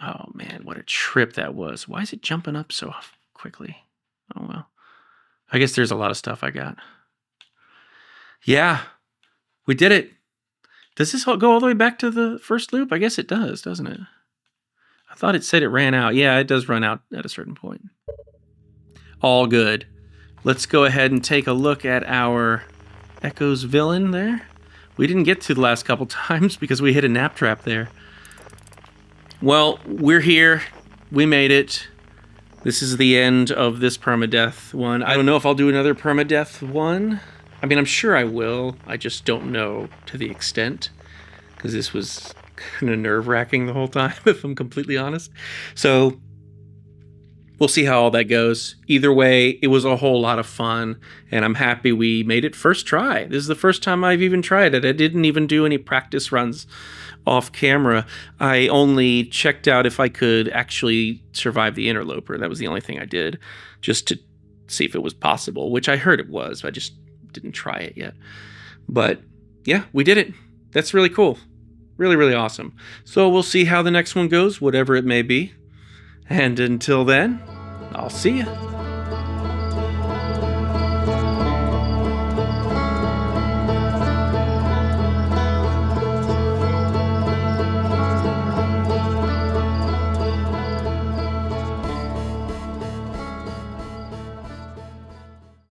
S1: Oh, man, what a trip that was. Why is it jumping up so quickly? Oh, well. I guess there's a lot of stuff I got. Yeah, we did it. Does this all go all the way back to the first loop? I guess it does, doesn't it? I thought it said it ran out. Yeah, it does run out at a certain point. All good. Let's go ahead and take a look at our Echo's villain there. We didn't get to the last couple times because we hit a nap trap there. Well, we're here. We made it. This is the end of this permadeath one. I don't know if I'll do another permadeath one. I mean, I'm sure I will. I just don't know to the extent, because this was kind of nerve-wracking the whole time, if I'm completely honest. So we'll see how all that goes. Either way, it was a whole lot of fun, and I'm happy we made it first try. This is the first time I've even tried it. I didn't even do any practice runs off camera. I only checked out if I could actually survive the Interloper. That was the only thing I did, just to see if it was possible, which I heard it was. I just didn't try it yet. But yeah, we did it. That's really cool. Really, really awesome. So we'll see how the next one goes, whatever it may be. And until then, I'll see ya.